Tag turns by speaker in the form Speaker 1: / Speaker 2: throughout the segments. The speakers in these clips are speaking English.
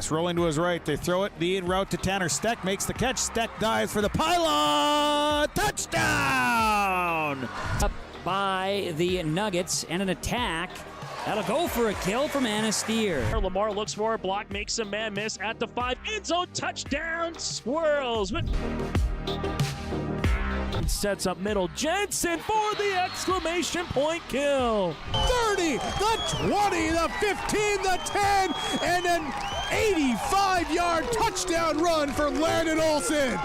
Speaker 1: pass, rolling to his right. They throw it, the in route to Tanner. Steck makes the catch. Steck dives for the pylon. Touchdown!
Speaker 2: Up by the Nuggets, and an attack. That'll go for a kill from Anastier.
Speaker 3: Lamar looks for a block, makes a man miss at the 5. End zone touchdown, Swirls. Sets up middle. Jensen for the exclamation point kill.
Speaker 4: 30, the 20, the 15, the 10, and an 85-yard touchdown run for Landon Olsen.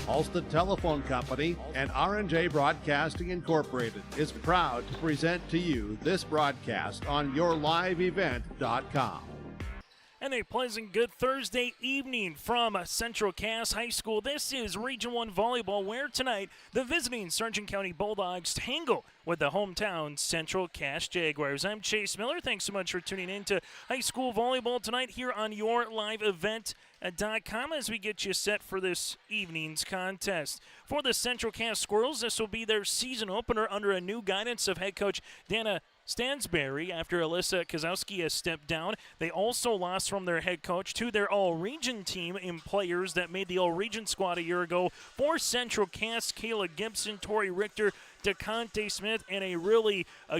Speaker 5: Ulster Telephone Company and R&J Broadcasting Incorporated is proud to present to you this broadcast on yourliveevent.com.
Speaker 3: And a pleasant good Thursday evening from Central Cass High School. This is Region 1 Volleyball, where tonight the visiting Sargent County Bulldogs tangle with the hometown Central Cass Jaguars. I'm Chase Miller. Thanks so much for tuning in to high school volleyball tonight here on yourliveevent.com as we get you set for this evening's contest. For the Central Cass Squirrels, this will be their season opener under a new guidance of head coach Dana Stansberry after Alyssa Kozowski has stepped down. They also lost from their head coach to their all-region team in players that made the all-region squad a year ago. For Central Cass, Kayla Gibson, Tori Richter, DeConte Smith, and a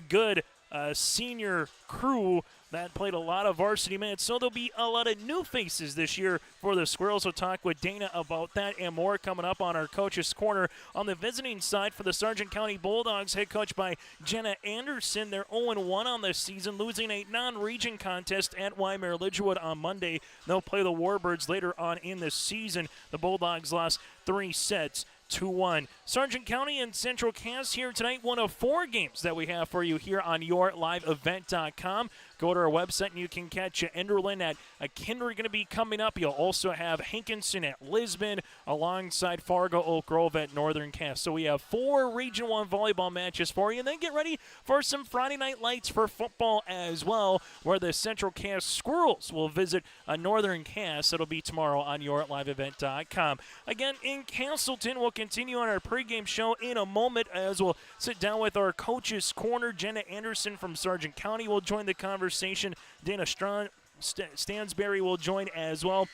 Speaker 3: good senior crew that played a lot of varsity minutes. So there'll be a lot of new faces this year for the Squirrels. We'll talk with Dana about that and more coming up on our Coach's Corner. On the visiting side for the Sargent County Bulldogs, head coach by Jenna Anderson. They're 0-1 on this season, losing a non-region contest at Weimar Lidgerwood on Monday. They'll play the Warbirds later on in the season. The Bulldogs lost 3 sets. 2-1. Sargent County and Central Cass here tonight, one of 4 games that we have for you here on yourliveevent.com. Go to our website and you can catch Enderlin at Kinder going to be coming up. You'll also have Hankinson at Lisbon alongside Fargo Oak Grove at Northern Cass. So we have 4 Region 1 volleyball matches for you. And then get ready for some Friday night lights for football as well, where the Central Cass Squirrels will visit Northern Cass. It'll be tomorrow on yourliveevent.com. Again, in Castleton, we'll continue on our pregame show in a moment as we'll sit down with our Coach's Corner. Jenna Anderson from Sargent County will join the conversation. Dana Stansberry will join as well.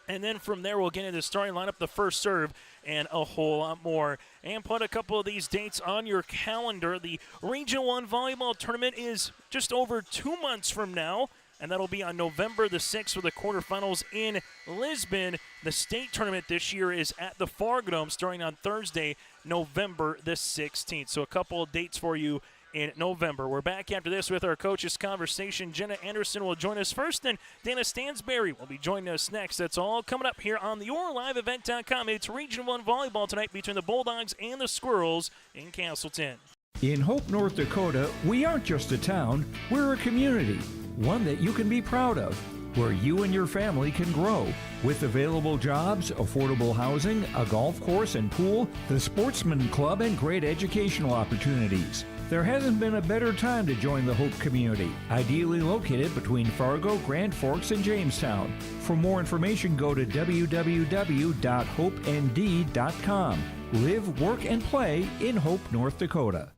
Speaker 3: And then from there, we'll get into the starting lineup, the first serve, and a whole lot more. And put a couple of these dates on your calendar. The Region 1 Volleyball Tournament is just over 2 months from now, and that'll be on November the 6th for the quarterfinals in Lisbon. The state tournament this year is at the Fargo Dome starting on Thursday, November the 16th. So a couple of dates for you in November. We're back after this with our Coach's Conversation. Jenna Anderson will join us first, then Dana Stansberry will be joining us next. That's all coming up here on yourliveevent.com. It's Region 1 Volleyball tonight between the Bulldogs and the Squirrels in Castleton.
Speaker 6: In Hope, North Dakota, we aren't just a town, we're a community, one that you can be proud of, where you and your family can grow. With available jobs, affordable housing, a golf course and pool, the Sportsman Club, and great educational opportunities. There hasn't been a better time to join the Hope community, ideally located between Fargo, Grand Forks, and Jamestown. For more information, go to www.hopend.com. Live, work, and play in Hope, North Dakota.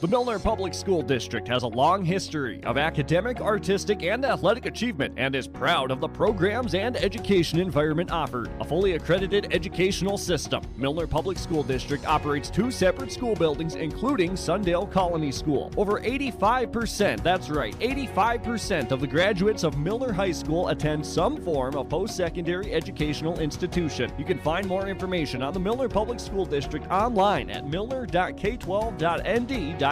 Speaker 7: The Milner Public School District has a long history of academic, artistic, and athletic achievement and is proud of the programs and education environment offered. A fully accredited educational system, Milner Public School District operates 2 separate school buildings, including Sundale Colony School. Over 85%, that's right, 85% of the graduates of Milner High School attend some form of post-secondary educational institution. You can find more information on the Milner Public School District online at milner.k12.nd.us.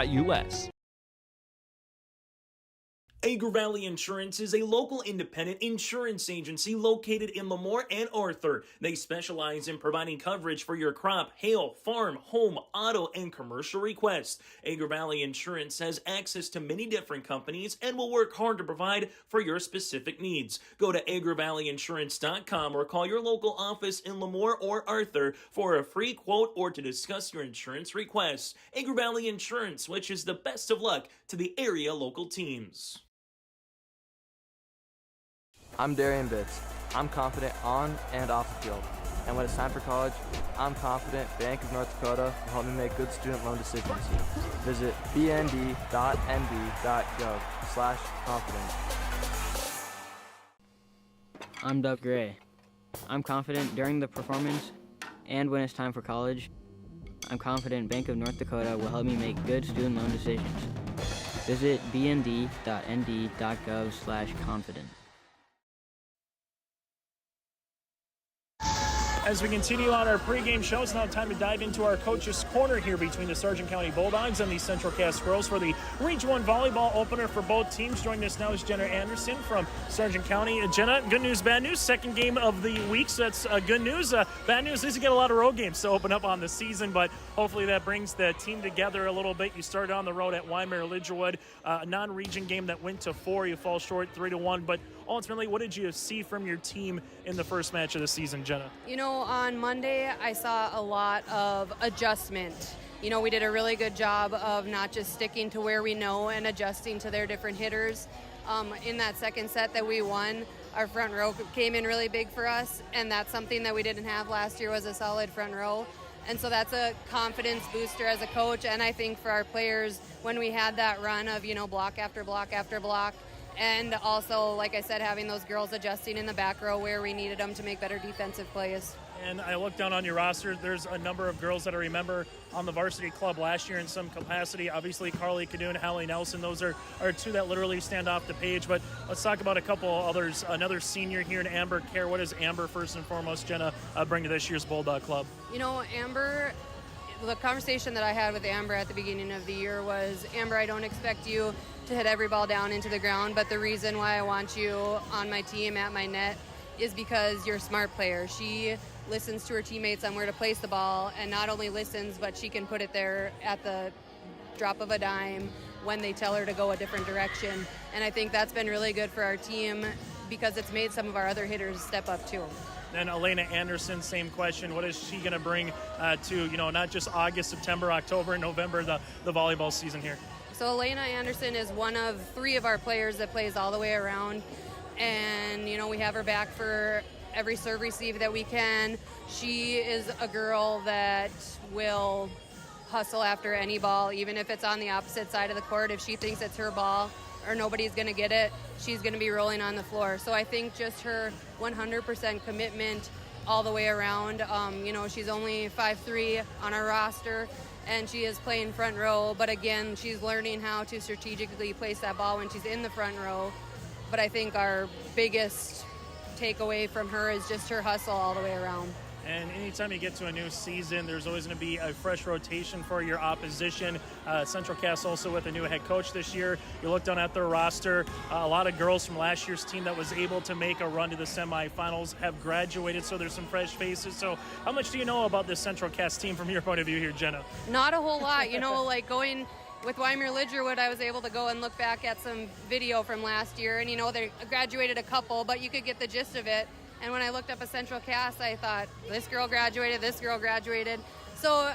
Speaker 8: Agri Valley Insurance is a local independent insurance agency located in Lemoore and Arthur. They specialize in providing coverage for your crop, hail, farm, home, auto, and commercial requests. Agri Valley Insurance has access to many different companies and will work hard to provide for your specific needs. Go to agrivalleyinsurance.com or call your local office in Lemoore or Arthur for a free quote or to discuss your insurance requests. Agri Valley Insurance wishes the best of luck to the area local teams.
Speaker 9: I'm Darian Bitts. I'm confident on and off the field. And when it's time for college, I'm confident Bank of North Dakota will help me make good student loan decisions. Visit bnd.nb.gov/confidence.
Speaker 10: I'm Doug Gray. I'm confident during the performance and when it's time for college. I'm confident Bank of North Dakota will help me make good student loan decisions. Visit bnd.nd.gov/confident.
Speaker 3: As we continue on our pregame show, it's now time to dive into our coach's corner here between the Sargent County Bulldogs and the Central Cass Squirrels for the Region 1 volleyball opener for both teams. Joining us now is Jenna Anderson from Sargent County. Jenna, good news, bad news. Second game of the week, so that's good news. Bad news is you get a lot of road games to open up on the season, but hopefully that brings the team together a little bit. You started on the road at Weimar-Lidgerwood, a non-region game that went to 4. You fall short 3-1, but ultimately, what did you see from your team in the first match of the season, Jenna?
Speaker 11: You know, on Monday, I saw a lot of adjustment. You know, we did a really good job of not just sticking to where we know and adjusting to their different hitters. In that second set that we won, our front row came in really big for us, and that's something that we didn't have last year, was a solid front row. And so that's a confidence booster as a coach, and I think for our players, when we had that run of, you know, block after block after block, and also, like I said, having those girls adjusting in the back row where we needed them to make better defensive plays.
Speaker 3: And I looked down on your roster. There's a number of girls that I remember on the varsity club last year in some capacity. Obviously, Carly Cadoon, Hallie Nelson, those are two that literally stand off the page. But let's talk about a couple others. Another senior here in Amber Kerr. What does Amber, first and foremost, Jenna, bring to this year's Bulldog Club?
Speaker 11: You know, Amber, the conversation that I had with Amber at the beginning of the year was, Amber, I don't expect you to hit every ball down into the ground, but the reason why I want you on my team at my net is because you're a smart player. She listens to her teammates on where to place the ball, and not only listens, but she can put it there at the drop of a dime when they tell her to go a different direction. And I think that's been really good for our team because it's made some of our other hitters step up too.
Speaker 3: Then Elena Anderson, same question. What is she going to bring to, you know, not just August, September, October, and November, the volleyball season here?
Speaker 11: So Elena Anderson is one of 3 of our players that plays all the way around. And, you know, we have her back for every serve receive that we can. She is a girl that will hustle after any ball, even if it's on the opposite side of the court. If she thinks it's her ball or nobody's going to get it, she's going to be rolling on the floor. So I think just her 100% commitment all the way around. You know, she's only 5'3" on our roster, and she is playing front row. But again, she's learning how to strategically place that ball when she's in the front row. But I think our biggest takeaway from her is just her hustle all the way around.
Speaker 3: And anytime you get to a new season, there's always going to be a fresh rotation for your opposition. Central Cass also with a new head coach this year. You look down at their roster, a lot of girls from last year's team that was able to make a run to the semifinals have graduated, so there's some fresh faces. So how much do you know about this Central Cass team from your point of view here, Jenna?
Speaker 11: Not a whole lot. You know, like going with Weimar-Lidgerwood, I was able to go and look back at some video from last year, and, you know, they graduated a couple, but you could get the gist of it. And when I looked up a Central Cass, I thought, this girl graduated, this girl graduated. So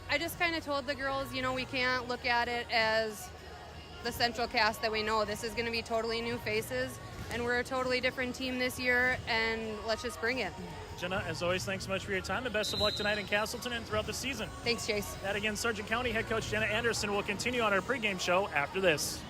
Speaker 11: I just kind of told the girls, you know, we can't look at it as the Central Cass that we know. This is going to be totally new faces, and we're a totally different team this year, and let's just bring it.
Speaker 3: Jenna, as always, thanks so much for your time, and best of luck tonight in Castleton and throughout the season.
Speaker 11: Thanks, Chase.
Speaker 3: That again, Sargent County head coach Jenna Anderson will continue on our pregame show after this.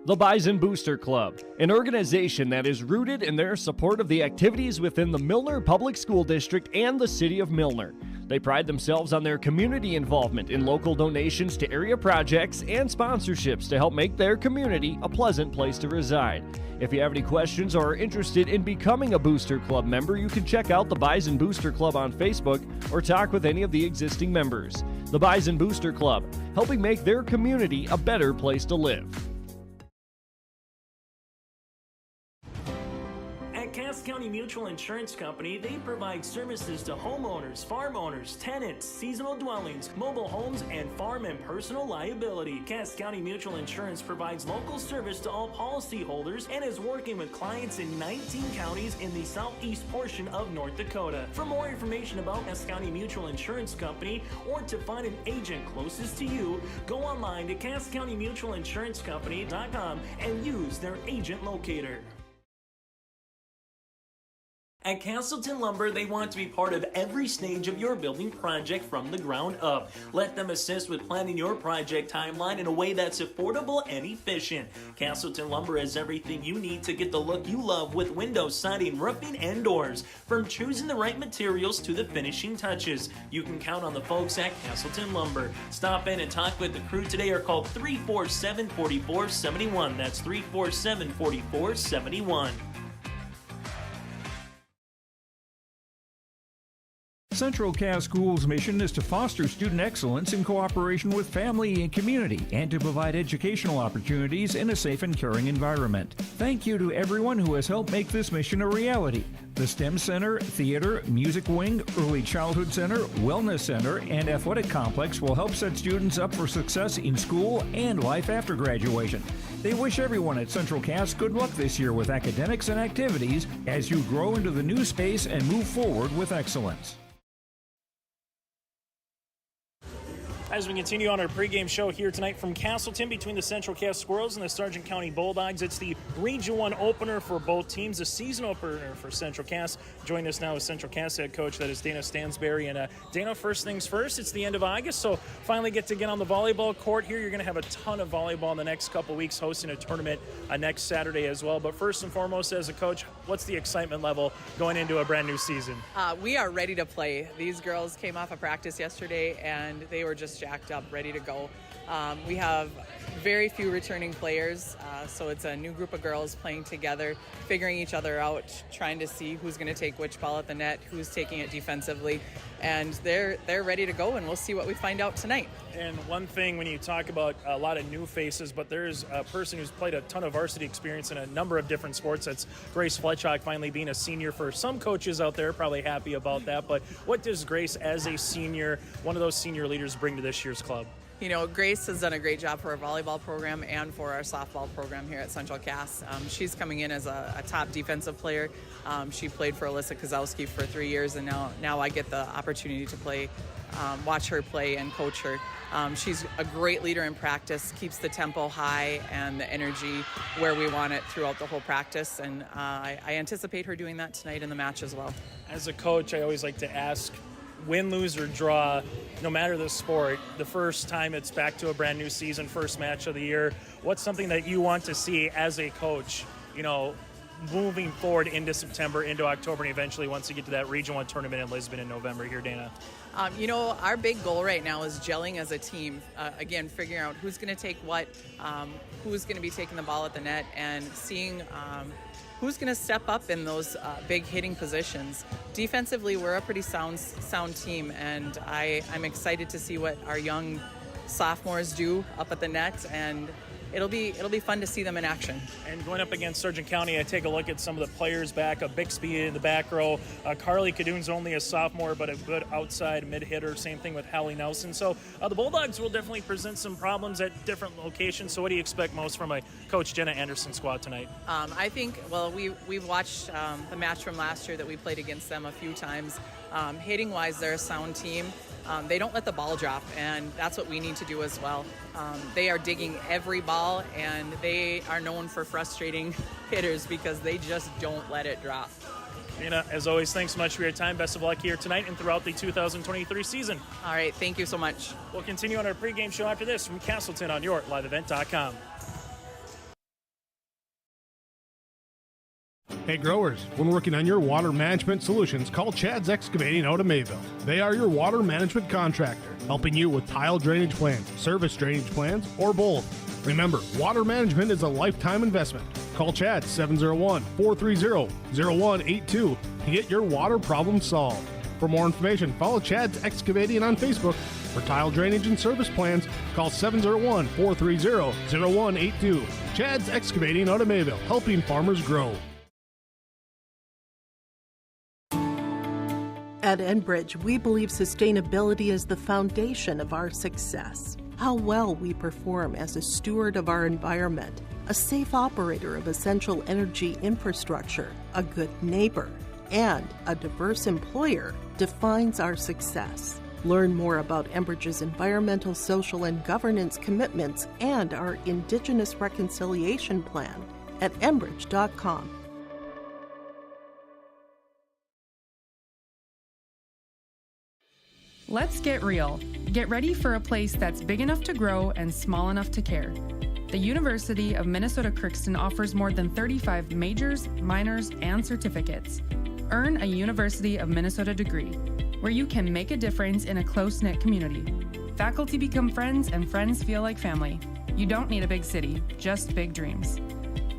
Speaker 7: The Bison Booster Club, an organization that is rooted in their support of the activities within the Milner Public School District and the City of Milner. They pride themselves on their community involvement in local donations to area projects and sponsorships to help make their community a pleasant place to reside. If you have any questions or are interested in becoming a Booster Club member, you can check out the Bison Booster Club on Facebook or talk with any of the existing members. The Bison Booster Club, helping make their community a better place to live.
Speaker 8: Cass County Mutual Insurance Company, they provide services to homeowners, farm owners, tenants, seasonal dwellings, mobile homes, and farm and personal liability. Cass County Mutual Insurance provides local service to all policyholders and is working with clients in 19 counties in the southeast portion of North Dakota. For more information about Cass County Mutual Insurance Company or to find an agent closest to you, go online to CassCountyMutualInsuranceCompany.com and use their agent locator. At Castleton Lumber, they want to be part of every stage of your building project from the ground up. Let them assist with planning your project timeline in a way that's affordable and efficient. Castleton Lumber has everything you need to get the look you love with windows, siding, roofing, and doors. From choosing the right materials to the finishing touches, you can count on the folks at Castleton Lumber. Stop in and talk with the crew today or call 347-4471. That's 347-4471.
Speaker 6: Central Cass Schools' mission is to foster student excellence in cooperation with family and community and to provide educational opportunities in a safe and caring environment. Thank you to everyone who has helped make this mission a reality. The STEM Center, Theater, Music Wing, Early Childhood Center, Wellness Center, and Athletic Complex will help set students up for success in school and life after graduation. They wish everyone at Central Cass good luck this year with academics and activities as you grow into the new space and move forward with excellence.
Speaker 3: As we continue on our pregame show here tonight from Castleton between the Central Cass Squirrels and the Sargent County Bulldogs, it's the Region 1 opener for both teams, the season opener for Central Cass. Joining us now is Central Cass head coach, that is Dana Stansberry. And Dana, first things first, it's the end of August, so finally get to get on the volleyball court here. You're going to have a ton of volleyball in the next couple weeks, hosting a tournament next Saturday as well. But first and foremost, as a coach, what's the excitement level going into a brand new season?
Speaker 12: We are ready to play. These girls came off of practice yesterday, and they were just jacked up, ready to go. We have very few returning players, so it's a new group of girls playing together, figuring each other out, trying to see who's going to take which ball at the net, who's taking it defensively, and they're ready to go, and we'll see what we find out tonight.
Speaker 3: And one thing, when you talk about a lot of new faces, but there's a person who's played a ton of varsity experience in a number of different sports. That's Grace Fletchock, finally being a senior. For some coaches out there, probably happy about that. But what does Grace, as a senior, one of those senior leaders, bring to this year's club?
Speaker 12: You know, Grace has done a great job for our volleyball program and for our softball program here at Central Cass. She's coming in as a top defensive player. She played for Alyssa Kozowski for 3 years, and now I get the opportunity to play, watch her play and coach her. She's a great leader in practice, keeps the tempo high and the energy where we want it throughout the whole practice, and I anticipate her doing that tonight in the match as well.
Speaker 3: As a coach, I always like to ask, win, lose, or draw, no matter the sport, the first time it's back to a brand new season, first match of the year, what's something that you want to see as a coach, you know, moving forward into September, into October, and eventually once you get to that Region 1 tournament in Lisbon in November here, Dana?
Speaker 12: You know, our big goal right now is gelling as a team. Again, figuring out who's going to take what, who's going to be taking the ball at the net, and seeing who's going to step up in those big hitting positions. Defensively, we're a pretty sound team, and I'm excited to see what our young sophomores do up at the net, and it'll be fun to see them in action. And
Speaker 3: going up against Sargent County, I take a look at some of the players back. Bixby in the back row. Carly Cadoon's only a sophomore, but a good outside mid-hitter. Same thing with Hallie Nelson. So the Bulldogs will definitely present some problems at different locations. So what do you expect most from a Coach Jenna Anderson squad tonight?
Speaker 12: I think, well, we've watched the match from last year that we played against them a few times. Hitting-wise, they're a sound team. They don't let the ball drop, and that's what we need to do as well. They are digging every ball, and they are known for frustrating hitters because they just don't let it drop.
Speaker 3: Dana, as always, thanks so much for your time. Best of luck here tonight and throughout the 2023 season.
Speaker 12: All right, thank you so much.
Speaker 3: We'll continue on our pregame show after this from Castleton on your liveevent.com.
Speaker 4: Hey growers, when working on your water management solutions, call Chad's Excavating out of Mayville. They are your water management contractor, helping you with tile drainage plans, service drainage plans, or both. Remember, water management is a lifetime investment. Call Chad 701-430-0182 to get your water problem solved. For more information, follow Chad's Excavating on Facebook. For tile drainage and service plans, call 701-430-0182. Chad's Excavating out of Mayville, helping farmers grow.
Speaker 13: At Enbridge, we believe sustainability is the foundation of our success. How well we perform as a steward of our environment, a safe operator of essential energy infrastructure, a good neighbor, and a diverse employer defines our success. Learn more about Enbridge's environmental, social, and governance commitments and our Indigenous Reconciliation Plan at enbridge.com.
Speaker 14: Let's get real. Get ready for a place that's big enough to grow and small enough to care. The University of Minnesota Crookston offers more than 35 majors, minors, and certificates. Earn a University of Minnesota degree, where you can make a difference in a close-knit community. Faculty become friends and friends feel like family. You don't need a big city, just big dreams.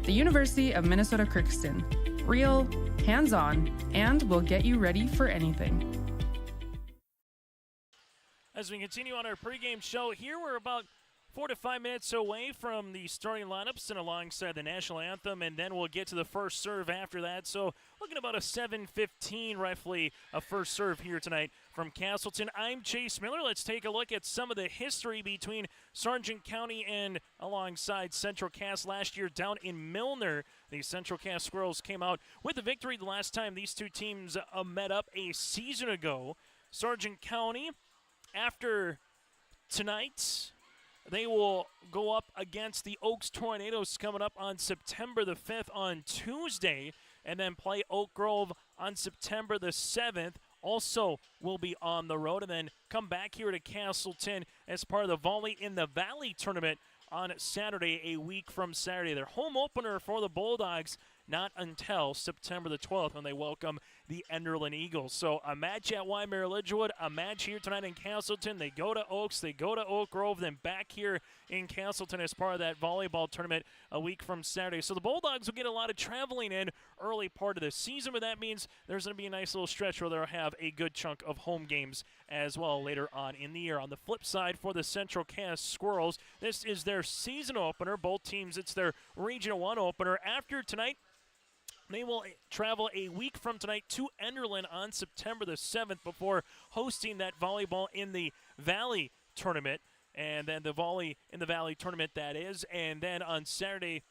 Speaker 14: The University of Minnesota Crookston. Real, hands-on, and will get you ready for anything.
Speaker 3: As we continue on our pregame show, here we're about 4 to 5 minutes away from the starting lineups and alongside the national anthem, and then we'll get to the first serve after that. So looking about a 7:15 roughly a first serve here tonight from Castleton. I'm Chase Miller. Let's take a look at some of the history between Sargent County and alongside Central Cass last year down in Milner. The Central Cass Squirrels came out with a victory the last time these two teams met up a season ago. Sargent County, after tonight, they will go up against the Oaks Tornadoes coming up on September the 5th on Tuesday, and then play Oak Grove on September the 7th. Also will be on the road, and then come back here to Castleton as part of the Volley in the Valley tournament on Saturday, a week from Saturday. Their home opener for the Bulldogs not until September the 12th when they welcome the Enderlin Eagles. So a match at Wymer Lidgewood, a match here tonight in Castleton. They go to Oaks, they go to Oak Grove, then back here in Castleton as part of that volleyball tournament a week from Saturday. So the Bulldogs will get a lot of traveling in early part of the season, but that means there's going to be a nice little stretch where they'll have a good chunk of home games as well later on in the year. On the flip side, for the Central Cass Squirrels, this is their season opener. Both teams, it's their Regional 1 opener. After tonight, they will travel a week from tonight to Enderlin on September the 7th before hosting that Volleyball in the Valley tournament, and then the Volley in the Valley tournament, that is. And then on Saturday,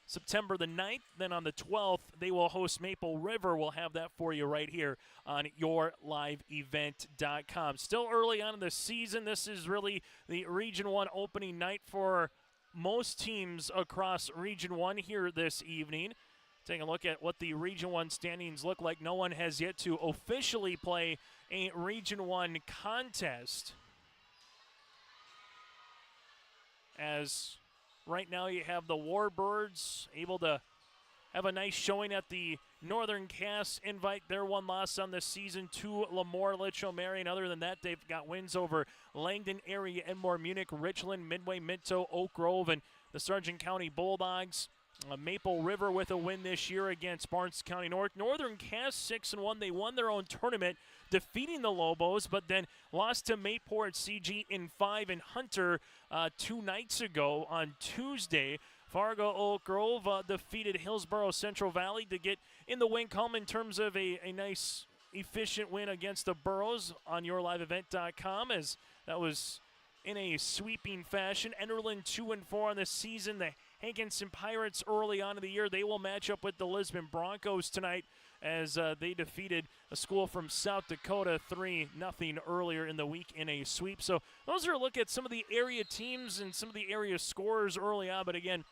Speaker 3: September the 9th, then on the 12th, they will host Maple River. We'll have that for you right here on yourliveevent.com. Still early on in the season. This is really the Region 1 opening night for most teams across Region 1 here this evening. Taking a look at what the Region 1 standings look like. No one has yet to officially play a Region 1 contest, as right now you have the Warbirds able to have a nice showing at the Northern Cass Invite. Their one loss on the season to Lemoore Litchfield Marion. Other than that, they've got wins over Langdon area, Enmore, Munich, Richland, Midway, Minto, Oak Grove, and the Sargent County Bulldogs. Maple River with a win this year against Barnes County North. Northern Cass 6-1. They won their own tournament, defeating the Lobos, but then lost to Mayport CG in 5 in Hunter 2 nights ago on Tuesday. Fargo Oak Grove defeated Hillsborough Central Valley to get in the win column in terms of a nice, efficient win against the Burros on yourliveevent.com, as that was in a sweeping fashion. Enderlin 2-4 on the season. The Hankinson Pirates early on in the year, they will match up with the Lisbon Broncos tonight as they defeated a school from South Dakota 3-0 earlier in the week in a sweep. So those are a look at some of the area teams and some of the area scorers early on. But again,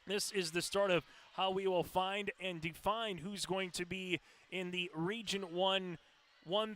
Speaker 3: this is the start of how we will find and define who's going to be in the Region 1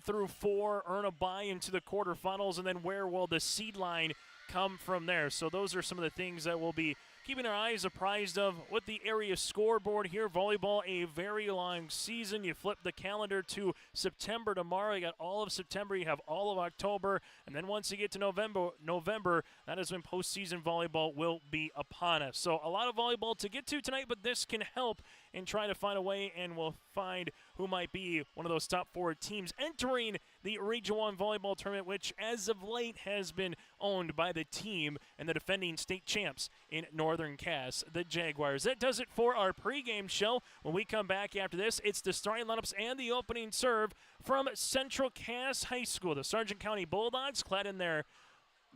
Speaker 3: through 4, earn a bye into the quarterfinals, and then where will the seed line come from there. So those are some of the things that we'll be keeping our eyes apprised of with the area scoreboard here. Volleyball, a very long season. You flip the calendar to September tomorrow. You got all of September. You have all of October. And then once you get to November, that is when postseason volleyball will be upon us. So a lot of volleyball to get to tonight, but this can help in trying to find a way, and we'll find who might be one of those top 4 teams entering the Region 1 volleyball tournament, which as of late has been owned by the team and the defending state champs in Northern Cass, the Jaguars. That does it for our pregame show. When we come back after this, it's the starting lineups and the opening serve from Central Cass High School. The Sargent County Bulldogs clad in their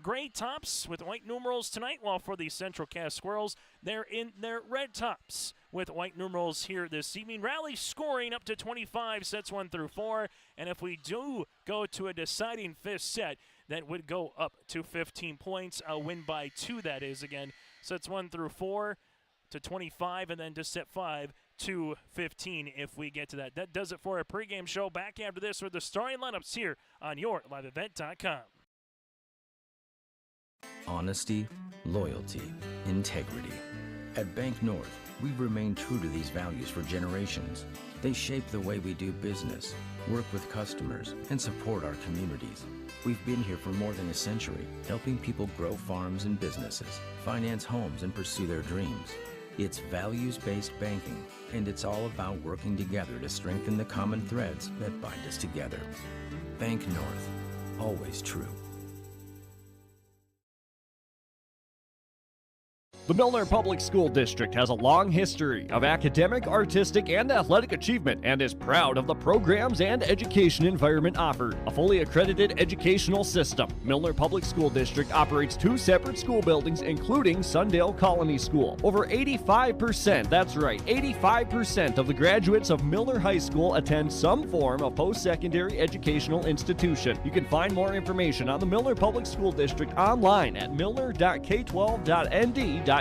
Speaker 3: gray tops with white numerals tonight, while for the Central Cass Squirrels, they're in their red tops with white numerals here this evening. Rally scoring up to 25, sets 1 through 4, and if we do go to a deciding 5th set, that would go up to 15 points. A win by 2, that is, again, sets 1 through 4 to 25, and then to set 5, 2:15 if we get to that. That does it for our pregame show. Back after this with the starting lineups here on YourLiveEvent.com.
Speaker 15: Honesty, loyalty, integrity. At Bank North, we've remained true to these values for generations. They shape the way we do business, work with customers, and support our communities. We've been here for more than a century, helping people grow farms and businesses, finance homes, and pursue their dreams. It's values-based banking, and it's all about working together to strengthen the common threads that bind us together. Bank North, always true.
Speaker 7: The Milner Public School District has a long history of academic, artistic, and athletic achievement and is proud of the programs and education environment offered. A fully accredited educational system, Milner Public School District operates 2 separate school buildings, including Sundale Colony School. Over 85%, that's right, 85% of the graduates of Milner High School attend some form of post-secondary educational institution. You can find more information on the Milner Public School District online at milner.k12.nd.us.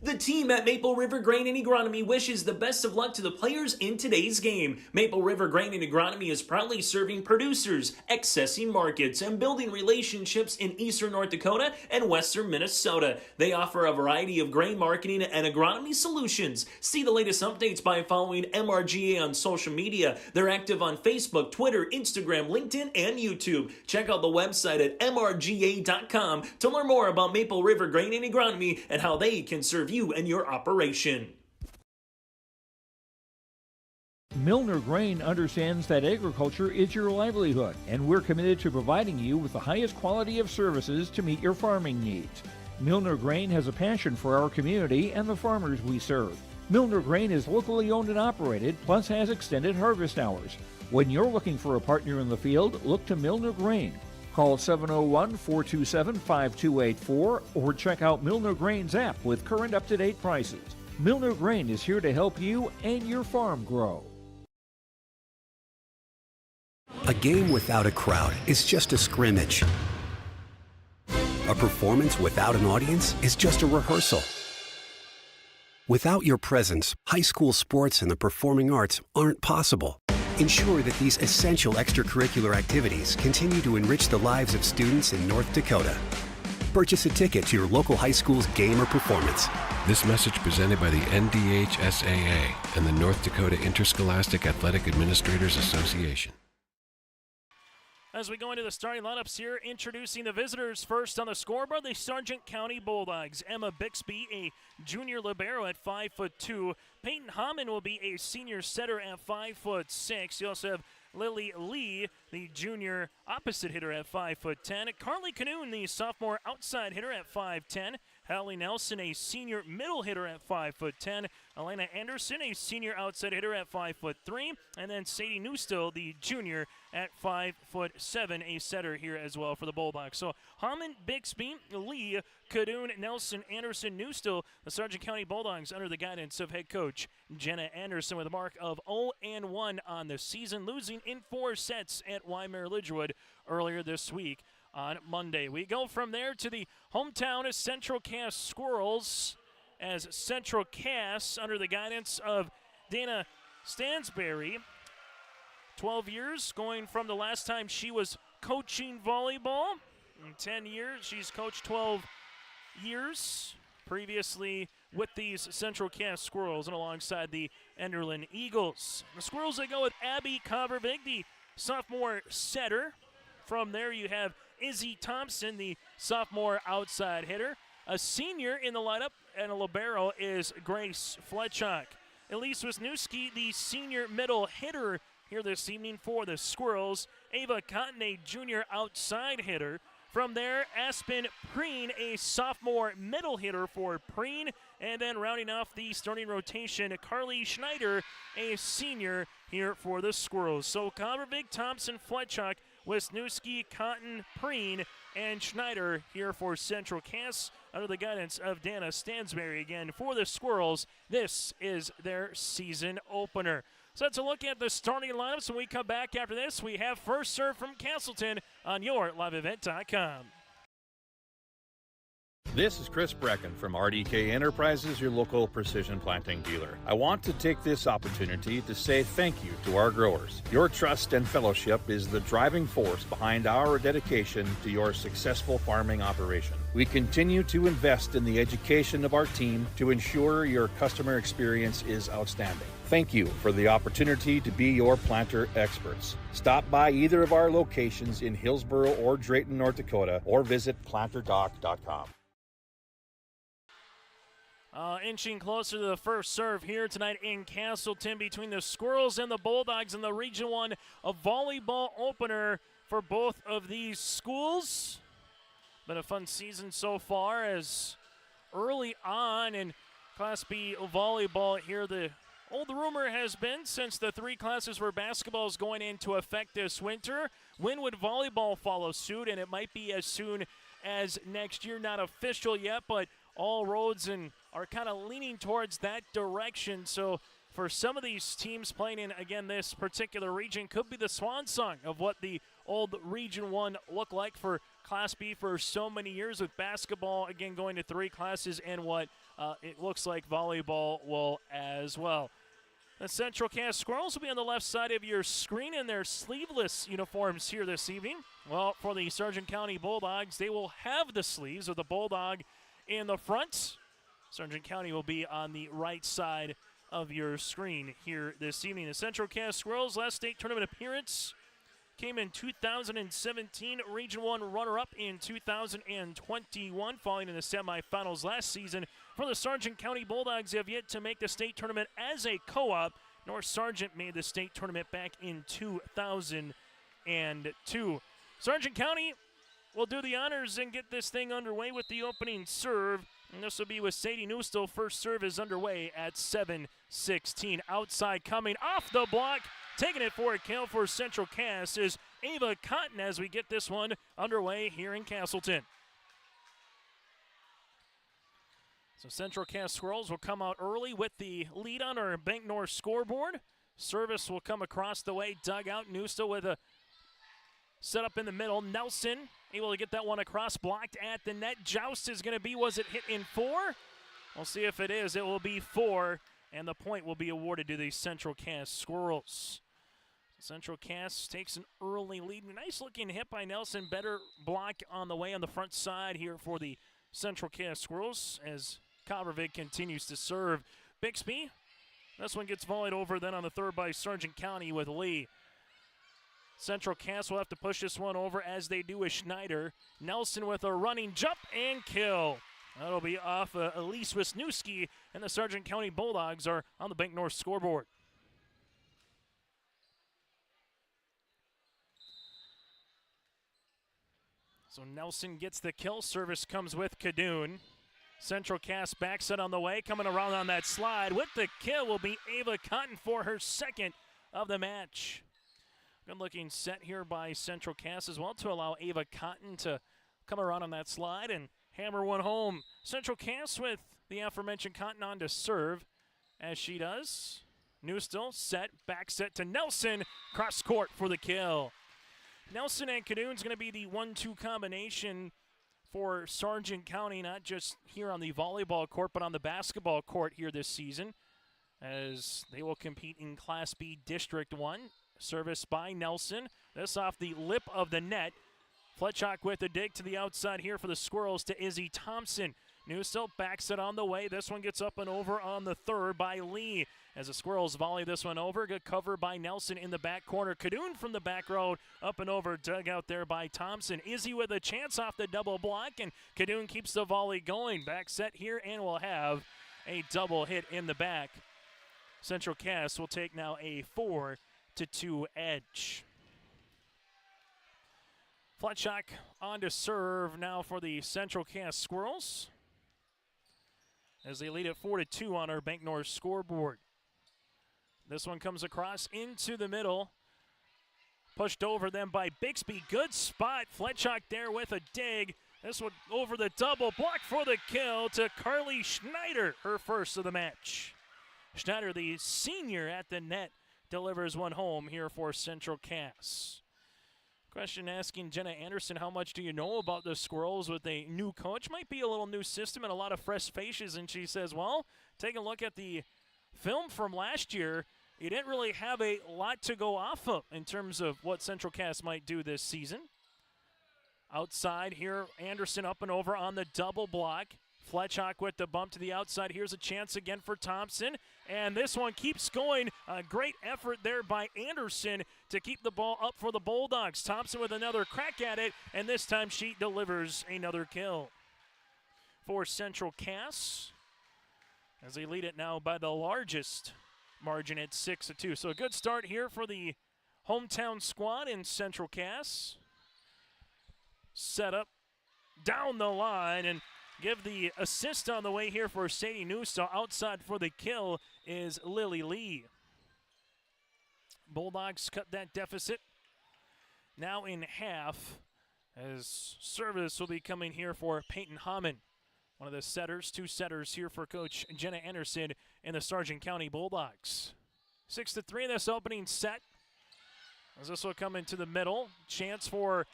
Speaker 8: The team at Maple River Grain and Agronomy wishes the best of luck to the players in today's game. Maple River Grain and Agronomy is proudly serving producers, accessing markets, and building relationships in eastern North Dakota and western Minnesota. They offer a variety of grain marketing and agronomy solutions. See the latest updates by following MRGA on social media. They're active on Facebook, Twitter, Instagram, LinkedIn, and YouTube. Check out the website at mrga.com to learn more about Maple River Grain and Agronomy and how they can serve you and your operation.
Speaker 6: Milner Grain understands that agriculture is your livelihood, and we're committed to providing you with the highest quality of services to meet your farming needs. Milner Grain has a passion for our community and the farmers we serve. Milner Grain is locally owned and operated, plus has extended harvest hours. When you're looking for a partner in the field, look to Milner Grain. Call 701-427-5284 or check out Milner Grain's app with current up-to-date prices. Milner Grain is here to help you and your farm grow.
Speaker 16: A game without a crowd is just a scrimmage. A performance without an audience is just a rehearsal. Without your presence, high school sports and the performing arts aren't possible. Ensure that these essential extracurricular activities continue to enrich the lives of students in North Dakota. Purchase a ticket to your local high school's game or performance.
Speaker 17: This message presented by the NDHSAA and the North Dakota Interscholastic Athletic Administrators Association.
Speaker 3: As we go into the starting lineups here, introducing the visitors first on the scoreboard, the Sargent County Bulldogs. Emma Bixby, a junior libero at 5'2". Peyton Hammond will be a senior setter at 5'6". You also have Lily Lee, the junior opposite hitter at 5'10". Carly Canoon, the sophomore outside hitter at 5'10". Hallie Nelson, a senior middle hitter at 5'10". Elena Anderson, a senior outside hitter at 5'3". And then Sadie Newstill, the junior at 5'7", a setter here as well for the Bulldogs. So Hammond, Bixby, Lee, Cadoon, Nelson, Anderson, Newstill, the Sargent County Bulldogs under the guidance of head coach Jenna Anderson with a mark of 0-1 on the season, losing in 4 sets at Weimar Lidgewood earlier this week on Monday. We go from there to the hometown Central Cass Squirrels as Central Cass, under the guidance of Dana Stansberry, 12 years, going from the last time she was coaching volleyball. In 10 years, she's coached 12 years previously with these Central Cass Squirrels and alongside the Enderlin Eagles. The Squirrels, they go with Abby Covervig, the sophomore setter. From there you have Izzy Thompson, the sophomore outside hitter. A senior in the lineup and a libero is Grace Fletchock. Elise Wisniewski, the senior middle hitter here this evening for the Squirrels. Ava Cotton, a junior outside hitter. From there, Aspen Preen, a sophomore middle hitter for Preen. And then rounding off the starting rotation, Carly Schneider, a senior here for the Squirrels. So Covervig, Thompson, Fletchock, Wisniewski, Cotton, Preen, and Schneider here for Central Cass under the guidance of Dana Stansberry again for the Squirrels. This is their season opener. So that's a look at the starting lineups. When we come back after this, we have First Serve from Castleton on YourLiveEvent.com.
Speaker 18: This is Chris Brecken from RDK Enterprises, your local precision planting dealer. I want to take this opportunity to say thank you to our growers. Your trust and fellowship is the driving force behind our dedication to your successful farming operation. We continue to invest in the education of our team to ensure your customer experience is outstanding. Thank you for the opportunity to be your planter experts. Stop by either of our locations in Hillsboro or Drayton, North Dakota, or visit planterdoc.com.
Speaker 3: Inching closer to the first serve here tonight in Castleton between the Squirrels and the Bulldogs in the Region 1 volleyball opener for both of these schools. Been a fun season so far, as early on in Class B volleyball here, the old rumor has been, since the three classes where basketball is going into effect this winter, when would volleyball follow suit? And it might be as soon as next year. Not official yet, but all roads are kind of leaning towards that direction. So for some of these teams playing in, again, this particular region, could be the swan song of what the old Region 1 looked like for Class B for so many years, with basketball, again, going to three classes, and what it looks like volleyball will as well. The Central Cass Squirrels will be on the left side of your screen in their sleeveless uniforms here this evening. Well, for the Sargent County Bulldogs, they will have the sleeves with the Bulldog in the front. Sargent County will be on the right side of your screen here this evening. The Central Cass Squirrels' last state tournament appearance came in 2017, Region 1 runner-up in 2021, falling in the semifinals last season. For the Sargent County Bulldogs, they have yet to make the state tournament as a co-op. North Sargent made the state tournament back in 2002. Sargent County will do the honors and get this thing underway with the opening serve. And this will be with Sadie Newstill. First serve is underway at 7:16. Outside coming off the block, taking it for a kill for Central Cass is Ava Cotton as we get this one underway here in Castleton. So Central Cass Squirrels will come out early with the lead on our Bank North scoreboard. Service will come across the way, dug out. Newstill with a set up in the middle. Nelson able to get that one across, blocked at the net. Joust is going to be, was it hit in 4? We'll see if it is. It will be 4, and the point will be awarded to the Central Cass Squirrels. Central Cass takes an early lead. Nice looking hit by Nelson. Better block on the way on the front side here for the Central Cass Squirrels as Covervig continues to serve. Bixby, this one gets volleyed over then on the third by Sargent County with Lee. Central Cass will have to push this one over as they do with Schneider. Nelson with a running jump and kill. That'll be off Elise Wisniewski, and the Sargent County Bulldogs are on the Bank North scoreboard. So Nelson gets the kill. Service comes with Kadoon. Central Cass back set on the way, coming around on that slide. With the kill will be Ava Cotton for her second of the match. Good looking set here by Central Cass as well to allow Ava Cotton to come around on that slide and hammer one home. Central Cass with the aforementioned Cotton on to serve as she does. Newstill set, back set to Nelson, cross court for the kill. Nelson and Kadoon's going to be the 1-2 combination for Sargent County, not just here on the volleyball court, but on the basketball court here this season, as they will compete in Class B District 1. Service by Nelson. This off the lip of the net. Fletchock with a dig to the outside here for the Squirrels to Izzy Thompson. Newstill backs it on the way. This one gets up and over on the third by Lee. As the Squirrels volley this one over. Good cover by Nelson in the back corner. Kadoon from the back road. Up and over, dug out there by Thompson. Izzy with a chance off the double block, and Kadoon keeps the volley going. Back set here, and we'll have a double hit in the back. Central Cass will take now a 4-2 edge. Fletchock on to serve now for the Central Cass Squirrels as they lead at 4-2 on our Bank North scoreboard. This one comes across into the middle. Pushed over then by Bixby. Good spot. Fletchock there with a dig. This one over the double block for the kill to Carly Schneider, her first of the match. Schneider, the senior at the net, delivers one home here for Central Cass. Question asking Jenna Anderson, how much do you know about the Squirrels with a new coach? Might be a little new system and a lot of fresh faces. And she says, well, take a look at the film from last year. You didn't really have a lot to go off of in terms of what Central Cass might do this season. Outside here, Anderson up and over on the double block. Fletchock with the bump to the outside. Here's a chance again for Thompson. And this one keeps going. A great effort there by Anderson to keep the ball up for the Bulldogs. Thompson with another crack at it, and this time she delivers another kill for Central Cass, as they lead it now by the largest margin at 6-2. So a good start here for the hometown squad in Central Cass. Set up down the line, and give the assist on the way here for Sadie Newstall. Outside for the kill is Lily Lee. Bulldogs cut that deficit now in half, as service will be coming here for Peyton Hammond, one of the setters, 2 setters here for Coach Jenna Anderson in the Sargent County Bulldogs. 6-3 this opening set, as this will come into the middle. Chance for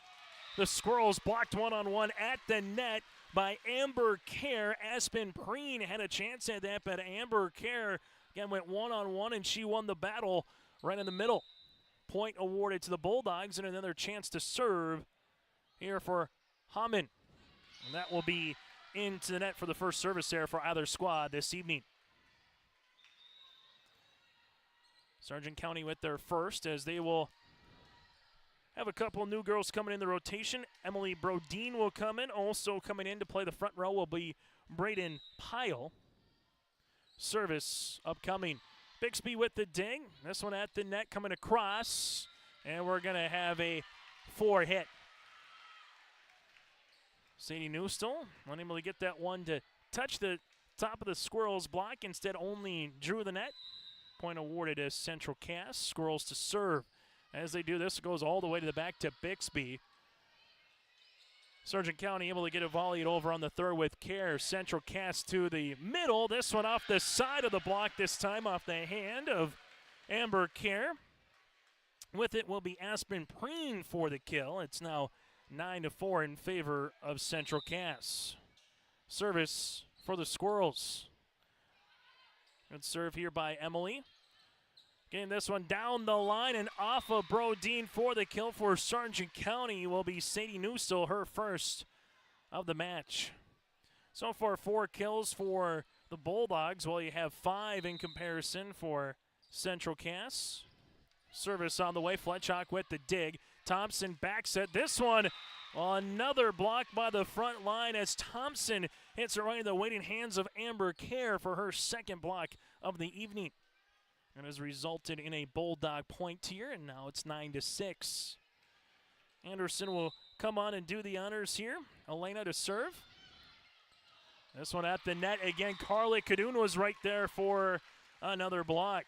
Speaker 3: the Squirrels, blocked one-on-one at the net by Amber Kerr. Aspen Preen had a chance at that, but Amber Kerr again went one-on-one, and she won the battle right in the middle. Point awarded to the Bulldogs, and another chance to serve here for Hammond. And that will be into the net for the first service there for either squad this evening. Sargent County with their first, as they will have a couple of new girls coming in the rotation. Emily Brodeen will come in. Also coming in to play the front row will be Brayden Pyle. Service upcoming. Bixby with the ding. This one at the net coming across. And we're going to have a 4-hit. Sadie Newstall unable to get that one to touch the top of the Squirrels block. Instead only drew the net. Point awarded as Central Cass. Squirrels to serve. As they do this, it goes all the way to the back to Bixby. Sargent County able to get a volley over on the third with Kerr. Central Cass to the middle. This one off the side of the block, this time off the hand of Amber Kerr. With it will be Aspen Preen for the kill. It's now 9-4 in favor of Central Cass. Service for the Squirrels. Good serve here by Emily. Getting this one down the line and off of Brodeen for the kill for Sargent County will be Sadie Newstall, her first of the match. So far, 4 kills for the Bulldogs, while you have 5 in comparison for Central Cass. Service on the way. Fletchock with the dig. Thompson backs it. This one, another block by the front line as Thompson hits it right in the waiting hands of Amber Kerr for her second block of the evening. And has resulted in a Bulldog point here, and now it's 9-6. Anderson will come on and do the honors here. Elena to serve. This one at the net again. Carly Cadoon was right there for another block.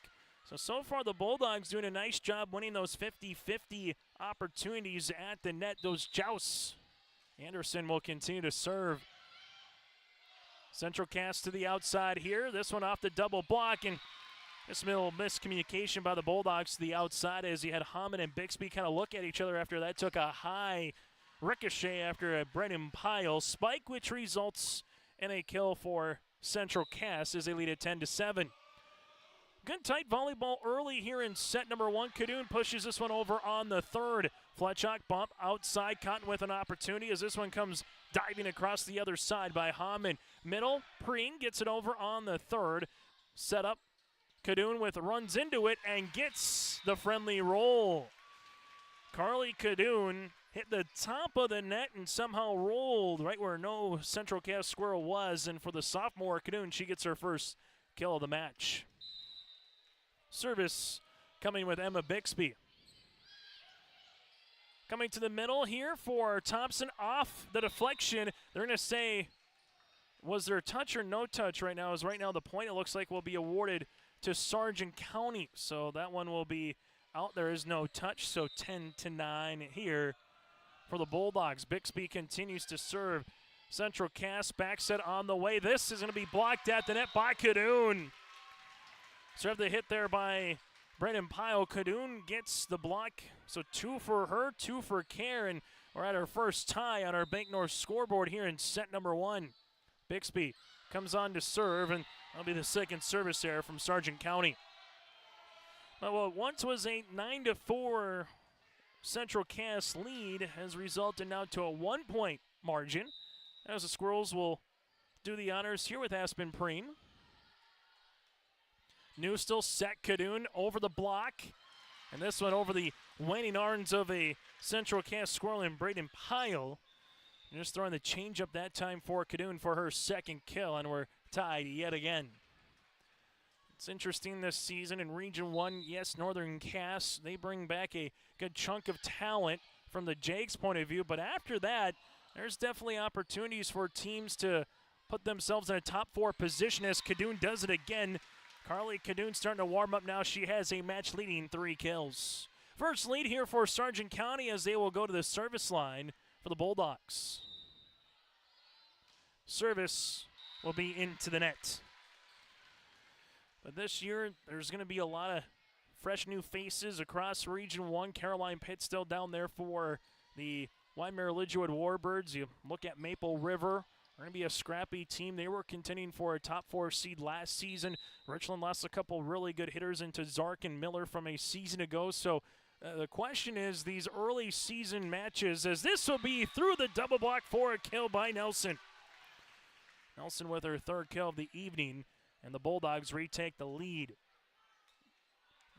Speaker 3: So far the Bulldogs doing a nice job winning those 50-50 opportunities at the net, those jousts. Anderson will continue to serve. Central Cass to the outside here. This one off the double block, and this little miscommunication by the Bulldogs to the outside as you had Hammond and Bixby kind of look at each other after that. Took a high ricochet after a Brennan Pyle spike, which results in a kill for Central Cass as they lead at 10-7. Good tight volleyball early here in set number 1. Cadoon pushes this one over on the third. Fletchock bump outside. Cotton with an opportunity as this one comes diving across the other side by Hammond. Middle, Preen gets it over on the third. Set up. Cadoon runs into it and gets the friendly roll. Carly Cadoon hit the top of the net and somehow rolled right where no Central Cass Squirrel was. And for the sophomore Cadoon, she gets her first kill of the match. Service coming with Emma Bixby. Coming to the middle here for Thompson off the deflection. They're going to say, was there a touch or no touch right now? As right now the point, it looks like, will be awarded to Sargent County. So that one will be out. There is no touch, so 10-9 here for the Bulldogs. Bixby continues to serve. Central Cass back set on the way. This is going to be blocked at the net by Cadoon. Serve the hit there by Brennan Pyle. Cadoon gets the block, so 2 for her, 2 for Care, and we're at our first tie on our Bank North scoreboard here in set number 1. Bixby comes on to serve, and that'll be the second service error from Sargent County. But what once was a 9-4 Central Cass lead has resulted now to a 1-point margin, as the Squirrels will do the honors here with Aspen Preen. New still set Cadoon over the block, and this one over the waning arms of a Central Cass Squirrel in Braden Pyle. And just throwing the change up that time for Cadoon for her second kill, and we're tied yet again. It's interesting this season in Region 1, yes, Northern Cass, they bring back a good chunk of talent from the Jags' point of view, but after that, there's definitely opportunities for teams to put themselves in a top 4 position as Cadoon does it again. Carly Cadoon starting to warm up now. She has a match-leading 3 kills. First lead here for Sargent County as they will go to the service line for the Bulldogs. Service will be into the net. But this year, there's going to be a lot of fresh new faces across Region 1. Caroline Pitt still down there for the Waimea Lidgewood Warbirds. You look at Maple River. They're going to be a scrappy team. They were contending for a top 4 seed last season. Richland lost a couple really good hitters into Zark and Miller from a season ago. So the question is these early season matches, as this will be through the double block for a kill by Nelson. Nelson with her 3rd kill of the evening, and the Bulldogs retake the lead.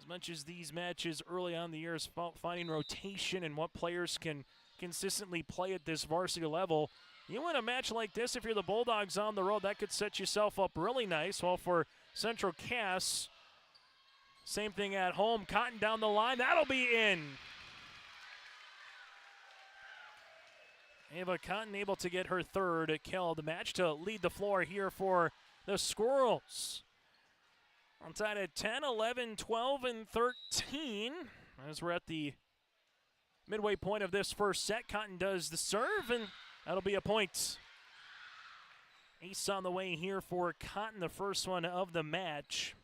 Speaker 3: As much as these matches early on in the year is finding rotation and what players can consistently play at this varsity level, you win a match like this, if you're the Bulldogs on the road, that could set yourself up really nice. Well, for Central Cass, same thing at home. Cotton down the line. That'll be in. Ava Cotton able to get her 3rd kill of the match to lead the floor here for the Squirrels. On tied at 10, 11, 12, and 13. As we're at the midway point of this first set, Cotton does the serve, and that'll be a point. Ace on the way here for Cotton, the first one of the match.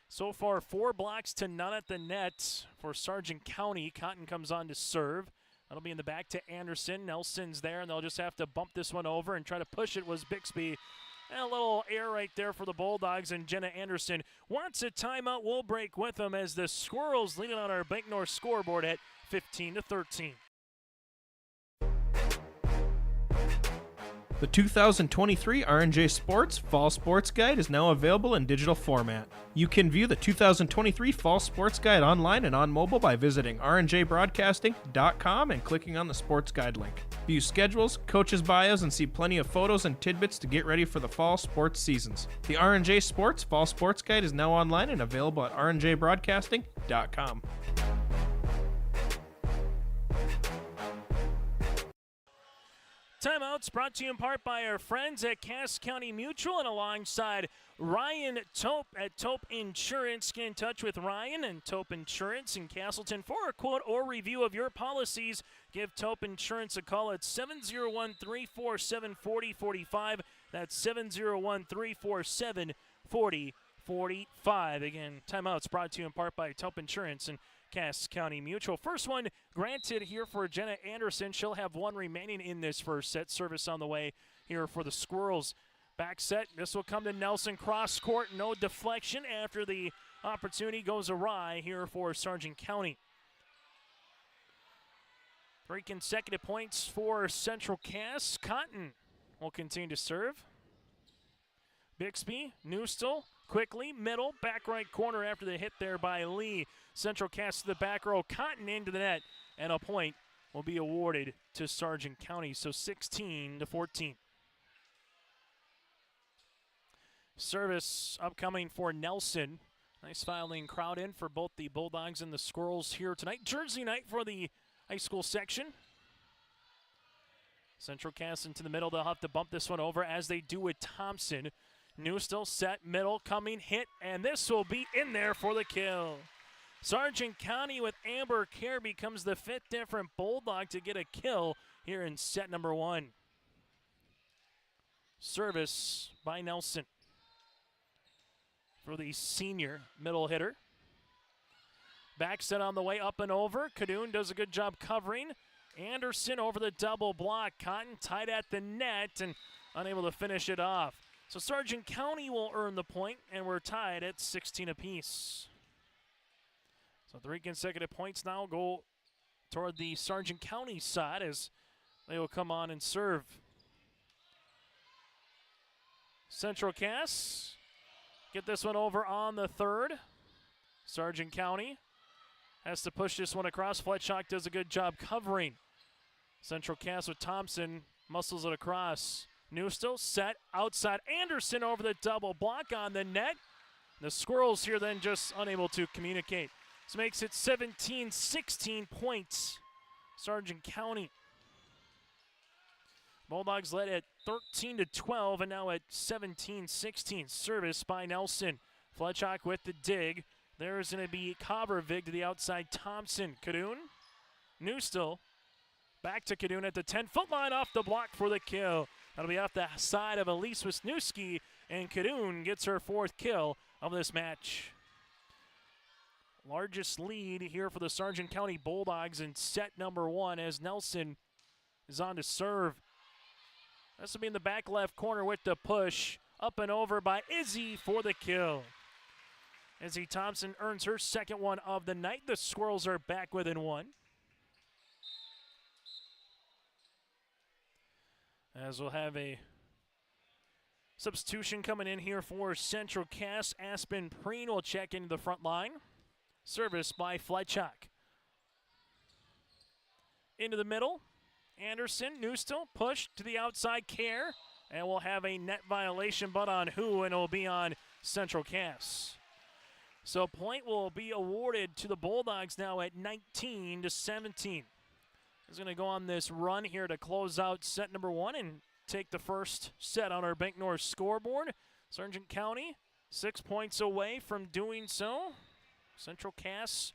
Speaker 3: So far, 4 blocks to none at the net for Sargent County. Cotton comes on to serve. That'll be in the back to Anderson. Nelson's there, and they'll just have to bump this one over and try to push it was Bixby. And a little air right there for the Bulldogs, and Jenna Anderson wants a timeout. We'll break with them as the Squirrels leading on our Bank North scoreboard at 15-13.
Speaker 19: The 2023 R&J Sports Fall Sports Guide is now available in digital format. You can view the 2023 Fall Sports Guide online and on mobile by visiting rnjbroadcasting.com and clicking on the Sports Guide link. View schedules, coaches' bios, and see plenty of photos and tidbits to get ready for the fall sports seasons. The R&J Sports Fall Sports Guide is now online and available at rnjbroadcasting.com.
Speaker 3: Timeouts brought to you in part by our friends at Cass County Mutual and alongside Ryan Tope at Tope Insurance. Get in touch with Ryan and Tope Insurance in Castleton for a quote or review of your policies. Give Tope Insurance a call at 701-347-4045. That's 701-347-4045. Again, timeouts brought to you in part by Tope Insurance and Cass County Mutual. First one granted here for Jenna Anderson. She'll have 1 remaining in this first set. Service on the way here for the Squirrels. Back set, this will come to Nelson. Cross court, no deflection after the opportunity goes awry here for Sargent County. 3 consecutive points for Central Cass. Cotton will continue to serve. Bixby, Newstill, quickly, middle, back right corner after the hit there by Lee. Central Cass to the back row, Cotton into the net, and a point will be awarded to Sargent County, so 16-14. Service upcoming for Nelson. Nice filing crowd in for both the Bulldogs and the Squirrels here tonight. Jersey night for the high school section. Central Cass into the middle. They'll have to bump this one over as they do with Thompson. Newstill set, middle, coming, hit, and this will be in there for the kill. Sargent County with Amber Care becomes the 5th different Bulldog to get a kill here in set number 1. Service by Nelson for the senior middle hitter. Back set on the way, up and over. Cadoon does a good job covering. Anderson over the double block. Cotton tied at the net and unable to finish it off. So Sargent County will earn the point, and we're tied at 16 apiece. So 3 consecutive points now go toward the Sargent County side as they will come on and serve. Central Cass get this one over on the third. Sargent County has to push this one across. Fletchock does a good job covering. Central Cass with Thompson muscles it across. Newstill set outside. Anderson over the double block on the net. The Squirrels here then just unable to communicate. This makes it 17-16 points. Sargent County. Bulldogs led at 13-12 and now at 17-16. Service by Nelson. Fletchock with the dig. There's going to be Covervig to the outside. Thompson. Cadoon. Newstill. Back to Cadoon at the 10-foot line off the block for the kill. That'll be off the side of Elise Wisniewski, and Cadoon gets her 4th kill of this match. Largest lead here for the Sargent County Bulldogs in set number 1 as Nelson is on to serve. This will be in the back left corner with the push. Up and over by Izzy for the kill. Izzy Thompson earns her 2nd one of the night. The Squirrels are back within 1. As we'll have a substitution coming in here for Central Cass. Aspen Preen will check into the front line. Service by Fletchock. Into the middle. Anderson, Newstill, push to the outside. Care. And we'll have a net violation, but on who? And it'll be on Central Cass. So point will be awarded to the Bulldogs now at 19-17. Is going to go on this run here to close out set number 1 and take the first set on our Bank North scoreboard. Sargent County 6 points away from doing so. Central Cass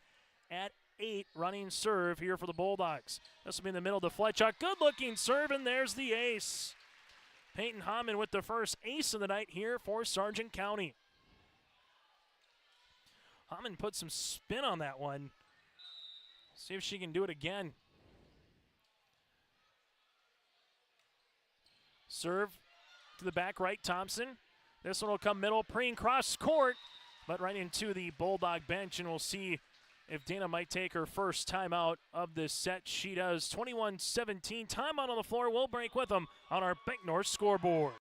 Speaker 3: at 8 running serve here for the Bulldogs. This will be in the middle to Fletchock. Good looking serve, and there's the ace. Peyton Hammond with the first ace of the night here for Sargent County. Hammond put some spin on that one. See if she can do it again. Serve to the back right, Thompson. This one will come middle. Preen cross court, but right into the Bulldog bench, and we'll see if Dana might take her first timeout of this set. She does. 21-17. Timeout on the floor. We'll break with them on our Bank North scoreboard.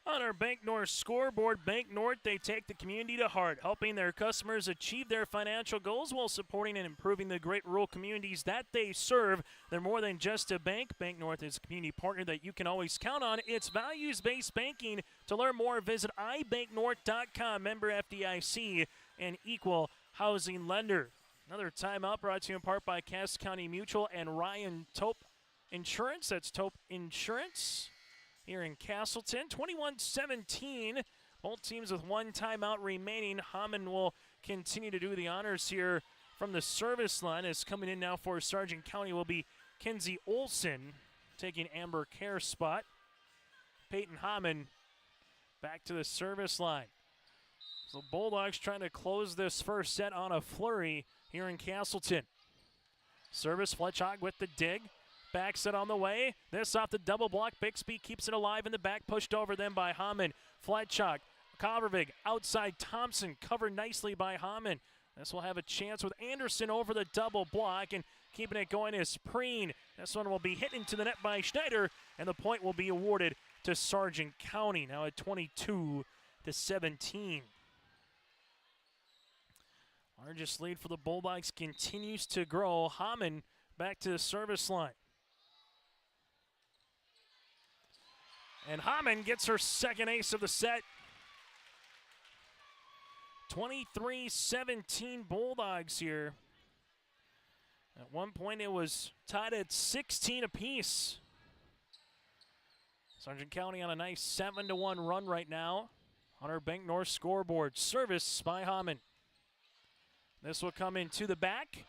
Speaker 3: On our Bank North scoreboard, Bank North, they take the community to heart, helping their customers achieve their financial goals while supporting and improving the great rural communities that they serve. They're more than just a bank. Bank North is a community partner that you can always count on. It's values-based banking. To learn more, visit ibanknorth.com, member FDIC, and equal housing lender. Another timeout brought to you in part by Cass County Mutual and Ryan Tope Insurance. That's Tope Insurance here in Castleton. 21-17. Both teams with 1 timeout remaining. Hammond will continue to do the honors here from the service line. As coming in now for Sargent County will be Kenzie Olson taking Amber Care's spot. Peyton Hammond back to the service line. So Bulldogs trying to close this first set on a flurry here in Castleton. Service, Fletchock with the dig. Back set on the way. This off the double block. Bixby keeps it alive in the back. Pushed over then by Hammond. Fletchock. Covervig outside Thompson. Covered nicely by Hammond. This will have a chance with Anderson over the double block. And keeping it going is Preen. This one will be hit into the net by Schneider. And the point will be awarded to Sargent County. Now at 22-17. Largest lead for the Bulldogs continues to grow. Hammond back to the service line. And Hammond gets her second ace of the set. 23-17 Bulldogs here. At one point it was tied at 16 apiece. Sargent County on a nice 7-1 run right now on our Bank North scoreboard. Service by Hamann. This will come into the back.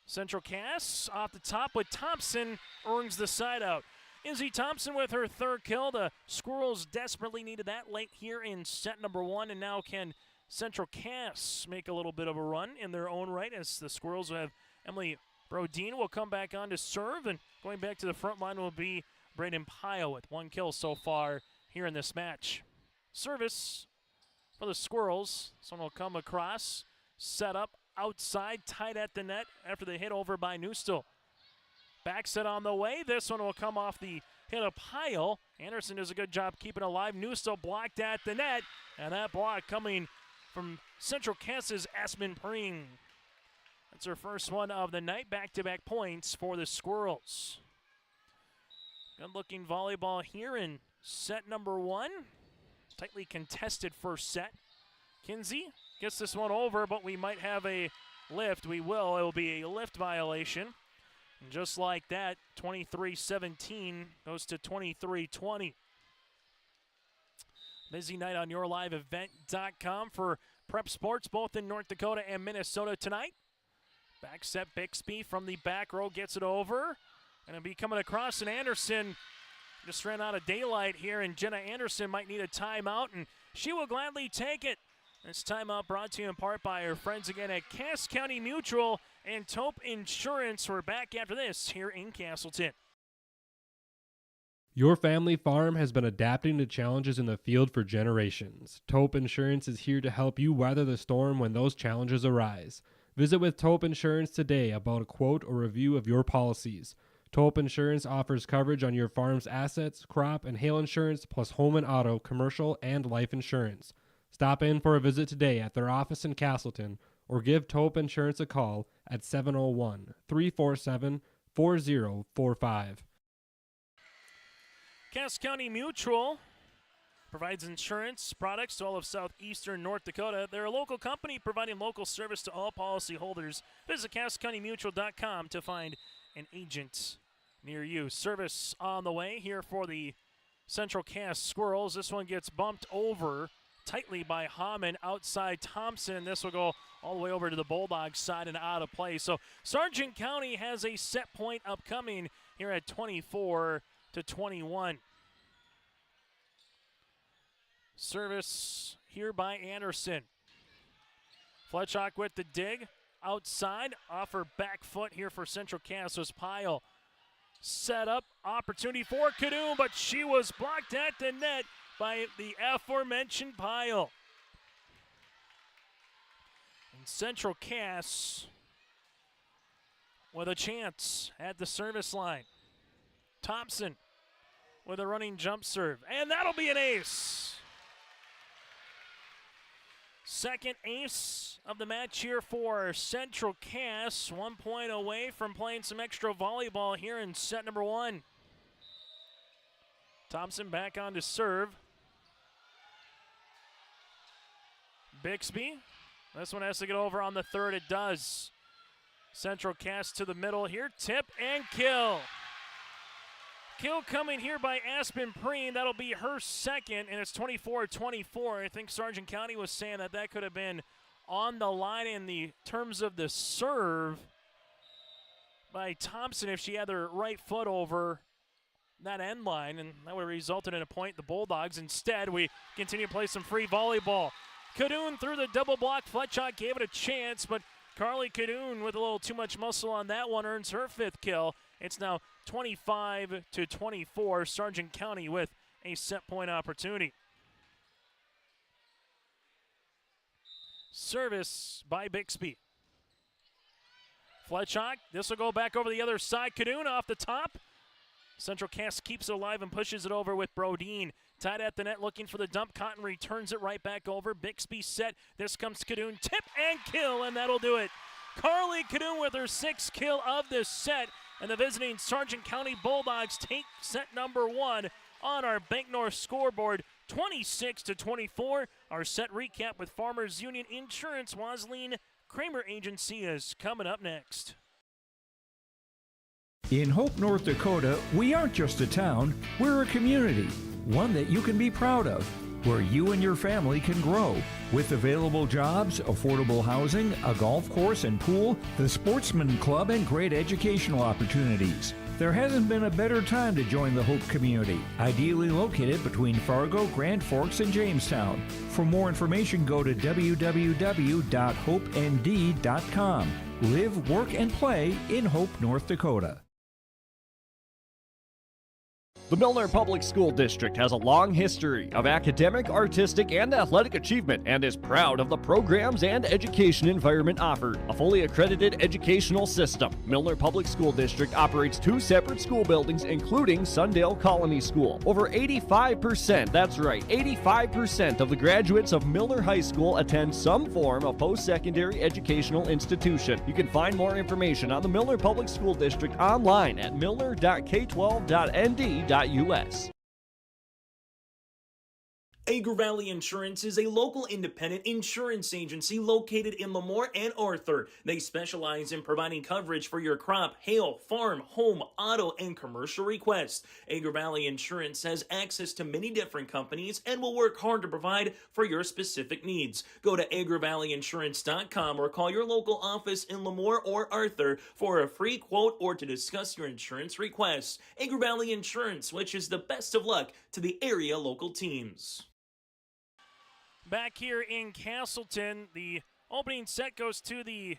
Speaker 3: Central Cass off the top with Thompson, earns the side out. Izzy Thompson with her third kill. The Squirrels desperately needed that late here in set number 1, and now can Central Cass make a little bit of a run in their own right, as the Squirrels have Emily Brodeen will come back on to serve, and going back to the front line will be Braden Pyle with 1 kill so far here in this match. Service for the Squirrels. This one will come across, set up outside, tight at the net after the hit over by Newstill. Back set on the way. This one will come off the hit of Pyle. Anderson does a good job keeping alive. Newstill blocked at the net, and that block coming from Central Cass's Aspen Preen. That's her first one of the night. Back-to-back points for the Squirrels. Good-looking volleyball here in set number 1. Tightly contested first set. Kinsey gets this one over, but we might have a lift. We will. It will be a lift violation. And just like that, 23-17 goes to 23-20. Busy night on YourLiveEvent.com for prep sports, both in North Dakota and Minnesota tonight. Back set Bixby from the back row gets it over. And it'll be coming across, and Anderson just ran out of daylight here, and Jenna Anderson might need a timeout, and she will gladly take it. This timeout brought to you in part by our friends again at Cass County Mutual and Taupe Insurance. We're back after this here in Castleton.
Speaker 20: Your family farm has been adapting to challenges in the field for generations. Taupe Insurance is here to help you weather the storm when those challenges arise. Visit with Taupe Insurance today about a quote or review of your policies. Taupe Insurance offers coverage on your farm's assets, crop, and hail insurance, plus home and auto, commercial, and life insurance. Stop in for a visit today at their office in Castleton, or give Taupe Insurance a call at 701-347-4045.
Speaker 3: Cass County Mutual provides insurance products to all of southeastern North Dakota. They're a local company providing local service to all policyholders. Visit CassCountyMutual.com to find an agent near you. Service on the way here for the Central Cass Squirrels. This one gets bumped over tightly by Hamann outside Thompson. This will go all the way over to the Bulldogs side and out of play. So Sargent County has a set point upcoming here at 24-21. Service here by Anderson. Fletchock with the dig. Outside, off her back foot here for Central Cass was Pyle. Set up, opportunity for Kadoum, but she was blocked at the net by the aforementioned Pyle. And Central Cass with a chance at the service line. Thompson with a running jump serve, and that'll be an ace. Second ace of the match here for Central Cass. 1 point away from playing some extra volleyball here in set number 1. Thompson back on to serve. Bixby. This one has to get over on the third. It does. Central Cass to the middle here. Tip and kill. Kill coming here by Aspen Preen. That'll be her second, and it's 24-24. I think Sargent County was saying that that could have been on the line in the terms of the serve by Thompson if she had her right foot over that end line, and that would have resulted in a point. The Bulldogs. Instead, we continue to play some free volleyball. Kadoun through the double block. Fletchock gave it a chance, but Carly Kadoun with a little too much muscle on that one earns her 5th kill. It's now 25-24. Sargent County with a set point opportunity. Service by Bixby. Fletchock. This will go back over the other side. Kadoun off the top. Central Cass keeps it alive and pushes it over with Brodeen. Tied at the net looking for the dump. Cotton returns it right back over. Bixby set. This comes Kadoun. Tip and kill, and that'll do it. Carly Kadoun with her 6th kill of this set. And the visiting Sargent County Bulldogs take set number 1 on our Bank North scoreboard, 26-24. Our set recap with Farmers Union Insurance Wasleen Kramer Agency is coming up next.
Speaker 6: In Hope, North Dakota, we aren't just a town, we're a community, one that you can be proud of, where you and your family can grow. With available jobs, affordable housing, a golf course and pool, the Sportsman Club, and great educational opportunities. There hasn't been a better time to join the Hope community, ideally located between Fargo, Grand Forks, and Jamestown. For more information, go to www.hopend.com. Live, work, and play in Hope, North Dakota.
Speaker 7: The Milner Public School District has a long history of academic, artistic, and athletic achievement and is proud of the programs and education environment offered. A fully accredited educational system, Milner Public School District operates 2 separate school buildings, including Sundale Colony School. Over 85%, that's right, 85% of the graduates of Milner High School attend some form of post-secondary educational institution. You can find more information on the Milner Public School District online at milner.k12.nd.us.
Speaker 8: Agri Valley Insurance is a local independent insurance agency located in Lemoore and Arthur. They specialize in providing coverage for your crop, hail, farm, home, auto, and commercial requests. Agri Valley Insurance has access to many different companies and will work hard to provide for your specific needs. Go to agrivalleyinsurance.com or call your local office in Lemoore or Arthur for a free quote or to discuss your insurance requests. Agri Valley Insurance wishes the best of luck to the area local teams.
Speaker 3: Back here in Castleton, the opening set goes to the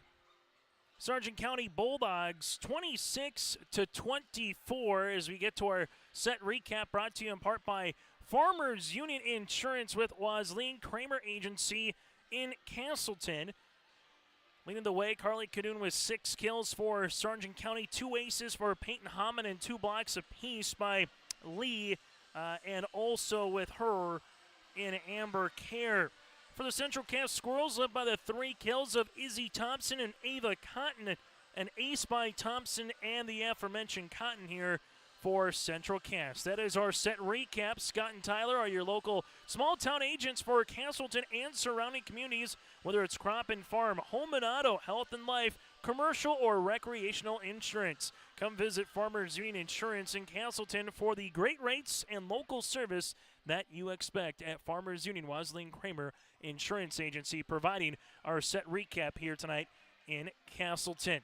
Speaker 3: Sargent County Bulldogs, 26-24 as we get to our set recap, brought to you in part by Farmers Union Insurance with Wasleen Kramer Agency in Castleton. Leading the way, Carly Cadoon with 6 kills for Sargent County, 2 aces for Peyton Hammond, and 2 blocks apiece by Lee, and also with her in Amber Care. For the Central Cass Squirrels, led by the 3 kills of Izzy Thompson and Ava Cotton, an ace by Thompson and the aforementioned Cotton here for Central Cass. That is our set recap. Scott and Tyler are your local small town agents for Castleton and surrounding communities, whether it's crop and farm, home and auto, health and life, commercial or recreational insurance. Come visit Farmers Union Insurance in Castleton for the great rates and local service that you expect at Farmers Union Wasleen Kramer Insurance Agency, providing our set recap here tonight in Castleton.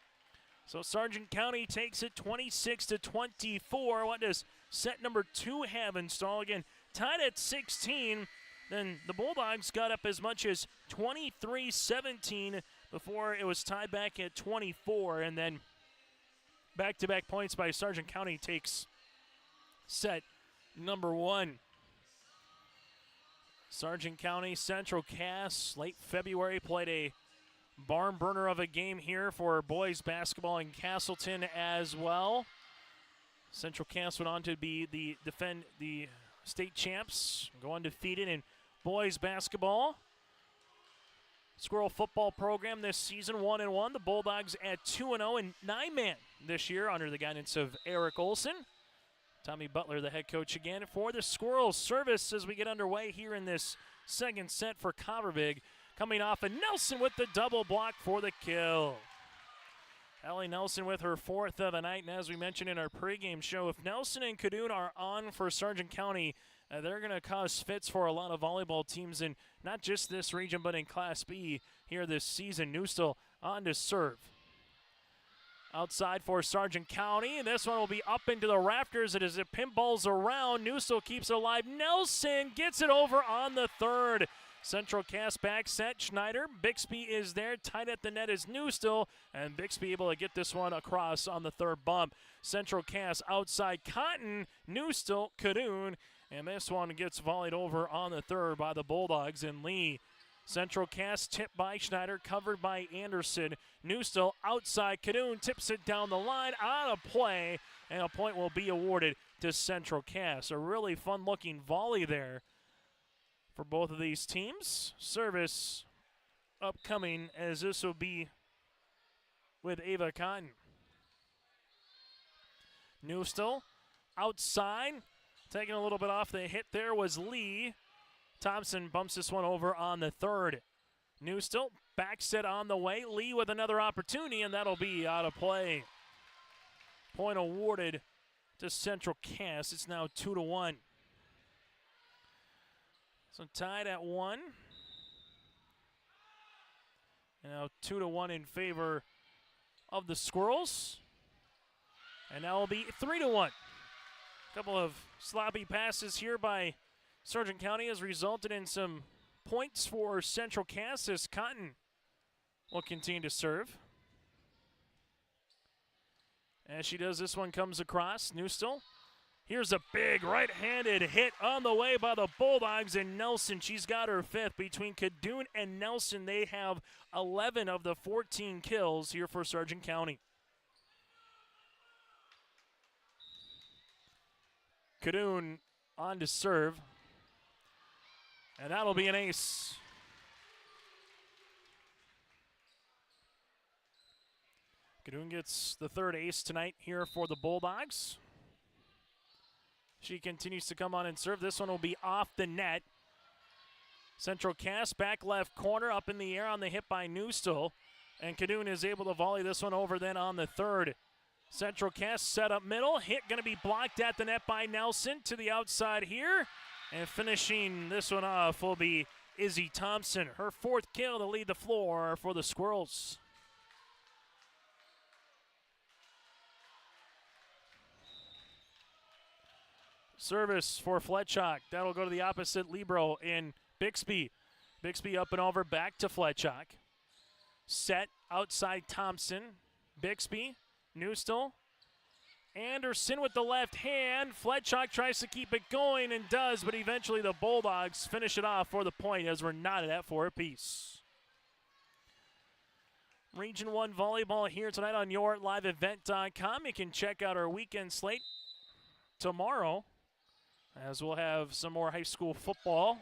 Speaker 3: So Sargent County takes it 26-24. What does set number 2 have in store? Again, tied at 16. Then the Bulldogs got up as much as 23-17 before it was tied back at 24. And then back-to-back points by Sargent County takes set number 1. Sargent County Central Cass, late February, played a barn burner of a game here for boys basketball in Castleton as well. Central Cass went on to defend the state champs, go undefeated in boys basketball. Squirrel football program this season, 1-1. The Bulldogs at 2-0 and 9-man this year under the guidance of Eric Olson. Tommy Butler, the head coach again for the Squirrels. Service as we get underway here in this second set for Copperbig. Coming off, and Nelson with the double block for the kill. Allie Nelson with her 4th of the night, and as we mentioned in our pregame show, if Nelson and Cadoon are on for Sargent County, they're going to cause fits for a lot of volleyball teams in not just this region, but in Class B here this season. Newstill on to serve. Outside for Sargent County, and this one will be up into the rafters. It is a pinballs around. Newstill keeps it alive. Nelson gets it over on the 3rd. Central Cass back set. Schneider. Bixby is there. Tight at the net is Newstill, and Bixby able to get this one across on the 3rd bump. Central Cass outside. Cotton, Newstill, Cadoon, and this one gets volleyed over on the 3rd by the Bulldogs and Lee. Central Cass tipped by Schneider, covered by Anderson. Newstill outside. Cadoon tips it down the line, out of play, and a point will be awarded to Central Cass. A really fun-looking volley there for both of these teams. Service upcoming, as this will be with Ava Cotton. Newstill outside. Taking a little bit off the hit there was Lee. Thompson bumps this one over on the third. Newstill, back set on the way. Lee with another opportunity, and that'll be out of play. Point awarded to Central Cass. It's now 2-1. So tied at 1. And now 2-1 in favor of the Squirrels. And now it'll be 3-1. A couple of sloppy passes here by Sargent County has resulted in some points for Central Cass as Cotton will continue to serve. As she does, this one comes across. Newstill. Here's a big right-handed hit on the way by the Bulldogs, and Nelson, she's got her fifth. Between Kadoon and Nelson, they have 11 of the 14 kills here for Sargent County. Kadoon on to serve. And that'll be an ace. Kadoon gets the third ace tonight here for the Bulldogs. She continues to come on and serve. This one will be off the net. Central Cass back left corner up in the air on the hit by Newstill. And Kadoon is able to volley this one over then on the third. Central Cass set up middle. Hit going to be blocked at the net by Nelson to the outside here. And finishing this one off will be Izzy Thompson. Her fourth kill to lead the floor for the Squirrels. Service for Fletchock. That'll go to the opposite libero in Bixby. Bixby up and over back to Fletchock. Set outside Thompson. Bixby. Newstill. Anderson with the left hand. Fletchock tries to keep it going and does, but eventually the Bulldogs finish it off for the point as we're knotted at 4 apiece. Region 1 volleyball here tonight on YourLiveEvent.com. You can check out our weekend slate tomorrow, as we'll have some more high school football.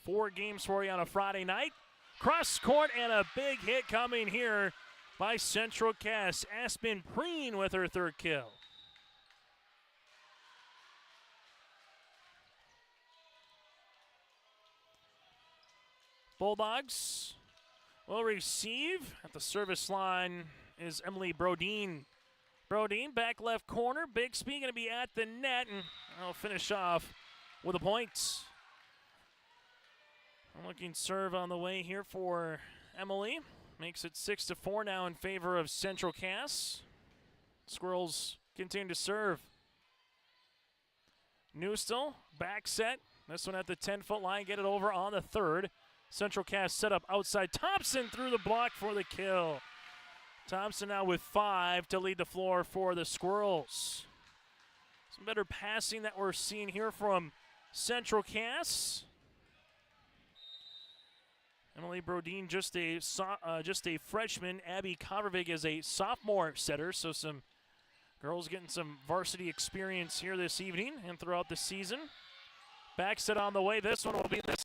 Speaker 3: 4 games for you on a Friday night. Cross court and a big hit coming here by Central Cass. Aspen Preen with her third kill. Bulldogs will receive. At the service line is Emily Brodeen. Brodeen back left corner. Bixby going to be at the net, and I'll finish off with a point. Looking serve on the way here for Emily. Makes it 6-4 now in favor of Central Cass. Squirrels continue to serve. Newstill, back set. This one at the 10-foot line. Get it over on the third. Central Cass set up outside. Thompson through the block for the kill. Thompson now with 5 to lead the floor for the Squirrels. Some better passing that we're seeing here from Central Cass. Emily Brodeen, just a freshman. Abby Covervig is a sophomore setter, so some girls getting some varsity experience here this evening and throughout the season. Back set on the way. This one will be this.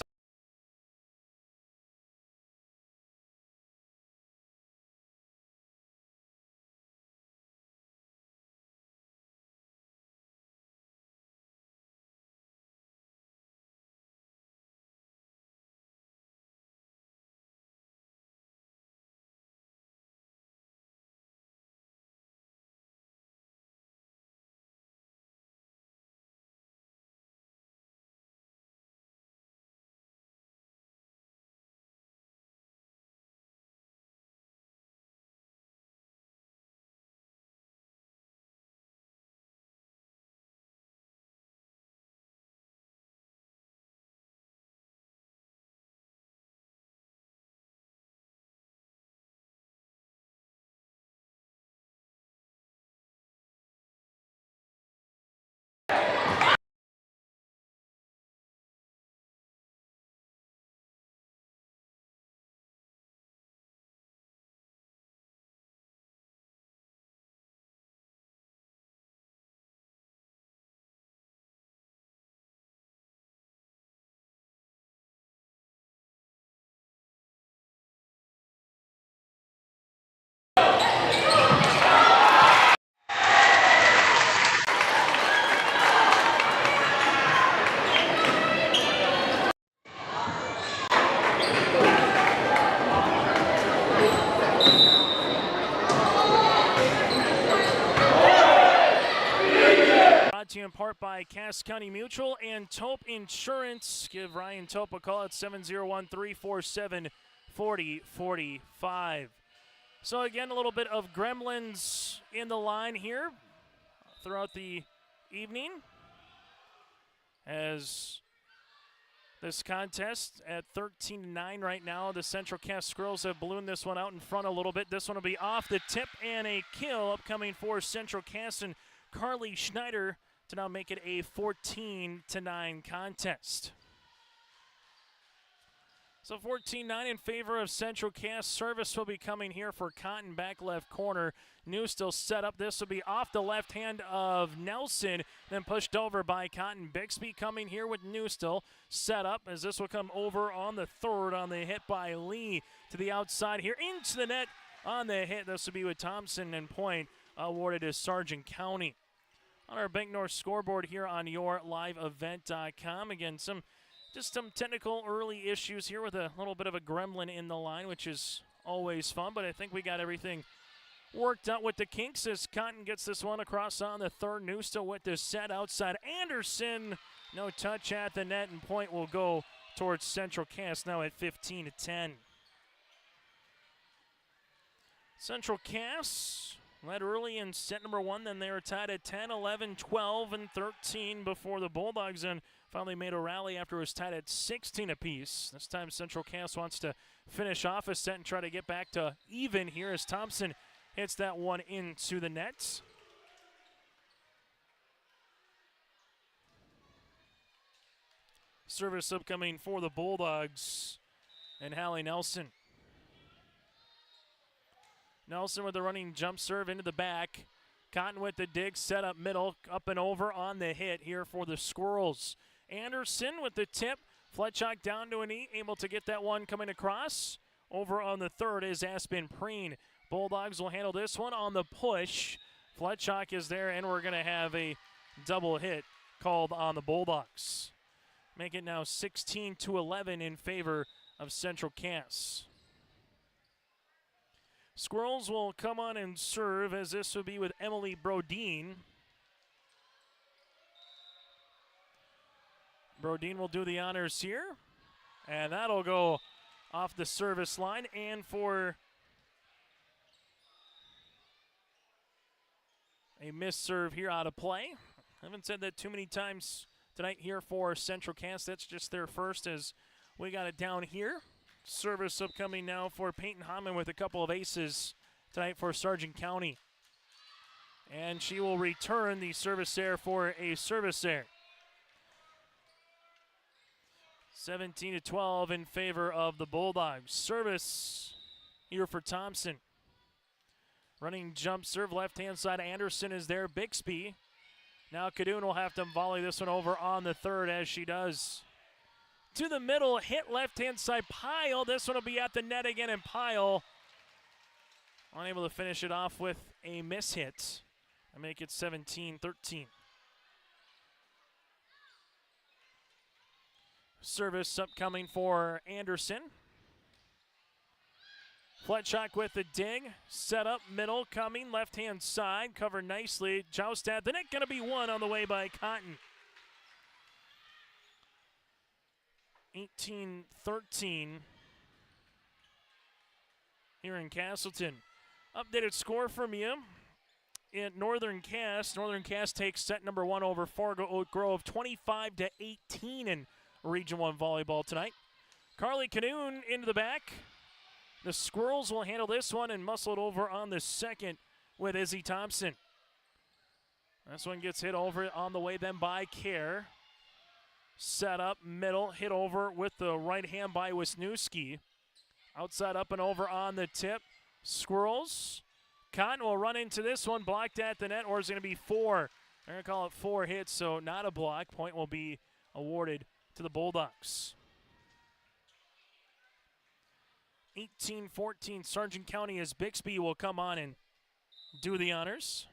Speaker 3: in part by Cass County Mutual and Taupe Insurance. Give Ryan Taupe a call at 701-347-4045. So again, a little bit of gremlins in the line here throughout the evening, as this contest at 13-9 right now. The Central Cass Squirrels have ballooned this one out in front a little bit. This one will be off the tip, and a kill upcoming for Central Cass and Carly Schneider to now make it a 14-9 contest. So 14-9 in favor of Central Cass. Service will be coming here for Cotton, back left corner. New still set up. This will be off the left hand of Nelson, then pushed over by Cotton. Bixby coming here with New still set up, as this will come over on the third on the hit by Lee to the outside here into the net on the hit. This will be with Thompson, and point awarded to Sargent County. On our Bank North scoreboard here on yourliveevent.com. Again, just some technical early issues here with a little bit of a gremlin in the line, which is always fun, but I think we got everything worked out with the kinks as Cotton gets this one across on the third. New still with the set outside. Anderson, no touch at the net, and point will go towards Central Cass now at 15-10. Central Cass led early in set number one, then they were tied at 10, 11, 12, and 13 before the Bulldogs and finally made a rally after it was tied at 16 apiece. This time Central Cass wants to finish off a set and try to get back to even here as Thompson hits that one into the net. Service upcoming for the Bulldogs and Hallie Nelson. Nelson with the running jump serve into the back. Cotton with the dig, set up middle, up and over on the hit here for the Squirrels. Anderson with the tip, Fletchock down to a knee, able to get that one coming across. Over on the third is Aspen Preen. Bulldogs will handle this one on the push. Fletchock is there, and we're going to have a double hit called on the Bulldogs. Make it now 16-11 in favor of Central Cass. Squirrels will come on and serve, as this will be with Emily Brodeen. Brodeen will do the honors here, and that'll go off the service line and for a missed serve here out of play. I haven't said that too many times tonight here for Central Cass. That's just their first, as we got it down here. Service upcoming now for Peyton Hammond with a couple of aces tonight for Sargent County. And she will return the service error for a service error. 17-12 in favor of the Bulldogs. Service here for Thompson. Running jump serve, left-hand side. Anderson is there. Bixby. Now Cadoon will have to volley this one over on the third, as she does. To the middle, hit left-hand side. Pyle. This one will be at the net again, and Pyle unable to finish it off with a miss hit and make it 17-13. Service upcoming for Anderson. Fletchock with the dig. Set up middle, coming left-hand side. Covered nicely. Joust at the net. Going to be one on the way by Cotton. 18-13 here in Castleton. Updated score from you in Northern Cass. Northern Cass takes set number one over Fargo Oak Grove, 25-18 in Region 1 volleyball tonight. Carly Canoon into the back. The Squirrels will handle this one and muscle it over on the second with Izzy Thompson. This one gets hit over on the way then by Kerr. Set up middle, hit over with the right hand by Wisniewski. Outside up and over on the tip. Squirrels. Cotton will run into this one, blocked at the net, or is it going to be four? They're going to call it 4 hits, so not a block. Point will be awarded to the Bulldogs. 18-14 Sargent County, as Bixby will come on and do the honors.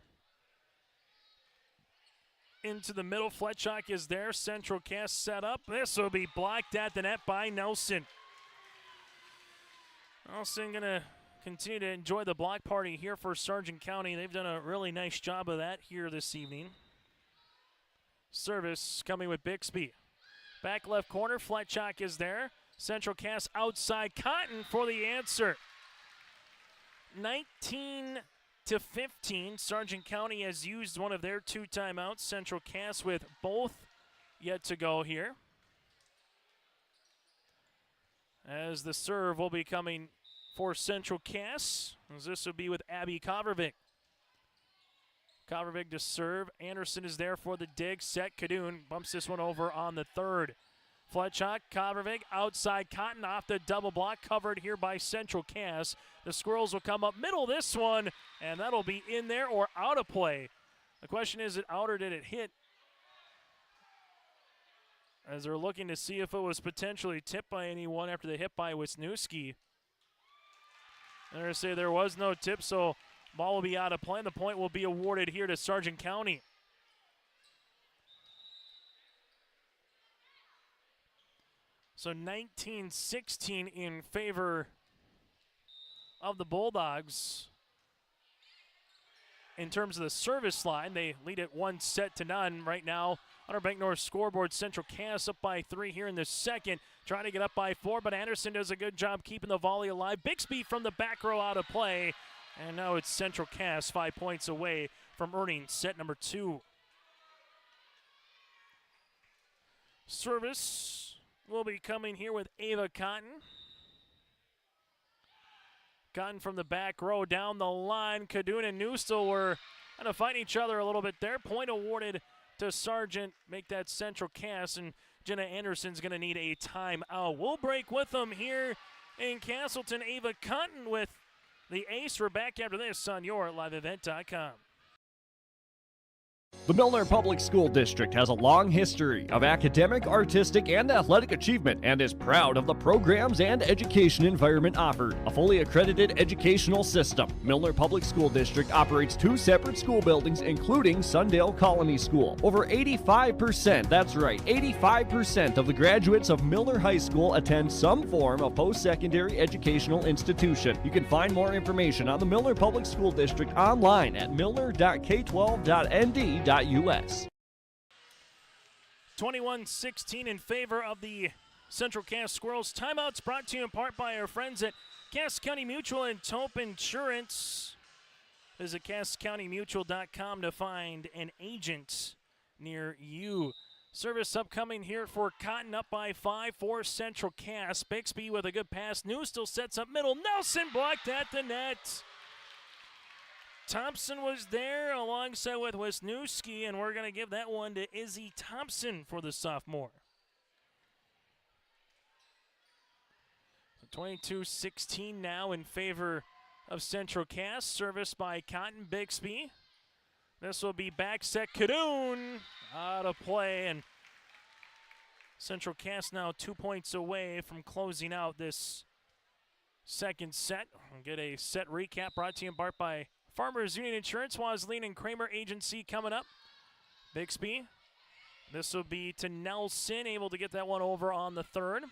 Speaker 3: Into the middle, Fletchock is there. Central Cass set up. This will be blocked at the net by Nelson. Nelson going to continue to enjoy the block party here for Sargent County. They've done a really nice job of that here this evening. Service coming with Bixby. Back left corner, Fletchock is there. Central Cass outside, Cotton for the answer. 19-15, Sargent County has used one of their 2 timeouts. Central Cass with both yet to go here. As the serve will be coming for Central Cass, as this will be with Abby Kovervik. Kovervik to serve. Anderson is there for the dig. Set. Kadoon bumps this one over on the third. Fletchock, Kovervik, outside Cotton off the double block, covered here by Central Cass. The Squirrels will come up middle this one, and that'll be in there or out of play. The question is it out or did it hit? As they're looking to see if it was potentially tipped by anyone after the hit by Wisniewski. They're going to say there was no tip, so ball will be out of play. The point will be awarded here to Sargent County. So 19-16 in favor of the Bulldogs. In terms of the service line, they lead it 1-0 right now. On our Bank North scoreboard, Central Cass up by 3 here in the second. Trying to get up by 4, but Anderson does a good job keeping the volley alive. Bixby from the back row out of play. And now it's Central Cass 5 points away from earning set number 2. Service will be coming here with Ava Cotton. Cotton from the back row down the line. Kadoon and Newstel were kind of fighting each other a little bit there. Point awarded to Sargent. Make that Central Cass, and Jenna Anderson's going to need a timeout. We'll break with them here in Castleton. Ava Cotton with the ace. We're back after this on your liveevent.com.
Speaker 7: The Milner Public School District has a long history of academic, artistic, and athletic achievement and is proud of the programs and education environment offered. A fully accredited educational system, Milner Public School District operates 2 separate school buildings, including Sundale Colony School. Over 85%, that's right, 85% of the graduates of Milner High School attend some form of post-secondary educational institution. You can find more information on the Milner Public School District online at milner.k12.nd.us.
Speaker 3: 21-16 in favor of the Central Cass Squirrels. Timeouts brought to you in part by our friends at Cass County Mutual and Tope Insurance. Visit CassCountyMutual.com to find an agent near you. Service upcoming here for Cotton, up by 5 for Central Cass. Bixby with a good pass. New still sets up middle. Nelson blocked at the net. Thompson was there alongside with Wisniewski, and we're going to give that one to Izzy Thompson for the sophomore. 22-16 now in favor of Central Cass. Service by Cotton. Bixby. This will be back set. Kadoon out of play, and Central Cass now 2 points away from closing out this second set. We'll get a set recap brought to you in part by Farmers Union Insurance, Wasleen and Kramer Agency coming up. Bixby. This will be to Nelson, able to get that one over on the third.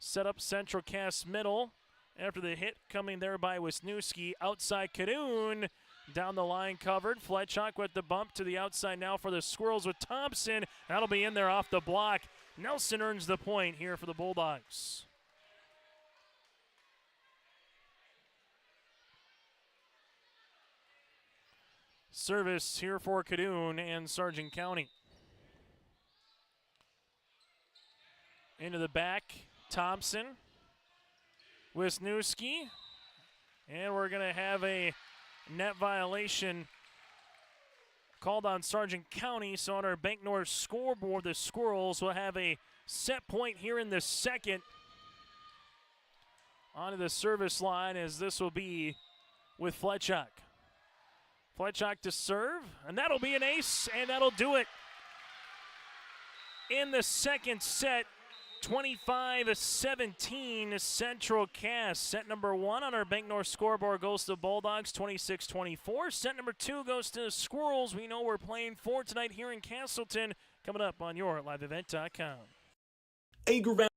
Speaker 3: Set up Central Cass middle. After the hit coming there by Wisniewski. Outside Kadoon. Down the line covered. Fletchock with the bump to the outside now for the Squirrels with Thompson. That'll be in there off the block. Nelson earns the point here for the Bulldogs. Service here for Kadoon and Sargent County. Into the back, Thompson. Wisniewski. And we're going to have a net violation called on Sargent County. So on our Bank North scoreboard, the Squirrels will have a set point here in the second. Onto the service line, as this will be with Fletchock. Fletchock to serve, and that'll be an ace, and that'll do it. In the second set, 25-17 Central Cass. Set number 1 on our Bank North scoreboard goes to the Bulldogs, 26-24. Set number 2 goes to the Squirrels. We know we're playing 4 tonight here in Castleton. Coming up on your liveevent.com.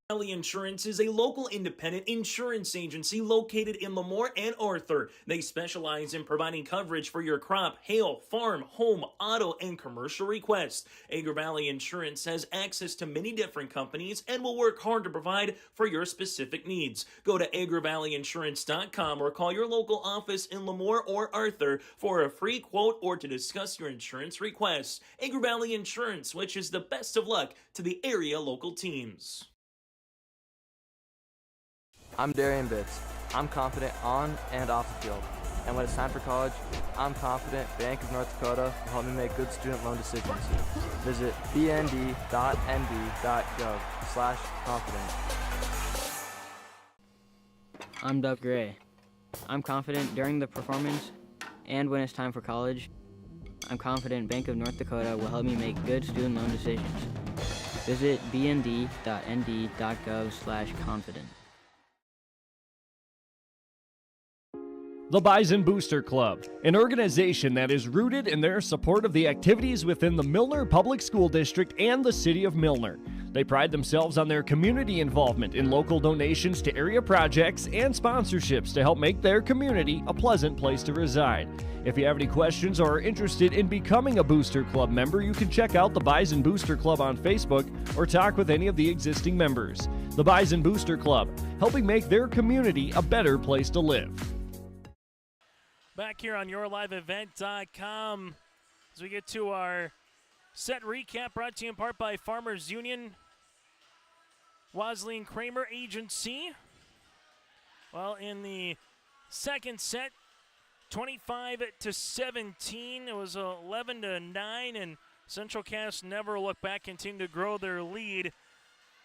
Speaker 8: Valley Insurance is a local independent insurance agency located in Lemoore and Arthur. They specialize in providing coverage for your crop, hail, farm, home, auto, and commercial requests. Agri Valley Insurance has access to many different companies and will work hard to provide for your specific needs. Go to agrivalleyinsurance.com or call your local office in Lemoore or Arthur for a free quote or to discuss your insurance requests. Agri Valley Insurance wishes the best of luck to the area local teams.
Speaker 9: I'm Darian Bitts. I'm confident on and off the field. And when it's time for college, I'm confident Bank of North Dakota will help me make good student loan decisions. Visit bnd.nd.gov/confident.
Speaker 10: I'm Doug Gray. I'm confident during the performance and when it's time for college. I'm confident Bank of North Dakota will help me make good student loan decisions. Visit bnd.nd.gov/confident.
Speaker 7: The Bison Booster Club, an organization that is rooted in their support of the activities within the Milner Public School District and the City of Milner. They pride themselves on their community involvement in local donations to area projects and sponsorships to help make their community a pleasant place to reside. If you have any questions or are interested in becoming a Booster Club member, you can check out the Bison Booster Club on Facebook or talk with any of the existing members. The Bison Booster Club, helping make their community a better place to live.
Speaker 3: Back here on YourLiveEvent.com as we get to our set recap brought to you in part by Farmers Union, Wesleyan Kramer Agency. Well, in the second set, 25-17, it was 11-9, and Central Cass never looked back, continued to grow their lead.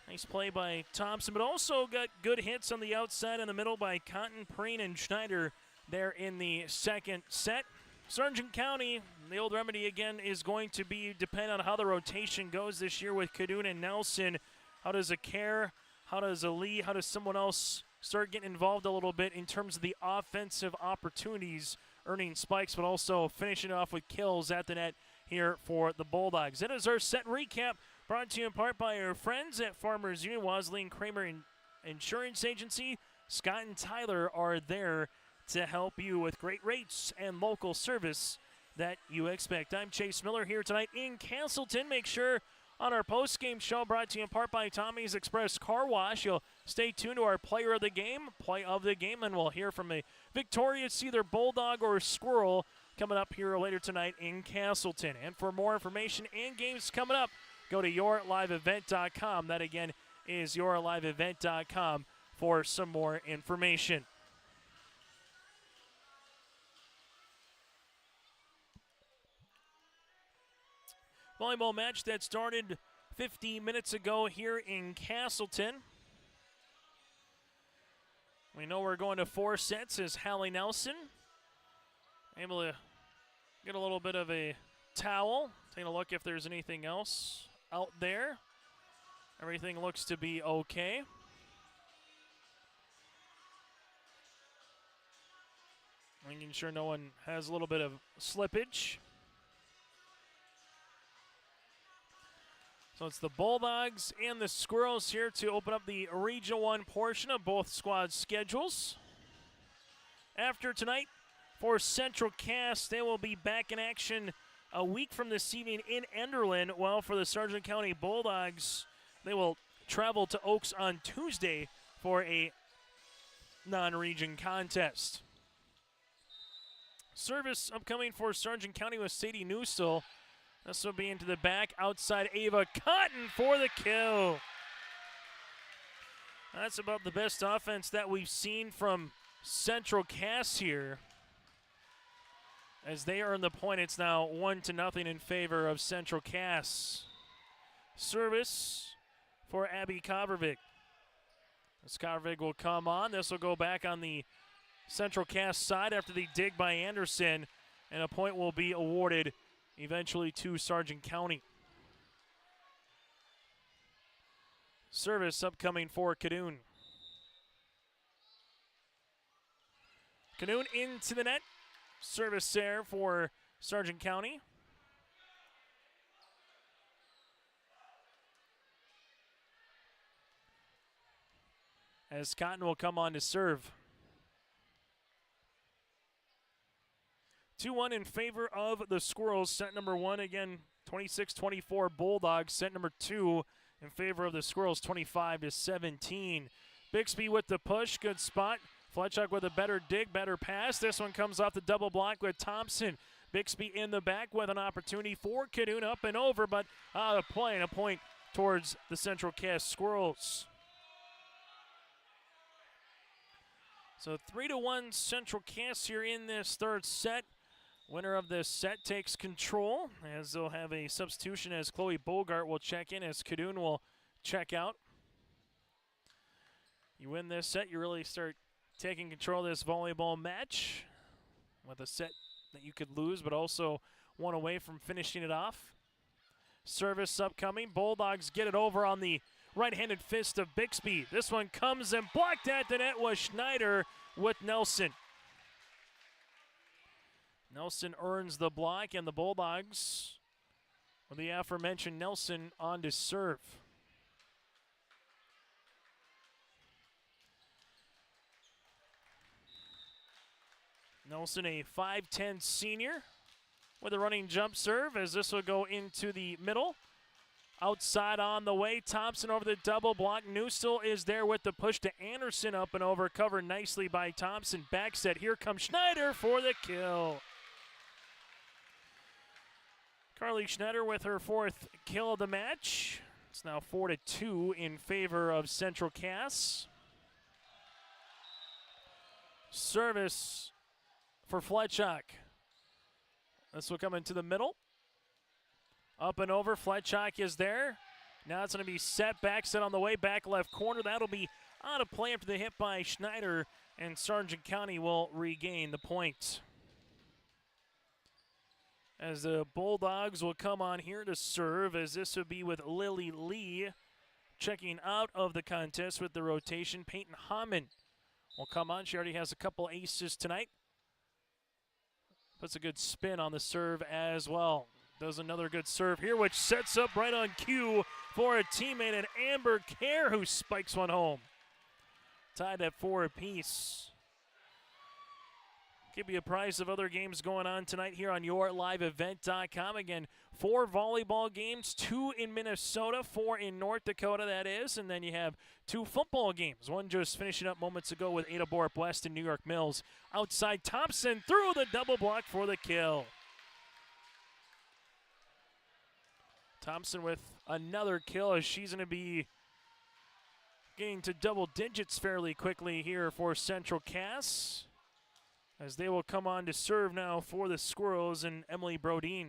Speaker 3: Nice play by Thompson, but also got good hits on the outside and the middle by Cotton, Preen, and Schneider there in the second set. Sargent County, the old remedy again, is going to be depend on how the rotation goes this year with Cadoon and Nelson. How does a Care, how does a Lee, how does someone else start getting involved a little bit in terms of the offensive opportunities, earning spikes, but also finishing off with kills at the net here for the Bulldogs. That is our set recap, brought to you in part by our friends at Farmers Union, Wesleyan Kramer Insurance Agency. Scott and Tyler are there to help you with great rates and local service that you expect. I'm Chase Miller here tonight in Castleton. Make sure on our post-game show, brought to you in part by Tommy's Express Car Wash, you'll stay tuned to our play of the game, and we'll hear from a victorious either Bulldog or Squirrel coming up here later tonight in Castleton. And for more information and games coming up, go to YourLiveEvent.com. That again is YourLiveEvent.com for some more information. Volleyball match that started 15 minutes ago here in Castleton. We know we're going to 4 sets as Hallie Nelson able to get a little bit of a towel. Taking a look if there's anything else out there. Everything looks to be okay. Making sure no one has a little bit of slippage. So it's the Bulldogs and the Squirrels here to open up the Region 1 portion of both squads' schedules. After tonight, for Central Cass, they will be back in action a week from this evening in Enderlin, while for the Sargent County Bulldogs, they will travel to Oaks on Tuesday for a non-region contest. Service upcoming for Sargent County with Sadie Newsell. This will be into the back, outside Ava Cotton for the kill. That's about the best offense that we've seen from Central Cass here. As they earn the point, it's now 1-0 in favor of Central Cass. Service for Abby Kovervik. As Kovervik will come on, this will go back on the Central Cass side after the dig by Anderson, and a point will be awarded eventually to Sargent County. Service upcoming for Cadoon. Cadoon into the net. Service there for Sargent County. as Cotton will come on to serve. 2-1 in favor of the Squirrels. Set number 1 again, 26-24 Bulldogs. Set number 2 in favor of the Squirrels, 25-17. Bixby with the push, good spot. Fletchuk with a better dig, better pass. This one comes off the double block with Thompson. Bixby in the back with an opportunity for Cadoon, up and over, but out of play, and a point towards the Central Cass Squirrels. So 3-1 Central Cass here in this third set. Winner of this set takes control, as they'll have a substitution as Chloe Bogart will check in, as Cadoon will check out. You win this set, you really start taking control of this volleyball match with a set that you could lose, but also one away from finishing it off. Service upcoming. Bulldogs get it over on the right-handed fist of Bixby. This one comes and blocked at the net was Schneider with Nelson. Nelson earns the block, and the Bulldogs with the aforementioned Nelson on to serve. Nelson, a 5'10 senior with a running jump serve, as this will go into the middle. Outside on the way, Thompson over the double block. Newstill is there with the push to Anderson, up and over, covered nicely by Thompson. Back set, here comes Schneider for the kill. Carly Schneider with her 4th kill of the match. It's now 4-2 in favor of Central Cass. Service for Fletchuk. This will come into the middle. Up and over, Fletchuk is there. Now it's going to be set, back set on the way, back left corner. That'll be out of play after the hit by Schneider, and Sargent County will regain the point. As the Bulldogs will come on here to serve, as this would be with Lily Lee checking out of the contest with the rotation. Peyton Hammond will come on. She already has a couple aces tonight. Puts a good spin on the serve as well. Does another good serve here, which sets up right on cue for a teammate, and Amber Kerr, who spikes one home. Tied at 4 apiece. Give you a price of other games going on tonight here on YourLiveEvent.com. Again, 4 volleyball games, 2 in Minnesota, 4 in North Dakota, that is. And then you have 2 football games. One just finishing up moments ago with Ada Borup West and New York Mills. Outside, Thompson through the double block for the kill. Thompson with another kill, as she's going to be getting to double digits fairly quickly here for Central Cass, as they will come on to serve now for the Squirrels and Emily Brodeen.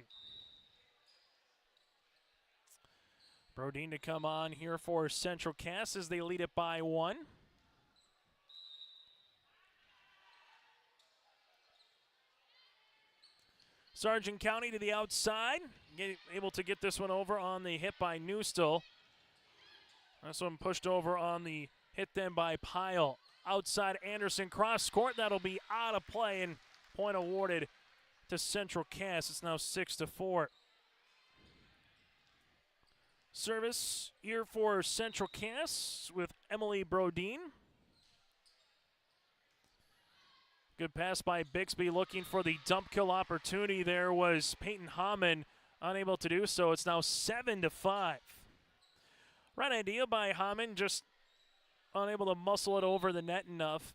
Speaker 3: Brodeen to come on here for Central Cass as they lead it by 1. Sargent County to the outside, able to get this one over on the hit by Newstill. This one pushed over on the hit then by Pyle. Outside Anderson, cross court, that'll be out of play, and point awarded to Central Cass. It's now 6-4. Service here for Central Cass with Emily Brodeen. Good pass by Bixby, looking for the dump kill opportunity. There was Peyton Hammond, unable to do so. It's now 7-5. Right idea by Hammond, just unable to muscle it over the net enough.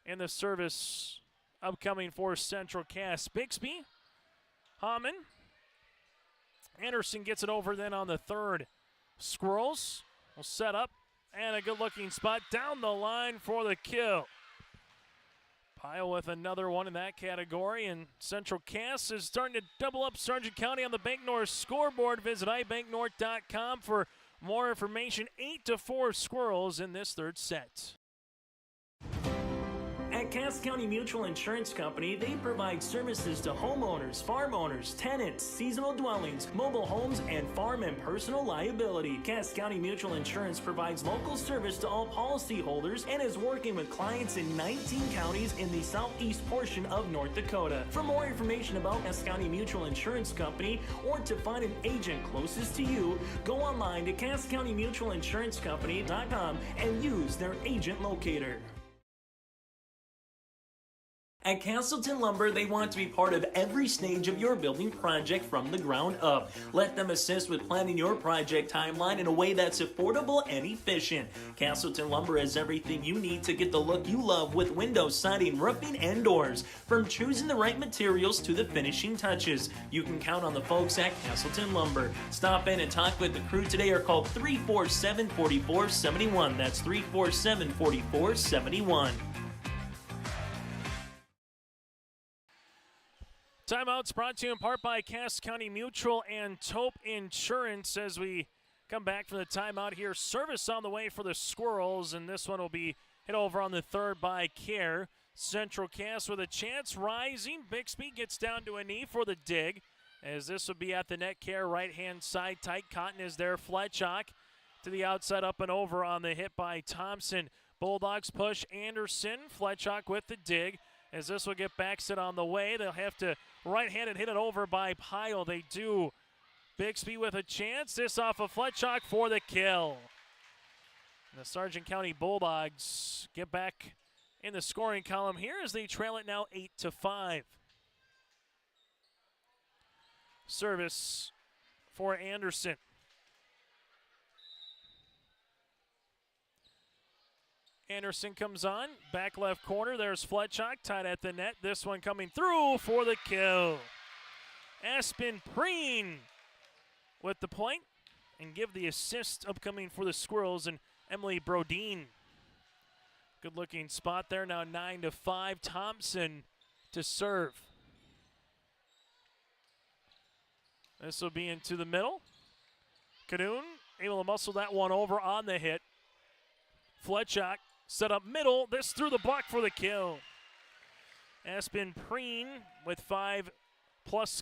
Speaker 3: And the service upcoming for Central Cass. Bixby, Hammond. Anderson gets it over then on the third. Squirrels will set up, and a good-looking spot down the line for the kill. Pyle with another one in that category, and Central Cass is starting to double up Sargent County on the Bank North scoreboard. Visit ibanknorth.com for more information. 8-4 Squirrels in this third set.
Speaker 8: At Cass County Mutual Insurance Company, they provide services to homeowners, farm owners, tenants, seasonal dwellings, mobile homes, and farm and personal liability. Cass County Mutual Insurance provides local service to all policyholders and is working with clients in 19 counties in the southeast portion of North Dakota. For more information about Cass County Mutual Insurance Company or to find an agent closest to you, go online to CassCountyMutualInsuranceCompany.com and use their agent locator. At Castleton Lumber, they want to be part of every stage of your building project from the ground up. Let them assist with planning your project timeline in a way that's affordable and efficient. Castleton Lumber has everything you need to get the look you love with windows, siding, roofing, and doors. From choosing the right materials to the finishing touches, you can count on the folks at Castleton Lumber. Stop in and talk with the crew today or call 347-4471. That's 347-4471.
Speaker 3: Timeouts brought to you in part by Cass County Mutual and Taupe Insurance. As we come back from the timeout here, service on the way for the Squirrels, and this one will be hit over on the third by Care. Central Cass with a chance, rising. Bixby gets down to a knee for the dig, as this will be at the net. Care right-hand side, tight. Cotton is there. Fletchock to the outside, up and over on the hit by Thompson. Bulldogs push Anderson. Fletchock with the dig, as this will get back set on the way. They'll have to right-handed hit it over by Pyle. They do. Bixby with a chance. This off of Fletchock for the kill. And the Sargent County Bulldogs get back in the scoring column here as they trail it now 8-5. Service for Anderson. Anderson comes on, back left corner. There's Fletchock, tied at the net. This one coming through for the kill. Aspen Preen with the point and give the assist upcoming for the Squirrels, and Emily Brodeen. Good looking spot there, now 9-5. Thompson to serve. This will be into the middle. Cadoon able to muscle that one over on the hit. Fletchock set up middle. This through the block for the kill. Aspen Preen with 5+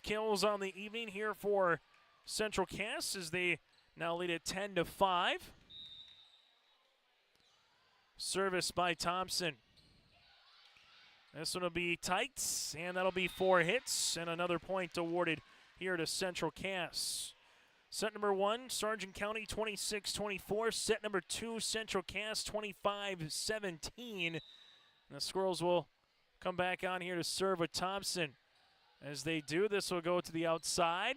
Speaker 3: kills on the evening here for Central Cass as they now lead at 10-5. Service by Thompson. This one will be tight, and that'll be 4 hits and another point awarded here to Central Cass. Set number 1, Sargent County 26-24. Set number 2, Central Cass 25-17. And the Squirrels will come back on here to serve with Thompson. As they do, this will go to the outside.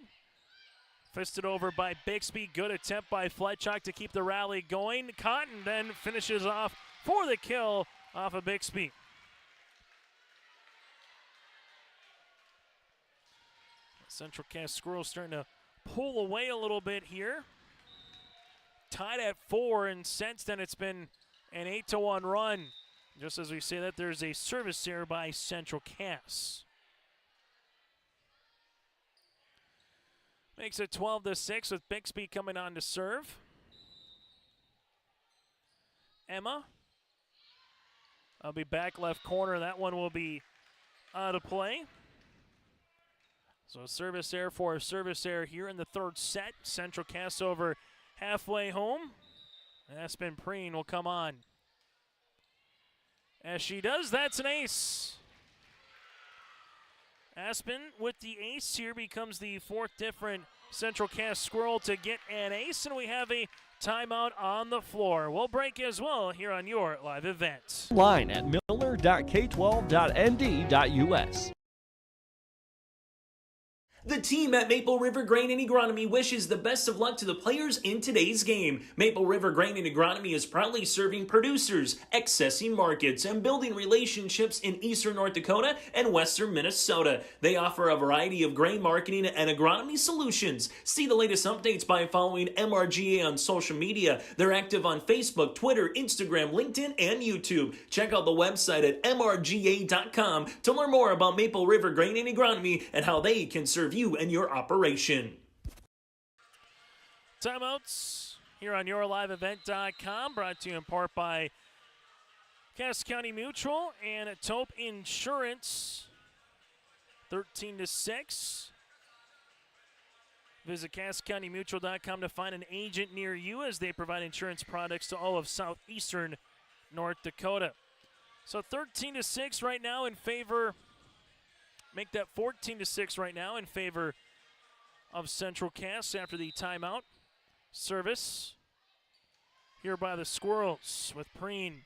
Speaker 3: Fisted over by Bixby. Good attempt by Fletchock to keep the rally going. Cotton then finishes off for the kill off of Bixby. Central Cass Squirrels starting to pull away a little bit here. Tied at 4, and since then it's been an 8-1 run. Just as we say that, there's a service error by Central Cass. Makes it 12-6 with Bixby coming on to serve. Emma. I'll be back left corner. That one will be out of play. So service error for a service error here in the third set. Central Cass over halfway home. Aspen Preen will come on. As she does, that's an ace. Aspen with the ace here becomes the 4th different Central Cass Squirrel to get an ace, and we have a timeout on the floor. We'll break as well here on your live event.
Speaker 7: Line at miller.k12.nd.us.
Speaker 8: The team at Maple River Grain and Agronomy wishes the best of luck to the players in today's game. Maple River Grain and Agronomy is proudly serving producers, accessing markets, and building relationships in eastern North Dakota and western Minnesota. They offer a variety of grain marketing and agronomy solutions. See the latest updates by following MRGA on social media. They're active on Facebook, Twitter, Instagram, LinkedIn, and YouTube. Check out the website at mrga.com to learn more about Maple River Grain and Agronomy and how they can serve you and your operation.
Speaker 3: Timeouts here on yourliveevent.com, brought to you in part by Cass County Mutual and Taupe Insurance, 13-6. Visit CassCountyMutual.com to find an agent near you as they provide insurance products to all of southeastern North Dakota. So 13-6 right now in favor, make that 14-6 right now in favor of Central Cass after the timeout. Service here by the Squirrels with Preen.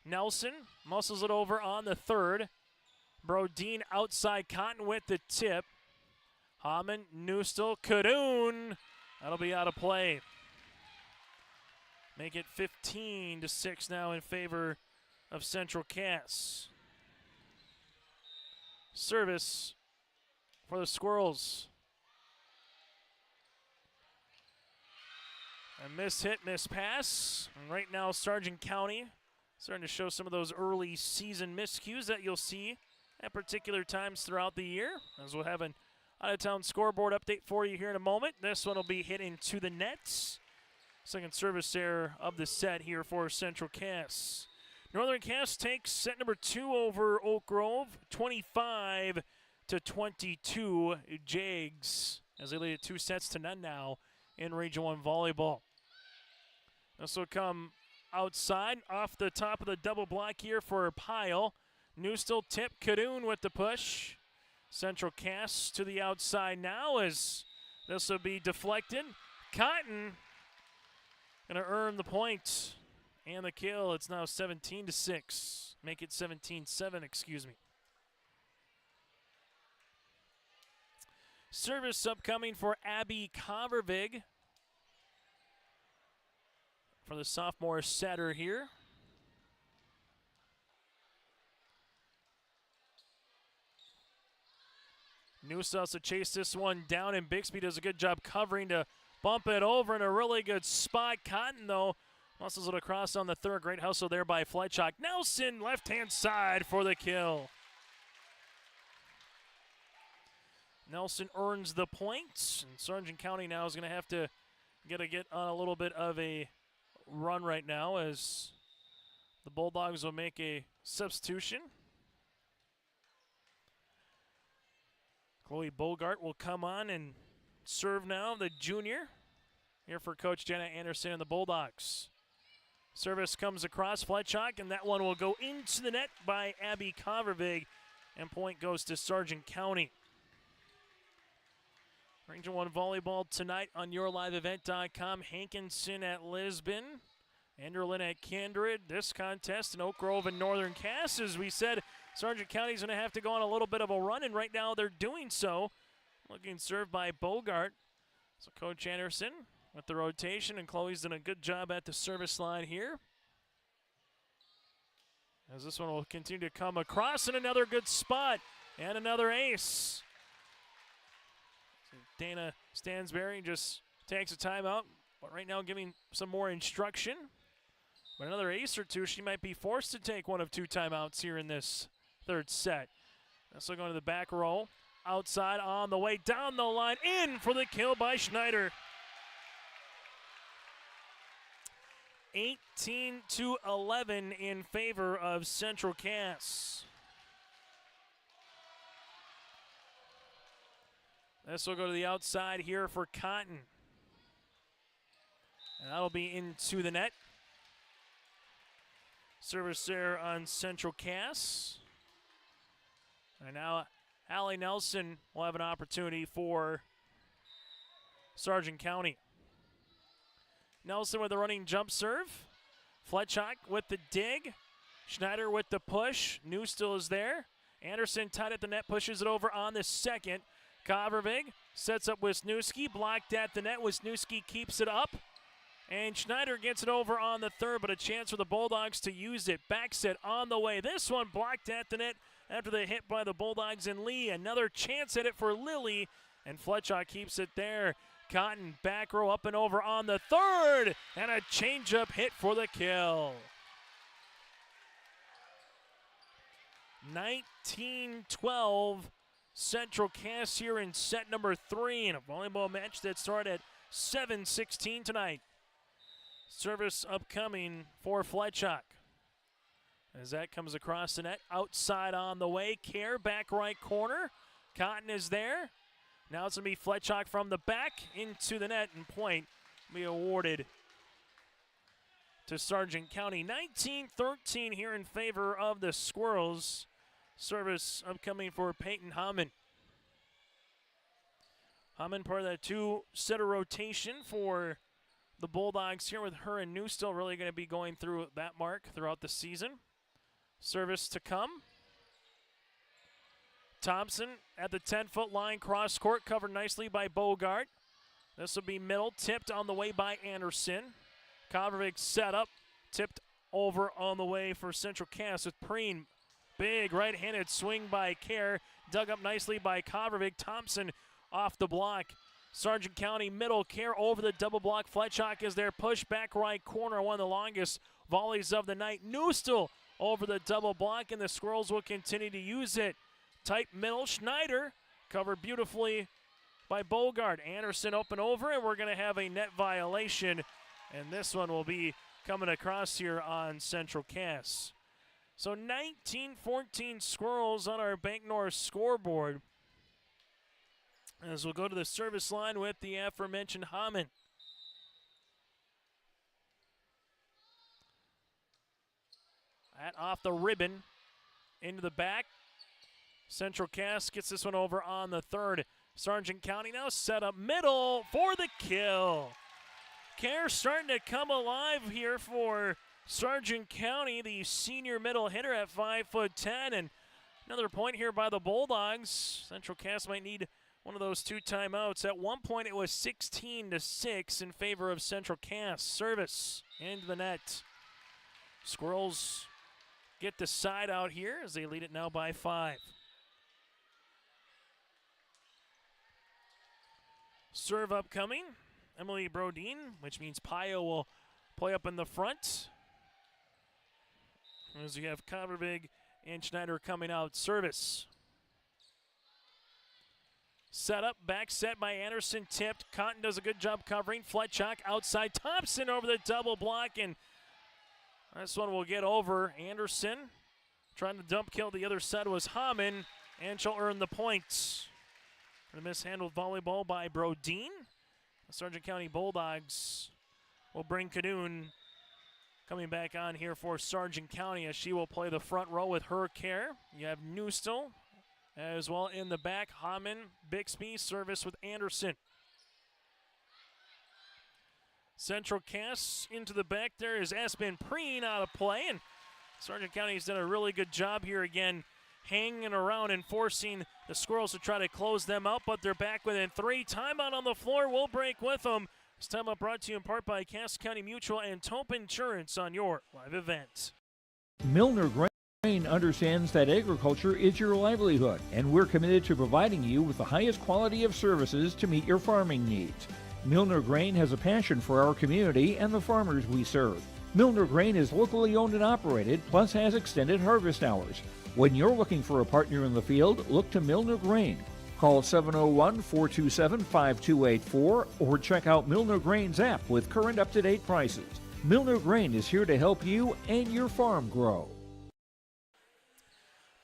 Speaker 3: Nelson muscles it over on the third. Brodeen outside Cotton with the tip. Hammond, Newstill, Cadoon. That'll be out of play. Make it 15-6 now in favor of Central Cass. Service for the Squirrels. A miss hit, miss pass. And right now, Sargent County starting to show some of those early season miscues that you'll see at particular times throughout the year. As we'll have an out-of-town scoreboard update for you here in a moment. This one will be hit into the nets. Second service error of the set here for Central Cass. Northern Cass takes set number 2 over Oak Grove, 25-22 Jags, as they lead it 2-0 now in Region 1 volleyball. This will come outside off the top of the double block here for Pyle. Newstill tip, Cadoon with the push. Central Cass to the outside now as this will be deflected. Cotton going to earn the point and the kill. It's now 17-6. Make it 17-7, excuse me. Service upcoming for Abby Covervig for the sophomore setter here. Newstill has to chase this one down, and Bixby does a good job covering to bump it over in a really good spot. Cotton, though, muscles it across on the third. Great hustle there by Fletchock. Nelson, left-hand side for the kill. Nelson earns the points, and Sargent County now is going to have to get on a little bit of a run right now as the Bulldogs will make a substitution. Chloe Bogart will come on and serve now, the junior, here for Coach Jenna Anderson and the Bulldogs. Service comes across Fletchock, and that one will go into the net by Abby Covervig, and point goes to Sargent County. Region 1 volleyball tonight on YourLiveEvent.com. Hankinson at Lisbon, Enderlin at Kindred. This contest in Oak Grove and Northern Cass. As we said, Sargent County's going to have to go on a little bit of a run, and right now they're doing so. Looking served by Bogart. So Coach Anderson with the rotation, and Chloe's done a good job at the service line here. As this one will continue to come across, and another good spot, and another ace. So Dana Stansberry just takes a timeout, but right now giving some more instruction. But another ace or two, she might be forced to take one of 2 timeouts here in this third set. This will go to the back row. Outside on the way down the line. In for the kill by Schneider. 18-11 in favor of Central Cass. This will go to the outside here for Cotton. And that'll be into the net. Service there on Central Cass. And now Allie Nelson will have an opportunity for Sargent County. Nelson with a running jump serve. Fletchock with the dig. Schneider with the push. Newstill is there. Anderson tight at the net, pushes it over on the second. Covervig sets up Wisniewski, blocked at the net. Wisniewski keeps it up. And Schneider gets it over on the third, but a chance for the Bulldogs to use it. Back set on the way. This one blocked at the net after the hit by the Bulldogs and Lee. Another chance at it for Lilly, and Fletchock keeps it there. Cotton back row up and over on the third, and a changeup hit for the kill. 19-12 Central Cass here in set number 3 in a volleyball match that started at 7:16 tonight. Service upcoming for Fletchock. As that comes across the net, outside on the way. Kerr, back right corner. Cotton is there. Now it's going to be Fletchock from the back into the net, and point will be awarded to Sargent County. 19-13 here in favor of the Squirrels. Service upcoming for Peyton Hammond. Hammond, part of that two-setter rotation for the Bulldogs here, with her and New still really going to be going through that mark throughout the season. Service to come. Thompson at the 10-foot line, cross court, covered nicely by Bogart. This will be middle, tipped on the way by Anderson. Kovarevic set up, tipped over on the way for Central Cass with Preen. Big right-handed swing by Kerr, dug up nicely by Kovarevic. Thompson off the block. Sargent County middle, Kerr over the double block. Fletchock is there, push back right corner, one of the longest volleys of the night. Newstill over the double block, and the Squirrels will continue to use it. Tight middle, Schneider covered beautifully by Bogart. Anderson open over, and we're going to have a net violation, and this one will be coming across here on Central Cass. So 19-14 Squirrels on our Bank North scoreboard, as we'll go to the service line with the aforementioned Hammond. That off the ribbon, into the back. Central Cass gets this one over on the third. Sargent County now set up middle for the kill. Kerr starting to come alive here for Sargent County, the senior middle hitter at 5'10", and another point here by the Bulldogs. Central Cass might need one of those two timeouts. At one point it was 16-6 in favor of Central Cass. Service into the net. Squirrels get the side out here as they lead it now by 5. Serve upcoming, Emily Brodeen, which means Pio will play up in the front. As we have Kovarevic and Schneider coming out. Service. Set up, back set by Anderson, tipped. Cotton does a good job covering. Fletchock outside. Thompson over the double block, and this one will get over. Anderson trying to dump kill the other side was Hammond, and she'll earn the points. A mishandled volleyball by Brodeen. The Sargent County Bulldogs will bring Cadoon coming back on here for Sargent County, as she will play the front row with her care. You have Newstill as well in the back. Hammond, Bixby, service with Anderson. Central Cass into the back there is Aspen Preen out of play, and Sargent County's done a really good job here again, hanging around and forcing the Squirrels to try to close them out, but they're back within 3. Timeout on the floor. We'll break with them. This timeout brought to you in part by Cass County Mutual and Tope Insurance on your live event.
Speaker 6: Milner Grain understands that agriculture is your livelihood, and we're committed to providing you with the highest quality of services to meet your farming needs. Milner Grain has a passion for our community and the farmers we serve. Milner Grain is locally owned and operated, plus has extended harvest hours. When you're looking for a partner in the field, look to Milner Grain. Call 701-427-5284 or check out Milner Grain's app with current up-to-date prices. Milner Grain is here to help you and your farm grow.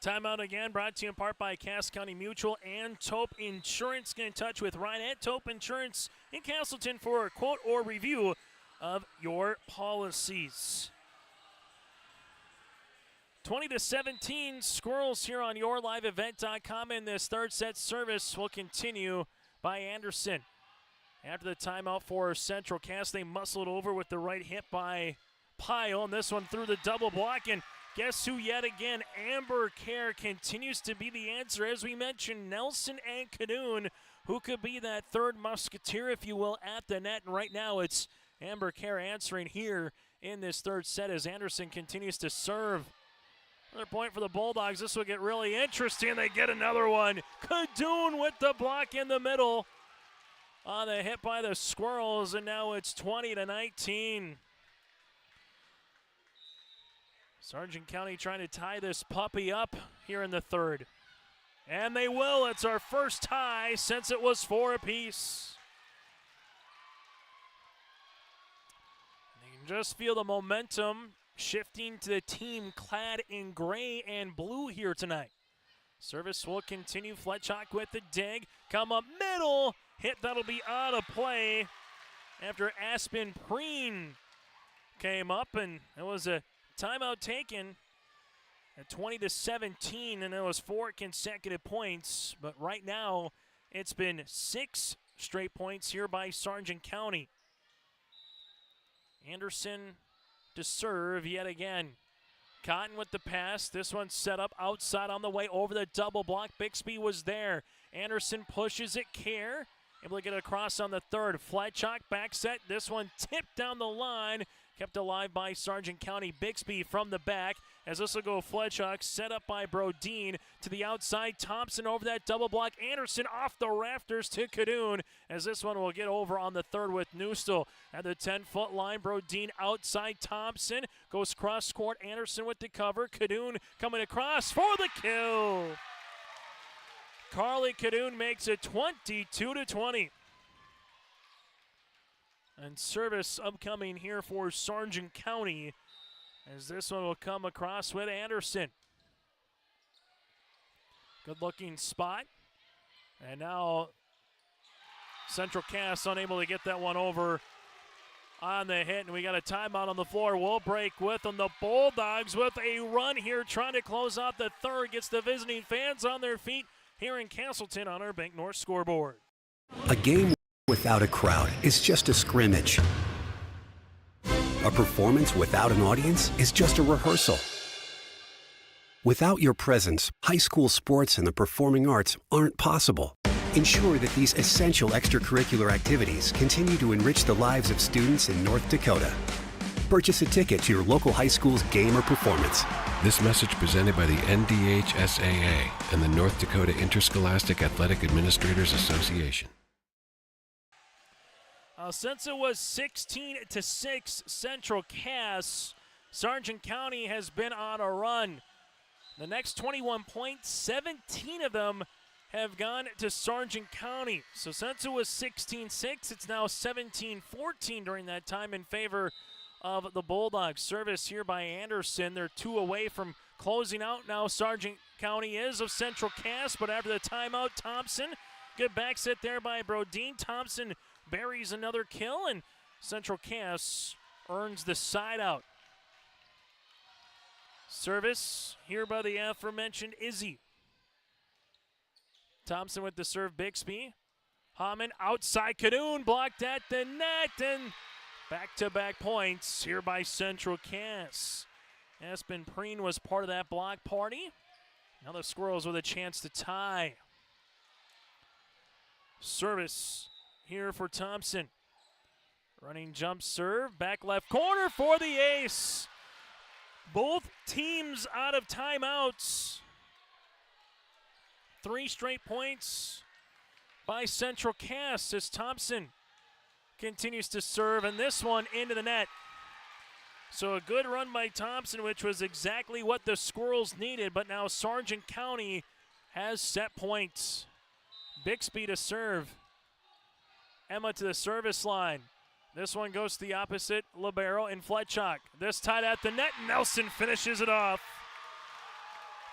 Speaker 3: Timeout again brought to you in part by Cass County Mutual and Tope Insurance. Get in touch with Ryan at Tope Insurance in Castleton for a quote or review of your policies. 20-17 Squirrels here on yourliveevent.com, and this third set service will continue by Anderson. After the timeout for Central Cass, they muscled over with the right hit by Pyle, and this one through the double block, and guess who yet again? Amber Kerr continues to be the answer. As we mentioned, Nelson and Cadoon, who could be that third musketeer, if you will, at the net, and right now it's Amber Kerr answering here in this third set as Anderson continues to serve. Another point for the Bulldogs. This will get really interesting. They get another one. Cadoon with the block in the middle on the hit by the Squirrels, and now it's 20-19. Sargent County trying to tie this puppy up here in the third. And they will. It's our first tie since it was 4 apiece. You can just feel the momentum shifting to the team clad in gray and blue here tonight. Service will continue. Fletchock with the dig. Come up middle. Hit that'll be out of play after Aspen Preen came up, and it was a timeout taken at 20-17, and it was 4 consecutive points. But right now, it's been 6 straight points here by Sargent County. Anderson to serve yet again. Cotton with the pass. This one set up outside on the way over the double block. Bixby was there. Anderson pushes it. Care able to get it across on the third. Fletchock back set. This one tipped down the line. Kept alive by Sargent County. Bixby from the back as this will go Fletchock. Set up by Brodeen to the outside. Thompson over that double block. Anderson off the rafters to Cadoon as this one will get over on the third with Newstall. At the 10-foot line, Brodeen outside. Thompson goes cross court. Anderson with the cover. Cadoon coming across for the kill. Carly Cadoon makes it 22-20. And service upcoming here for Sargent County as this one will come across with Anderson. Good looking spot. And now Central Cass unable to get that one over on the hit. And we got a timeout on the floor. We'll break with them. The Bulldogs with a run here trying to close out the third. Gets the visiting fans on their feet here in Castleton on our Bank North scoreboard.
Speaker 16: A game without a crowd is just a scrimmage. A performance without an audience is just a rehearsal. Without your presence, high school sports and the performing arts aren't possible. Ensure that these essential extracurricular activities continue to enrich the lives of students in North Dakota. Purchase a ticket to your local high school's game or performance.
Speaker 17: This message presented by the NDHSAA and the North Dakota Interscholastic Athletic Administrators Association.
Speaker 3: Since it was 16-6 Central Cass, Sargent County has been on a run. The next 21 points, 17 of them have gone to Sargent County. So since it was 16-6, it's now 17-14 during that time in favor of the Bulldogs. Service here by Anderson. They're 2 away from closing out now. Sargent County is of Central Cass, but after the timeout, Thompson. Good back set there by Brodeen. Thompson buries another kill, and Central Cass earns the side out. Service here by the aforementioned Izzy. Thompson with the serve, Bixby. Hammond outside, Cadoon blocked at the net, and back-to-back points here by Central Cass. Aspen Preen was part of that block party. Now the Squirrels with a chance to tie. Service here for Thompson. Running jump serve, back left corner for the ace. Both teams out of timeouts. 3 straight points by Central Cass as Thompson continues to serve, and this one into the net. So a good run by Thompson, which was exactly what the Squirrels needed, but now Sargent County has set points. Bixby to serve. Emma to the service line. This one goes to the opposite libero in Fletchock. This tied at the net. Nelson finishes it off.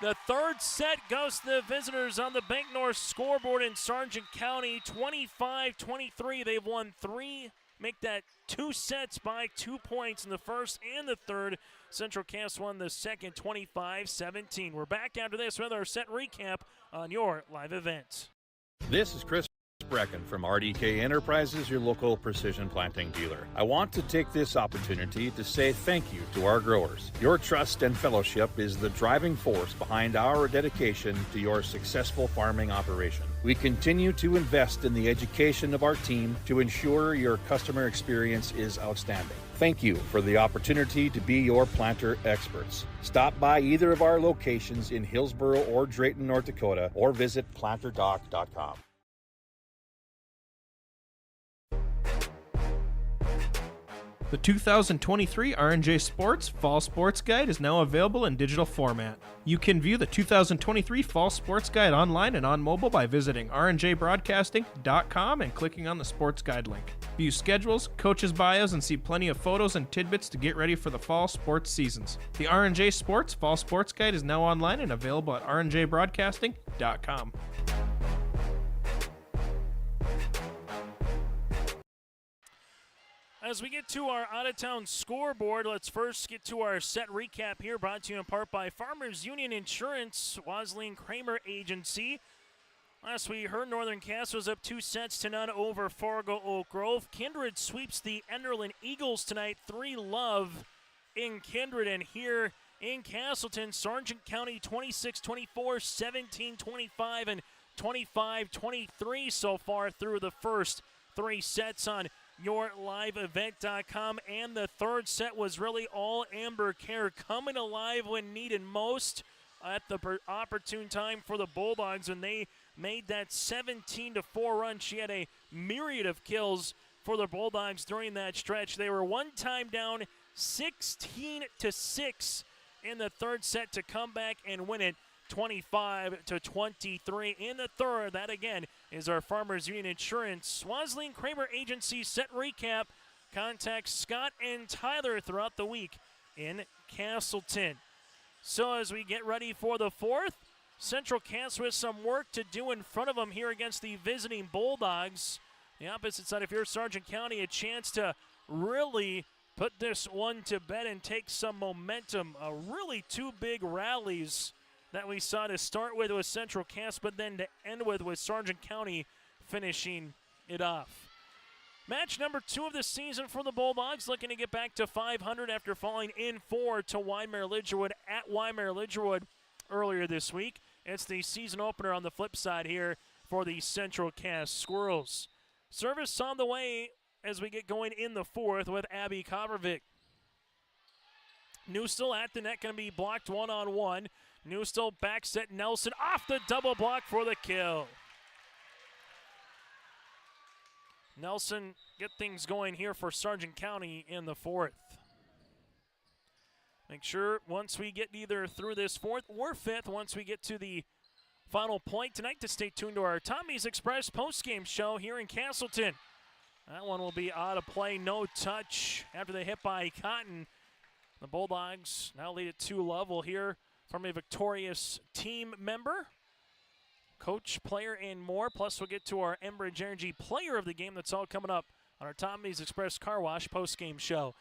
Speaker 3: The third set goes to the visitors on the Bank North scoreboard in Sargent County. 25-23. They've won 3. Make that 2 sets by 2 points in the first and the third. Central Cass won the second 25-17. We're back after this with our set recap on your live event.
Speaker 18: This is Chris Brecken from RDK Enterprises, your local precision planting dealer. I want to take this opportunity to say thank you to our growers. Your trust and fellowship is the driving force behind our dedication to your successful farming operation. We continue to invest in the education of our team to ensure your customer experience is outstanding. Thank you for the opportunity to be your planter experts. Stop by either of our locations in Hillsboro or Drayton, North Dakota, or visit planterdoc.com.
Speaker 19: The 2023 R&J Sports Fall Sports Guide is now available in digital format. You can view the 2023 Fall Sports Guide online and on mobile by visiting rnjbroadcasting.com and clicking on the Sports Guide link. View schedules, coaches' bios, and see plenty of photos and tidbits to get ready for the fall sports seasons. The R&J Sports Fall Sports Guide is now online and available at rnjbroadcasting.com.
Speaker 3: As we get to our out-of-town scoreboard, let's first get to our set recap here, brought to you in part by Farmers Union Insurance, Wasleen Kramer Agency. Last we heard, Northern Cass was up 2-0 over Fargo Oak Grove. Kindred sweeps the Enderlin Eagles tonight, 3-0 in Kindred. And here in Castleton, Sargent County 26-24, 17-25, and 25-23 so far through the first three sets on YourLiveEvent.com. And the third set was really all Amber Kerr, coming alive when needed most at the opportune time for the Bulldogs when they made that 17-4 run. She had a myriad of kills for the Bulldogs during that stretch. They were one time down 16-6 in the third set to come back and win it 25-23 in the third. That again is our Farmers Union Insurance Wasleen Kramer Agency set recap. Contact Scott and Tyler throughout the week in Castleton. So as we get ready for the fourth, Central Cass with some work to do in front of them here against the visiting Bulldogs. The opposite side, if you're Sargent County, a chance to really put this one to bed and take some momentum. Really two big rallies that we saw to start with Central Cass, but then to end with Sargent County finishing it off. Match number 2 of the season for the Bulldogs, looking to get back to 500 after falling in 4 to Wymer-Lidgerwood at Wymer-Lidgerwood earlier this week. It's the season opener on the flip side here for the Central Cass Squirrels. Service on the way as we get going in the fourth with Abby Kovervik. Newstill at the net, going to be blocked one-on-one. Newstill backs at Nelson off the double block for the kill. Nelson get things going here for Sargent County in the fourth. Make sure once we get either through this fourth or fifth, once we get to the final point tonight, to stay tuned to our Tommy's Express postgame show here in Castleton. That one will be out of play, no touch after the hit by Cotton. The Bulldogs now lead at 2-0. We'll hear from a victorious team member, coach, player, and more. Plus, we'll get to our Enbridge Energy player of the game. That's all coming up on our Tommy's Express Car Wash postgame show.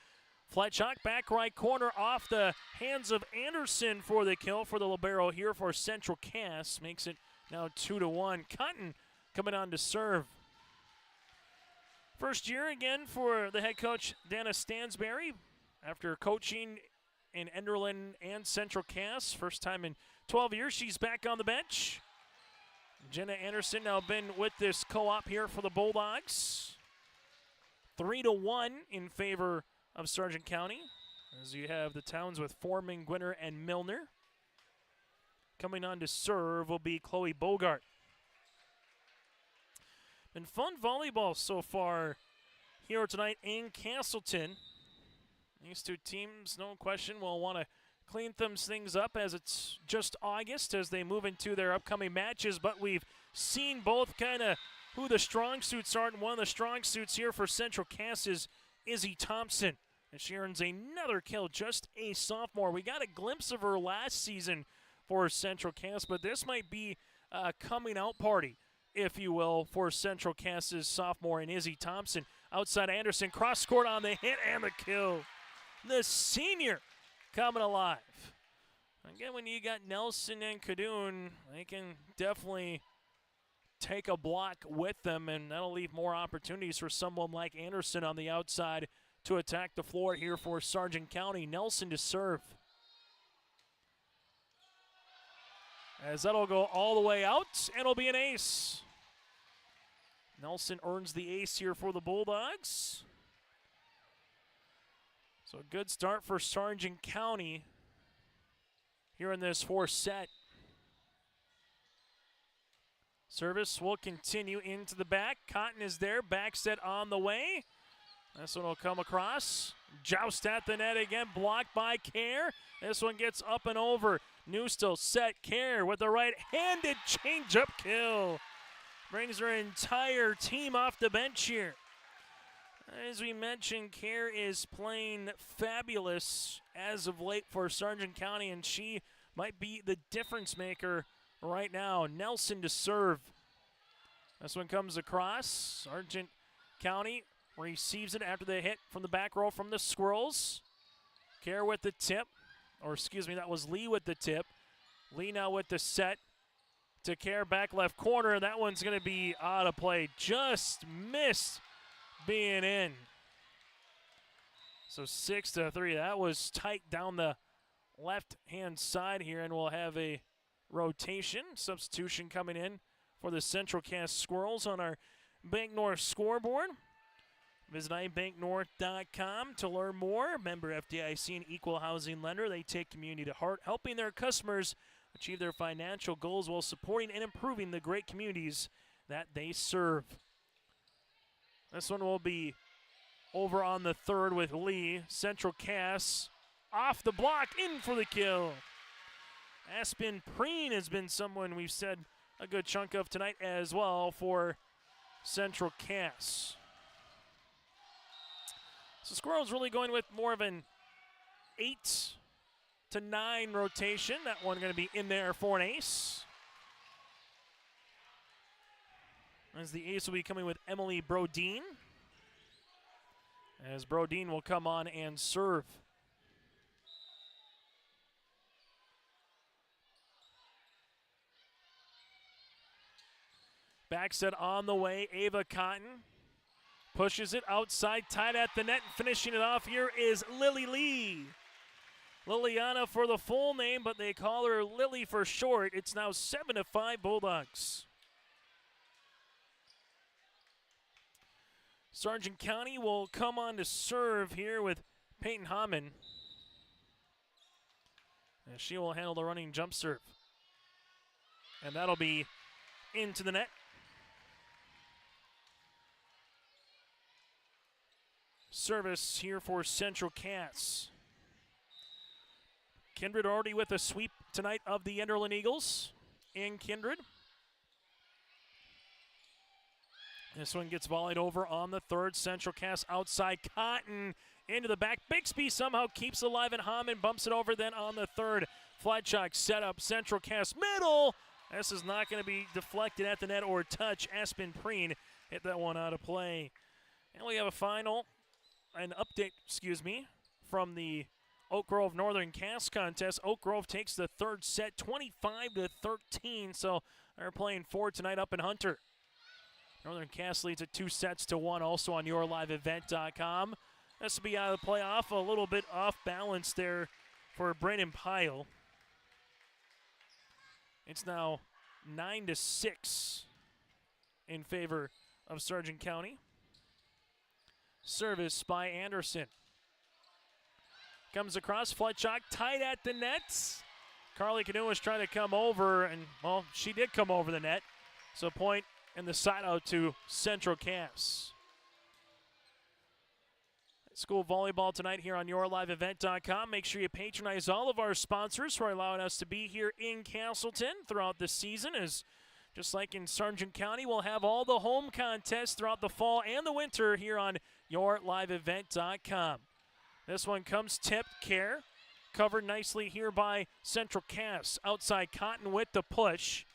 Speaker 3: Fletchock back right corner off the hands of Anderson for the kill for the libero here for Central Cass. Makes it now 2-1. Cotton coming on to serve. First year again for the head coach, Dana Stansberry, after coaching in Enderlin and Central Cass. First time in 12 years she's back on the bench. Jenna Anderson now been with this co-op here for the Bulldogs. 3-1 in favor of Sargent County, as you have the towns with Foreman, Gwinner, and Milner. Coming on to serve will be Chloe Bogart. Been fun volleyball so far here tonight in Castleton. These two teams, no question, will want to clean things up as it's just August as they move into their upcoming matches. But we've seen both kind of who the strong suits are, and one of the strong suits here for Central Cass is Izzy Thompson. And she earns another kill, just a sophomore. We got a glimpse of her last season for Central Cass, but this might be a coming out party, if you will, for Central Cass's sophomore and Izzy Thompson. Outside Anderson, cross court on the hit and the kill. The senior coming alive. Again, when you got Nelson and Cadoon, they can definitely take a block with them, and that'll leave more opportunities for someone like Anderson on the outside to attack the floor here for Sargent County. Nelson to serve. As that'll go all the way out, and it'll be an ace. Nelson earns the ace here for the Bulldogs. So a good start for Sargent County here in this fourth set. Service will continue into the back. Cotton is there, back set on the way. This one will come across. Joust at the net again. Blocked by Kerr. This one gets up and over. Newstill set. Kerr with the right-handed change-up kill. Brings her entire team off the bench here. As we mentioned, Kerr is playing fabulous as of late for Sargent County, and she might be the difference maker right now. Nelson to serve. This one comes across. Sargent County receives it after the hit from the back row from the Squirrels. Kerr with the tip. Or excuse me, that was Lee with the tip. Lee now with the set to Kerr, back left corner. That one's going to be out of play. Just missed being in. So 6-3. That was tight down the left-hand side here, and we'll have a rotation. Substitution coming in for the Central Cass Squirrels on our Bank North scoreboard. Visit ibanknorth.com to learn more. Member FDIC and equal housing lender. They take community to heart, helping their customers achieve their financial goals while supporting and improving the great communities that they serve. This one will be over on the third with Lee. Central Cass off the block, in for the kill. Aspen Preen has been someone we've said a good chunk of tonight as well for Central Cass. So Squirrels really going with more of an 8 to 9 rotation. That one going to be in there for an ace. As the ace will be coming with Emily Brodeen. As Brodeen will come on and serve. Back set on the way, Ava Cotton. Pushes it outside, tied at the net, and finishing it off here is Lily Lee. Liliana for the full name, but they call her Lily for short. It's now 7-5 Bulldogs. Sargent County will come on to serve here with Peyton Hammond. And she will handle the running jump serve. And that'll be into the net. Service here for Central Cass. Kindred already with a sweep tonight of the Enderlin Eagles in Kindred. This one gets volleyed over on the third. Central Cass outside. Cotton into the back. Bixby somehow keeps alive, and Hammond bumps it over then on the third. Flatchalk set up. Central Cass middle. This is not going to be deflected at the net or touch. Aspen Preen hit that one out of play. And we have a final. An update, from the Oak Grove Northern Cass contest. Oak Grove takes the third set, 25-13, so they're playing 4 tonight up in Hunter. Northern Cass leads at 2-1, also on yourliveevent.com. This will be out of the playoff, a little bit off balance there for Brandon Pyle. It's now 9-6 in favor of Sargent County. Service by Anderson. Comes across, Fletchock tied at the net. Carly Canoe was trying to come over, and, well, she did come over the net. So point and the side out to Central Cass. School volleyball tonight here on yourliveevent.com. Make sure you patronize all of our sponsors for allowing us to be here in Castleton throughout the season. As just like in Sargent County, we'll have all the home contests throughout the fall and the winter here on yourliveevent.com. This one comes tipped. Kerr covered nicely here by Central Cass. Outside Cotton with the push.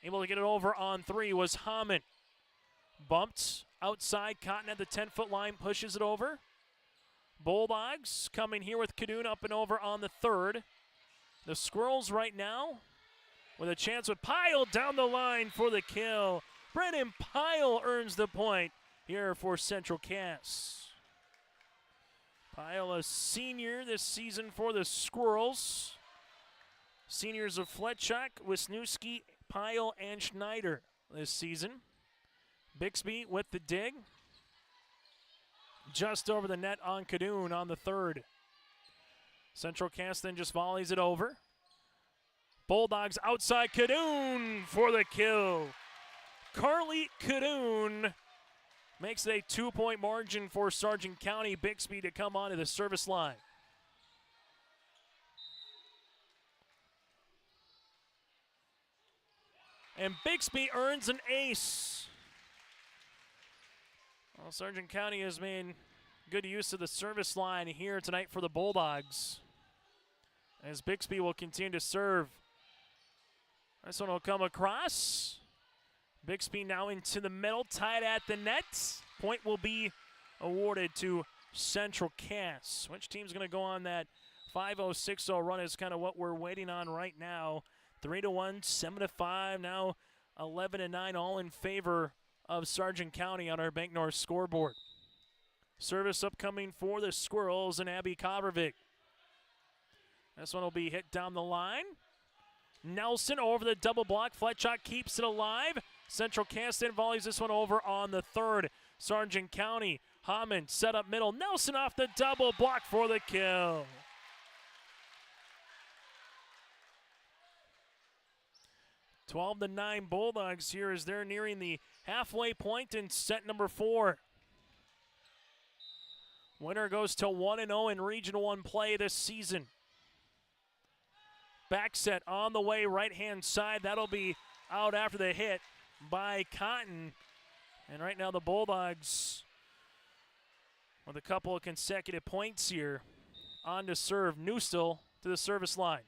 Speaker 3: Able to get it over on 3 was Hammond. Bumped outside. Cotton at the 10-foot line pushes it over. Bulldogs coming here with Cadoon up and over on the third. The Squirrels right now with a chance with Pyle down the line for the kill. Brennan Pyle earns the point here for Central Cass. Pyle, a senior this season for the Squirrels. Seniors of Fletchock, Wisniewski, Pyle, and Schneider this season. Bixby with the dig. Just over the net on Cadoon on the third. Central Cass then just volleys it over. Bulldogs outside Cadoon for the kill. Carly Cadoon makes it a 2-point margin for Sargent County. Bixby to come onto the service line. And Bixby earns an ace. Well, Sargent County has made good use of the service line here tonight for the Bulldogs, as Bixby will continue to serve. This one will come across. Bixby now into the middle, tied at the net. Point will be awarded to Central Cass. Which team's going to go on that 5-0-6-0 run is kind of what we're waiting on right now. 3-1, 7-5, now 11-9, all in favor of Sargent County on our Bank North scoreboard. Service upcoming for the Squirrels and Abby Kovervik. This one will be hit down the line. Nelson over the double block. Fletchock keeps it alive. Central Cass then volleys this one over on the third. Sargent County, Hammond set up middle. Nelson off the double block for the kill. Twelve to 9 Bulldogs here as they're nearing the halfway point in set number 4. Winner goes to 1-0 in Region 1 play this season. Back set on the way, right-hand side. That'll be out after the hit by Cotton. And right now the Bulldogs with a couple of consecutive points here on to serve. Newstill to the service line.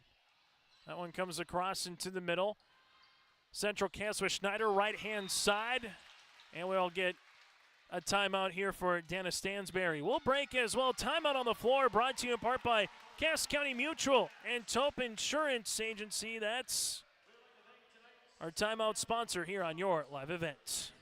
Speaker 3: That one comes across into the middle. Central Cass with Schneider, right-hand side. And we'll get a timeout here for Dana Stansberry. We'll break as well. Timeout on the floor brought to you in part by Cass County Mutual and Taupe Insurance Agency. That's our timeout sponsor here on your live event.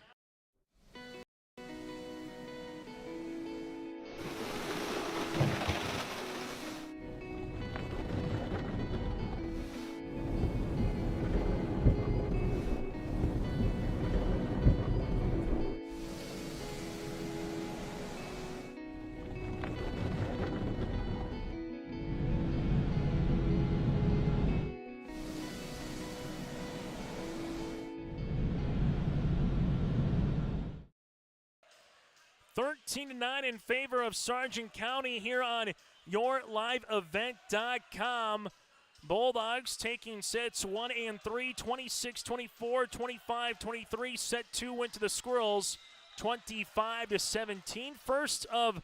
Speaker 3: to 9 in favor of Sargent County here on yourliveevent.com. Bulldogs taking sets 1 and 3, 26-24, 25-23. Set 2 went to the Squirrels, 25-17. First of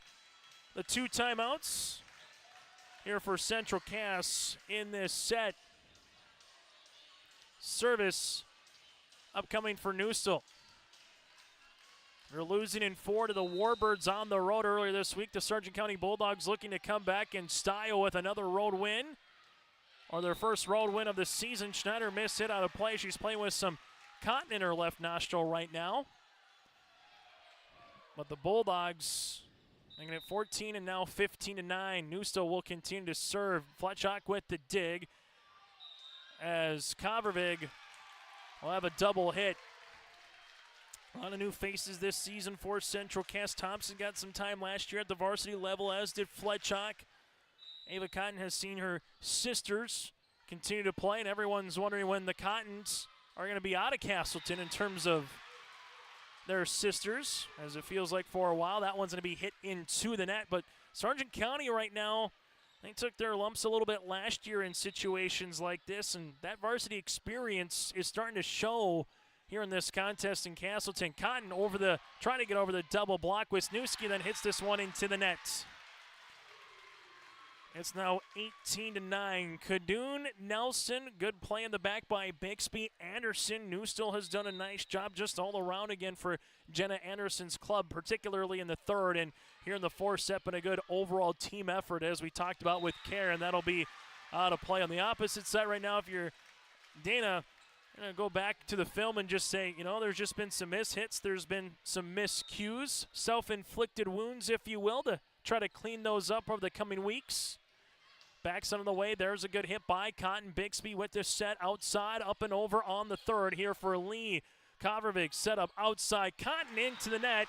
Speaker 3: the 2 timeouts here for Central Cass in this set. Service upcoming for Newstill. They're losing in 4 to the Warbirds on the road earlier this week. The Sargent County Bulldogs looking to come back in style with another road win, or their first road win of the season. Schneider missed hit out of play. She's playing with some cotton in her left nostril right now. But the Bulldogs making it 14 and now 15 to 9. Newstill will continue to serve. Fletchock with the dig as Kovervig will have a double hit. A lot of new faces this season for Central Cass. Thompson got some time last year at the varsity level, as did Fletchock. Ava Cotton has seen her sisters continue to play, and everyone's wondering when the Cottons are going to be out of Castleton in terms of their sisters, as it feels like for a while. That one's going to be hit into the net, but Sargent County right now, they took their lumps a little bit last year in situations like this, and that varsity experience is starting to show here in this contest in Castleton. Cotton trying to get over the double block. Wisniewski then hits this one into the net. It's now 18 to 9. Kadoon, Nelson, good play in the back by Bixby. Anderson, Newstill has done a nice job just all around again for Jenna Anderson's club, particularly in the third. And here in the fourth set, been a good overall team effort, as we talked about with Karen. That'll be out of play. On the opposite side right now, if you're Dana, I'm going to go back to the film and just say, there's just been some mishits. There's been some miscues, self-inflicted wounds, if you will, to try to clean those up over the coming weeks. Backs on the way. There's a good hit by Cotton. Bixby with this set outside, up and over on the third here for Lee. Kovervig set up outside. Cotton into the net.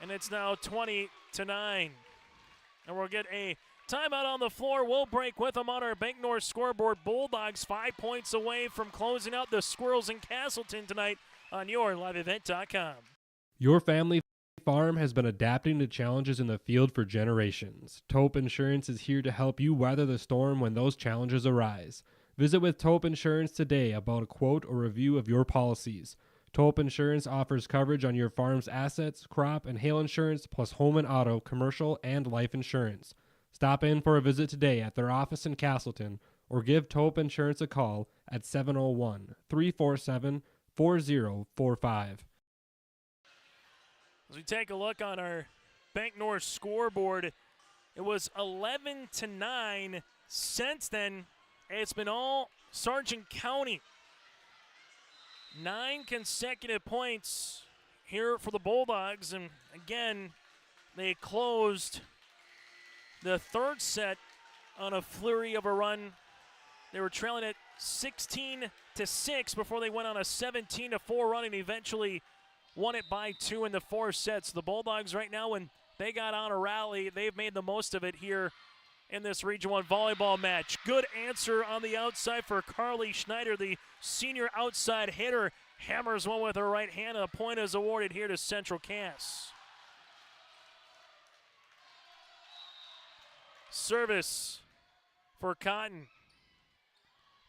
Speaker 3: And it's now 20 to 9. And we'll get a timeout on the floor. We'll break with them on our Bank North scoreboard. Bulldogs 5 points away from closing out the Squirrels in Castleton tonight on yourliveevent.com.
Speaker 20: Your family farm has been adapting to challenges in the field for generations. Taupe Insurance is here to help you weather the storm when those challenges arise. Visit with Taupe Insurance today about a quote or review of your policies. Taupe Insurance offers coverage on your farm's assets, crop, and hail insurance, plus home and auto, commercial, and life insurance. Stop in for a visit today at their office in Castleton or give Taupe Insurance a call at 701-347-4045.
Speaker 3: As we take a look on our Bank North scoreboard, it was 11-9. Since then, it's been all Sargent County. 9 consecutive points here for the Bulldogs, and again, they closed the third set on a flurry of a run. They were trailing at 16-6 before they went on a 17-4 run and eventually won it by 2 in the 4 sets. The Bulldogs right now, when they got on a rally, they've made the most of it here in this Region 1 volleyball match. Good answer on the outside for Carly Schneider, the senior outside hitter. Hammers one with her right hand, and a point is awarded here to Central Cass. Service for Cotton.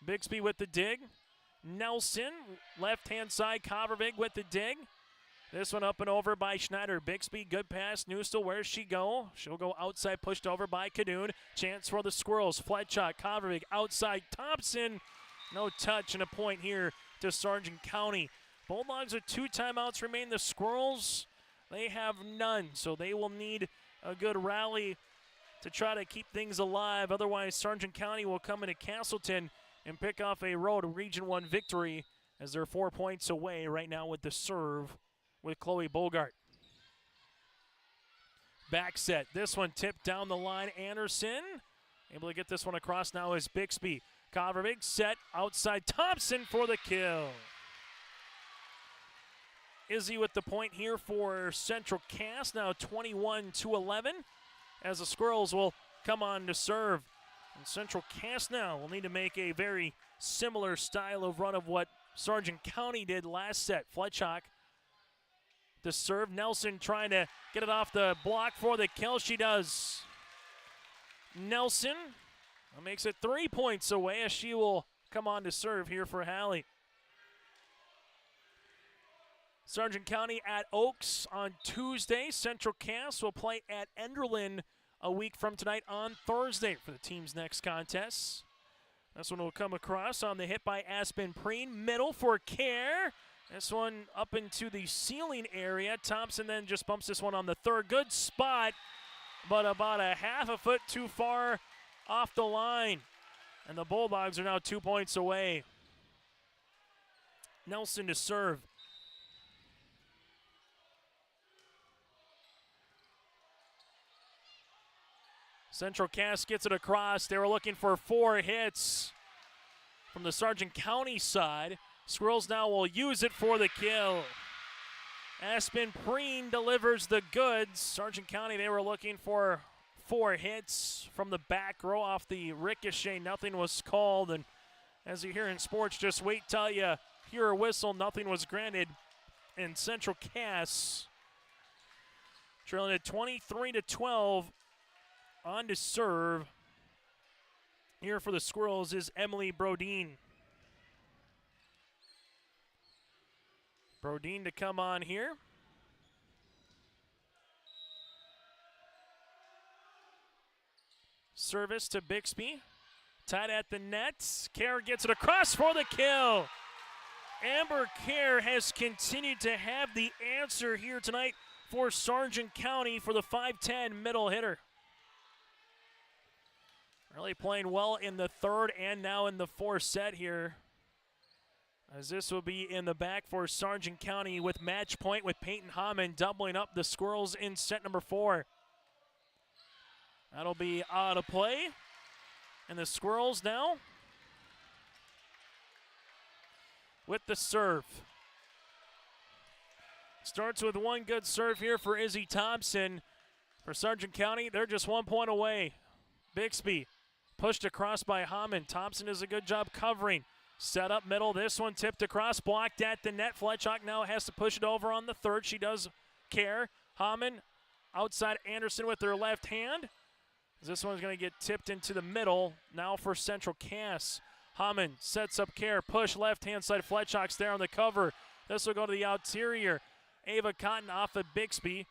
Speaker 3: Bixby with the dig. Nelson, left-hand side, Covervig with the dig. This one up and over by Schneider. Bixby, good pass. Newstel, where's she go? She'll go outside, pushed over by Cadoon. Chance for the Squirrels. Flat shot, Covervig outside. Thompson, no touch, and a point here to Sargent County. Bulldogs with 2 timeouts remain. The Squirrels, they have none, so they will need a good rally to try to keep things alive. Otherwise, Sargent County will come into Castleton and pick off a road Region 1 victory as they're 4 points away right now with the serve with Chloe Bogart. Back set. This one tipped down the line. Anderson able to get this one across now is Bixby. Covervig set outside. Thompson for the kill. Izzy with the point here for Central Cass. Now 21-11 as the Squirrels will come on to serve. And Central Cass now will need to make a very similar style of run of what Sargent County did last set. Fletchock to serve. Nelson trying to get it off the block for the kill. She does. Nelson makes it 3 points away as she will come on to serve here for Hallie. Sargent County at Oaks on Tuesday. Central Cass will play at Enderlin a week from tonight on Thursday for the team's next contest. This one will come across on the hit by Aspen Preen. Middle for Care. This one up into the ceiling area. Thompson then just bumps this one on the third. Good spot, but about a half a foot too far off the line. And the Bulldogs are now 2 points away. Nelson to serve. Central Cass gets it across. They were looking for 4 hits from the Sargent County side. Squirrels now will use it for the kill. Aspen Preen delivers the goods. Sargent County, they were looking for 4 hits from the back row off the ricochet. Nothing was called. And as you hear in sports, just wait till you hear a whistle. Nothing was granted. And Central Cass trailing at 23-12 on to serve. Here for the Squirrels is Emily Brodeen. Brodeen to come on here. Service to Bixby. Tied at the net. Kerr gets it across for the kill. Amber Kerr has continued to have the answer here tonight for Sargent County for the 5'10 middle hitter. Really playing well in the third and now in the fourth set here, as this will be in the back for Sargent County with match point with Peyton Hammond doubling up the Squirrels in set number 4. That'll be out of play. And the Squirrels now with the serve. Starts with one good serve here for Izzy Thompson. For Sargent County, they're just 1 point away. Bixby pushed across by Hammond. Thompson does a good job covering. Set up middle. This one tipped across, blocked at the net. Fletchock now has to push it over on the third. She does care. Hamann outside Anderson with her left hand. This one's going to get tipped into the middle. Now for Central Cass. Hamann sets up care. Push left-hand side. Fletchock's there on the cover. This will go to the interior. Ava Cotton off of Bixby.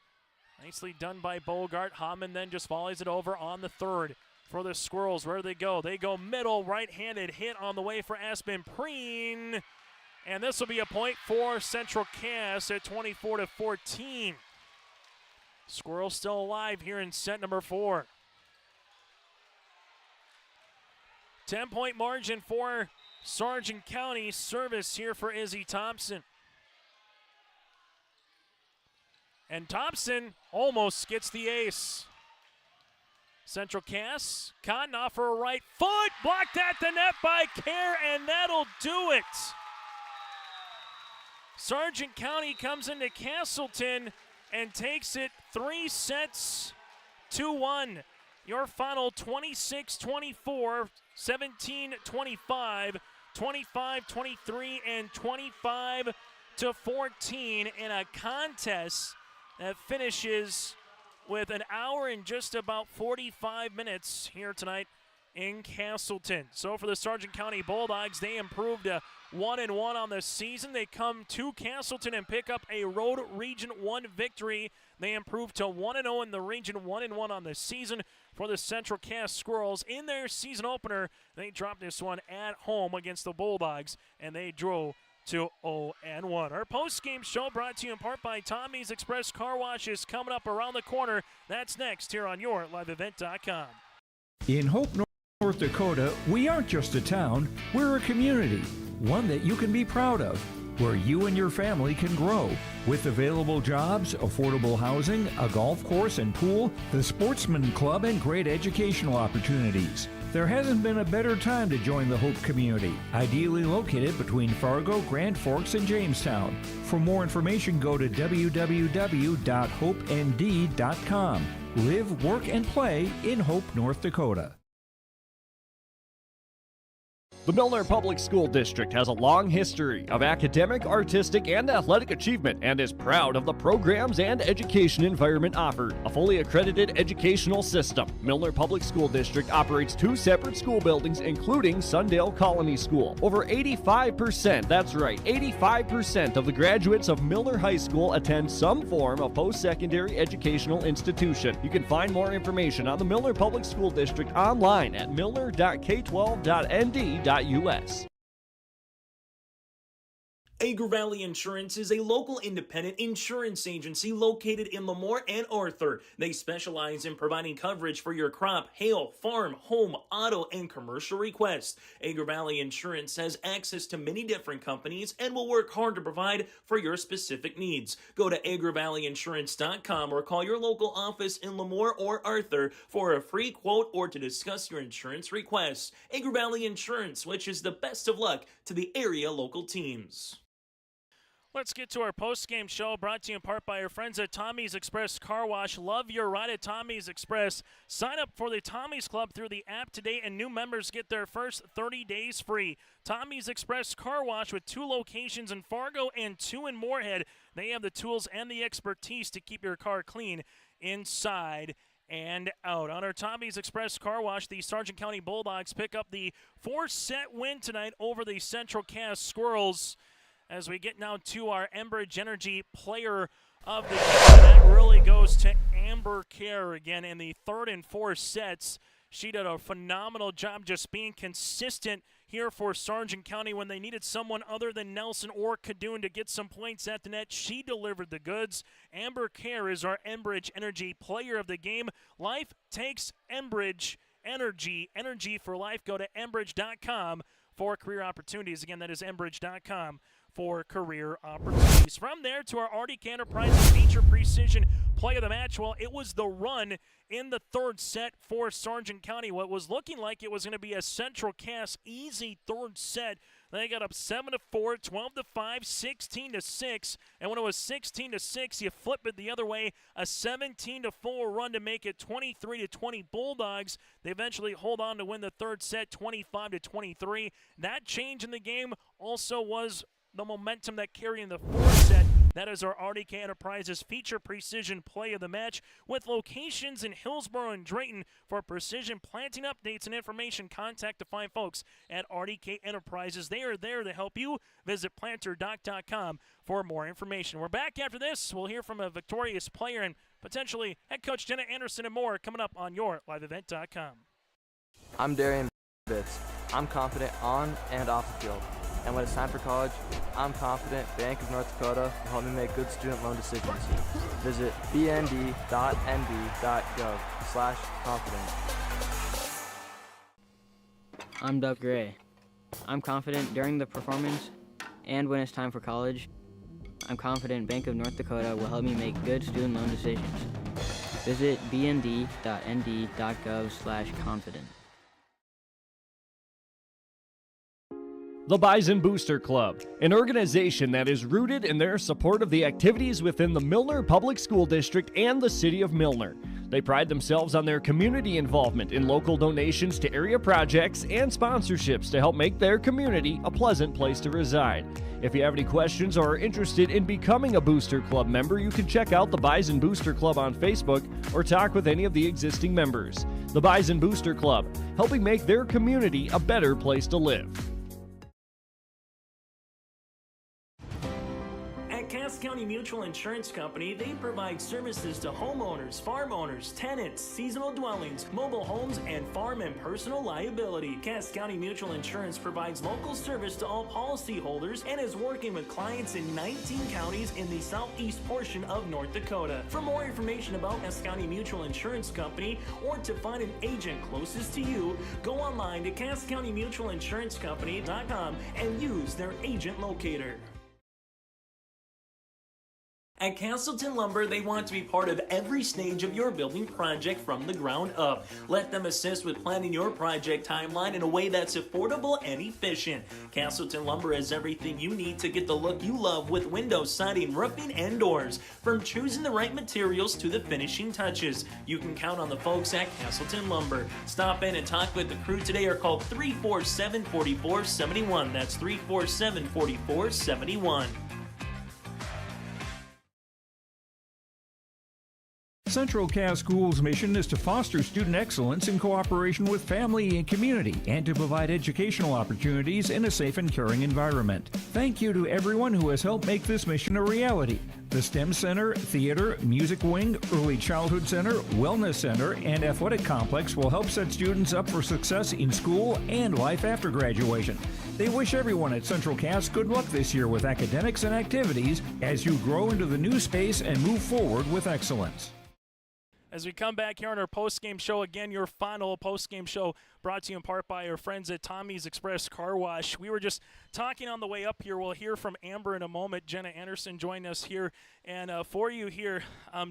Speaker 3: Nicely done by Bogart. Hamann then just volleys it over on the third. For the Squirrels, where do they go? They go middle, right-handed hit on the way for Aspen Preen. And this will be a point for Central Cass at 24-14. Squirrels still alive here in set number 4. 10-point margin for Sargent County. Service here for Izzy Thompson. And Thompson almost gets the ace. Central Cass, Cotton off her right foot, blocked at the net by Care, and that'll do it. Sargent County comes into Castleton and takes it 3-1. Your final 26-24, 17-25, 25-23, and 25-14 in a contest that finishes with an hour and just about 45 minutes here tonight in Castleton. So for the Sargent County Bulldogs, they improved to 1-1 on the season. They come to Castleton and pick up a road Region 1 victory. They improve to 1-0 in the Region 1-1 on the season. For the Central Cass Squirrels, in their season opener, they dropped this one at home against the Bulldogs, and they drove to 0-1. Our post-game show brought to you in part by Tommy's Express Car Wash is coming up around the corner. That's next here on YourLiveEvent.com.
Speaker 6: In Hope, North Dakota, we aren't just a town, we're a community, one that you can be proud of, where you and your family can grow. With available jobs, affordable housing, a golf course and pool, the Sportsman Club, and great educational opportunities. There hasn't been a better time to join the Hope community, ideally located between Fargo, Grand Forks, and Jamestown. For more information, go to www.hopend.com. Live, work, and play in Hope, North Dakota.
Speaker 7: The Milner Public School District has a long history of academic, artistic, and athletic achievement and is proud of the programs and education environment offered. A fully accredited educational system, Milner Public School District operates 2 separate school buildings, including Sundale Colony School. Over 85%, that's right, 85% of the graduates of Milner High School attend some form of post-secondary educational institution. You can find more information on the Milner Public School District online at milner.k12.nd.us.
Speaker 8: Agri Valley Insurance is a local independent insurance agency located in Lemoore and Arthur. They specialize in providing coverage for your crop, hail, farm, home, auto, and commercial requests. Agri Valley Insurance has access to many different companies and will work hard to provide for your specific needs. Go to agrivalleyinsurance.com or call your local office in Lemoore or Arthur for a free quote or to discuss your insurance requests. Agri Valley Insurance wishes the best of luck to the area local teams.
Speaker 3: Let's get to our post-game show, brought to you in part by our friends at Tommy's Express Car Wash. Love your ride at Tommy's Express. Sign up for the Tommy's Club through the app today, and new members get their first 30 days free. Tommy's Express Car Wash with 2 locations in Fargo and 2 in Moorhead. They have the tools and the expertise to keep your car clean inside and out. On our Tommy's Express Car Wash, the Sargent County Bulldogs pick up the 4-set win tonight over the Central Cass Squirrels. As we get now to our Enbridge Energy Player of the Game, that really goes to Amber Kerr again in the 3rd and 4th sets. She did a phenomenal job just being consistent here for Sargent County when they needed someone other than Nelson or Cadoon to get some points at the net. She delivered the goods. Amber Kerr is our Enbridge Energy Player of the Game. Life takes Enbridge Energy. Energy for life. Go to Enbridge.com for career opportunities. Again, that is Enbridge.com for career opportunities. From there to our RDK Enterprises Feature Precision play of the match? Well, it was the run in the third set for Sargent County. What was looking like it was going to be a Central Cass easy third set. They got up 7-4, 12-5, 16-6, and when it was 16-6, you flip it the other way, a 17-4 run to make it 23-20 Bulldogs. They eventually hold on to win the third set, 25-23. That change in the game also was the momentum that carried in the fourth set. That is our RDK Enterprises feature precision play of the match with locations in Hillsborough and Drayton. For precision planting updates and information, contact the fine folks at RDK Enterprises. They are there to help you. Visit planterdoc.com for more information. We're back after this. We'll hear from a victorious player and potentially head coach Jenna Anderson and more coming up on your liveevent.com.
Speaker 9: I'm Darian Bitts. I'm confident on and off the field. And when it's time for college, I'm confident Bank of North Dakota will help me make good student loan decisions. Visit bnd.nb.gov/confident.
Speaker 10: I'm Doug Gray. I'm confident during the performance and when it's time for college. I'm confident Bank of North Dakota will help me make good student loan decisions. Visit bnd.nd.gov/confident.
Speaker 7: The Bison Booster Club, an organization that is rooted in their support of the activities within the Milner Public School District and the City of Milner. They pride themselves on their community involvement in local donations to area projects and sponsorships to help make their community a pleasant place to reside. If you have any questions or are interested in becoming a Booster Club member, you can check out the Bison Booster Club on Facebook or talk with any of the existing members. The Bison Booster Club, helping make their community a better place to live.
Speaker 8: Cass County Mutual Insurance Company, they provide services to homeowners, farm owners, tenants, seasonal dwellings, mobile homes, and farm and personal liability. Cass County Mutual Insurance provides local service to all policyholders and is working with clients in 19 counties in the southeast portion of North Dakota. For more information about Cass County Mutual Insurance Company or to find an agent closest to you, go online to CassCountyMutualInsuranceCompany.com and use their agent locator. At Castleton Lumber, they want to be part of every stage of your building project from the ground up. Let them assist with planning your project timeline in a way that's affordable and efficient. Castleton Lumber has everything you need to get the look you love with windows, siding, roofing, and doors. From choosing the right materials to the finishing touches, you can count on the folks at Castleton Lumber. Stop in and talk with the crew today or call 347-4471. That's 347-4471.
Speaker 6: Central Cass Schools' mission is to foster student excellence in cooperation with family and community and to provide educational opportunities in a safe and caring environment. Thank you to everyone who has helped make this mission a reality. The STEM Center, Theater, Music Wing, Early Childhood Center, Wellness Center, and Athletic Complex will help set students up for success in school and life after graduation. They wish everyone at Central Cass good luck this year with academics and activities as you grow into the new space and move forward with excellence.
Speaker 3: As we come back here on our post-game show, again, your final post-game show brought to you in part by our friends at Tommy's Express Car Wash. We were just talking on the way up here. We'll hear from Amber in a moment. Jenna Anderson joined us here. And for you here,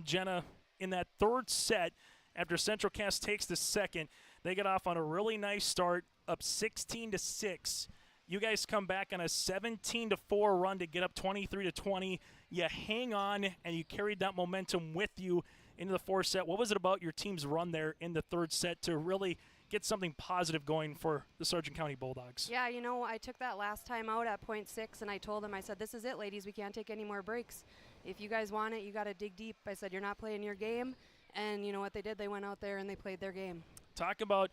Speaker 3: Jenna, in that third set, after Central Cass takes the second, they get off on a really nice start, up 16-6. You guys come back on a 17-4 run to get up 23-20. You hang on, and you carried that momentum with you into the fourth set. What was it about your team's run there in the third set to really get something positive going for the Sargent County Bulldogs?
Speaker 11: Yeah, you know, I took that last time out at point 6, and I told them, I said, this is it, ladies. We can't take any more breaks. If you guys want it, you got to dig deep. I said, you're not playing your game. And you know what they did? They went out there and they played their game.
Speaker 3: Talk about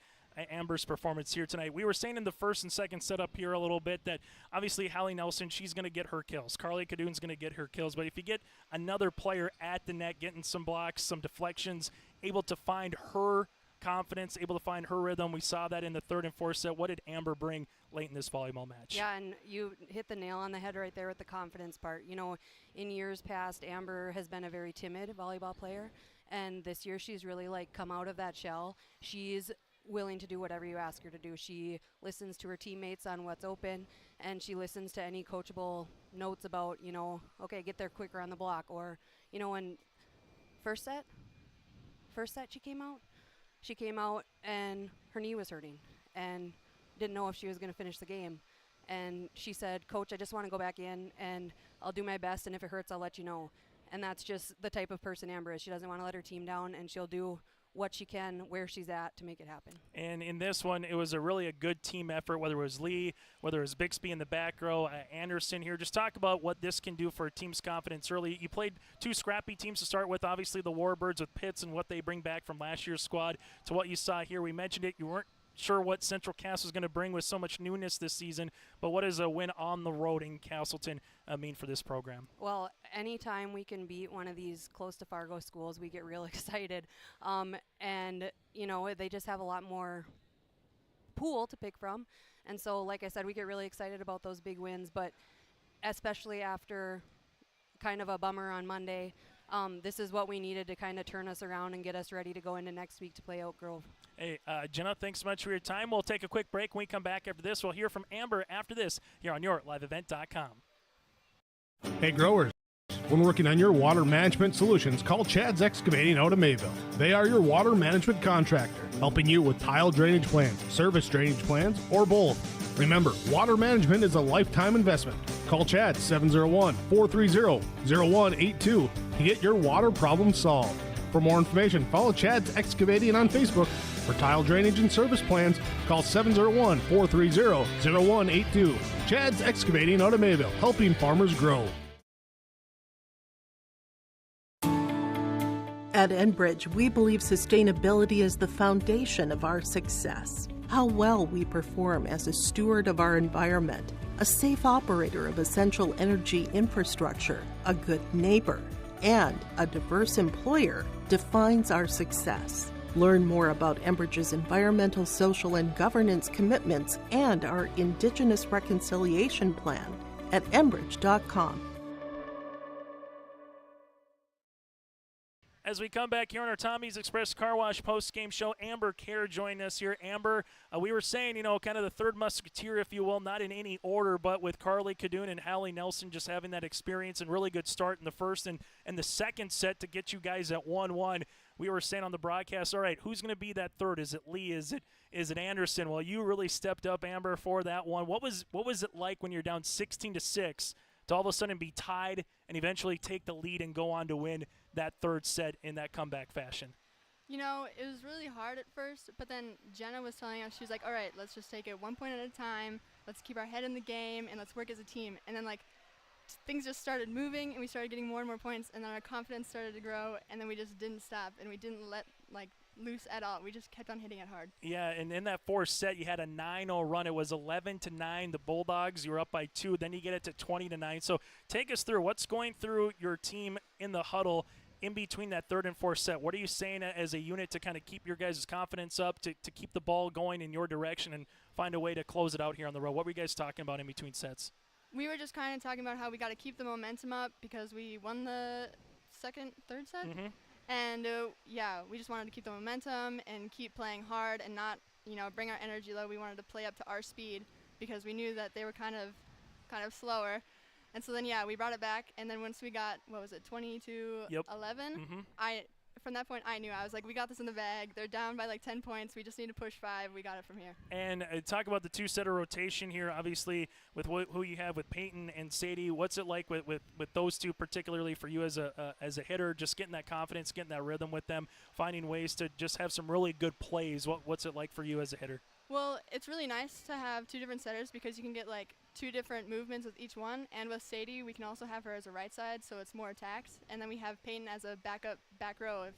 Speaker 3: Amber's performance here tonight. We were saying in the first and second set up here a little bit that obviously Hallie Nelson, she's going to get her kills. Carly Cadoon's going to get her kills. But if you get another player at the net getting some blocks, some deflections, able to find her confidence, able to find her rhythm, we saw that in the third and fourth set. What did Amber bring late in this volleyball match?
Speaker 11: Yeah, and you hit the nail on the head right there with the confidence part. You know, in years past, Amber has been a very timid volleyball player. And this year she's really come out of that shell. She's willing to do whatever you ask her to do. She listens to her teammates on what's open, and she listens to any coachable notes about, okay, get there quicker on the block, or, and first set she came out and her knee was hurting and didn't know if she was going to finish the game. And she said, "Coach, I just want to go back in and I'll do my best, and if it hurts, I'll let you know." And that's just the type of person Amber is. She doesn't want to let her team down, and she'll do what she can where she's at to make it happen.
Speaker 3: And in this one, it was a good team effort, whether it was Lee, whether it was Bixby in the back row, Anderson here. Just talk about what this can do for a team's confidence early. You played two scrappy teams to start with, obviously the Warbirds with Pitts and what they bring back from last year's squad to what you saw here. We mentioned it. You weren't sure what Central Cass was going to bring with so much newness this season, but what does a win on the road in Castleton mean for this program?
Speaker 11: Well, anytime we can beat one of these close to Fargo schools, we get real excited. And, you know, they just have a lot more pool to pick from. And so, like I said, we get really excited about those big wins, but especially after kind of a bummer on Monday, this is what we needed to kind of turn us around and get us ready to go into next week to play Oak Grove.
Speaker 3: Hey, Jenna, thanks so much for your time. We'll take a quick break. When we come back after this, we'll hear from Amber after this here on YourLiveEvent.com.
Speaker 4: Hey growers, when working on your water management solutions, call Chad's Excavating out of Mayville. They are your water management contractor, helping you with tile drainage plans, service drainage plans, or both. Remember, water management is a lifetime investment. Call Chad 701-430-0182 to get your water problem solved. For more information, follow Chad's Excavating on Facebook. For tile drainage and service plans, call 701-430-0182. Chad's Excavating out of Mayville, helping farmers grow.
Speaker 13: At Enbridge, we believe sustainability is the foundation of our success. How well we perform as a steward of our environment, a safe operator of essential energy infrastructure, a good neighbor, and a diverse employer defines our success. Learn more about Enbridge's environmental, social, and governance commitments and our Indigenous Reconciliation Plan at enbridge.com.
Speaker 3: As we come back here on our Tommy's Express Car Wash post-game show, Amber Kerr joined us here. Amber, we were saying, kind of the third musketeer, if you will, not in any order, but with Carly Cadoon and Hallie Nelson just having that experience and really good start in the first and the second set to get you guys at 1-1. We were saying on the broadcast, all right, who's going to be that third? Is it Lee? Is it Anderson? Well, you really stepped up, Amber, for that one. What was it like when you're down 16-6 to all of a sudden be tied and eventually take the lead and go on to win that third set in that comeback fashion?
Speaker 21: You know, it was really hard at first, but then Jenna was telling us, she was like, all right, let's just take it 1 point at a time. Let's keep our head in the game, and let's work as a team. And then, things just started moving, and we started getting more and more points, and then our confidence started to grow, and then we just didn't stop, and we didn't let, loose at all. We just kept on hitting it hard.
Speaker 3: Yeah, and in that fourth set, you had a 9-0 run. It was 11-9. The Bulldogs, you were up by 2. Then you get it to 20-9. So take us through what's going through your team in the huddle in between that third and fourth set. What are you saying as a unit to kind of keep your guys' confidence up, to keep the ball going in your direction and find a way to close it out here on the road? What were you guys talking about in between sets?
Speaker 21: We were just kind of talking about how we got to keep the momentum up because we won the third set. Mm-hmm. And, we just wanted to keep the momentum and keep playing hard and not, bring our energy low. We wanted to play up to our speed because we knew that they were kind of slower. And so then, we brought it back. And then once we got, 20-11,
Speaker 3: mm-hmm.
Speaker 21: From that point, I knew. I was like, we got this in the bag. They're down by 10 points. We just need to push 5. We got it from here.
Speaker 3: And talk about the two-setter rotation here, obviously, with who you have with Peyton and Sadie. What's it like with those two, particularly for you as a hitter, just getting that confidence, getting that rhythm with them, finding ways to just have some really good plays? What's it like for you as a hitter?
Speaker 21: Well, it's really nice to have two different setters because you can get two different movements with each one. And with Sadie, we can also have her as a right side, so it's more attacks. And then we have Peyton as a backup back row if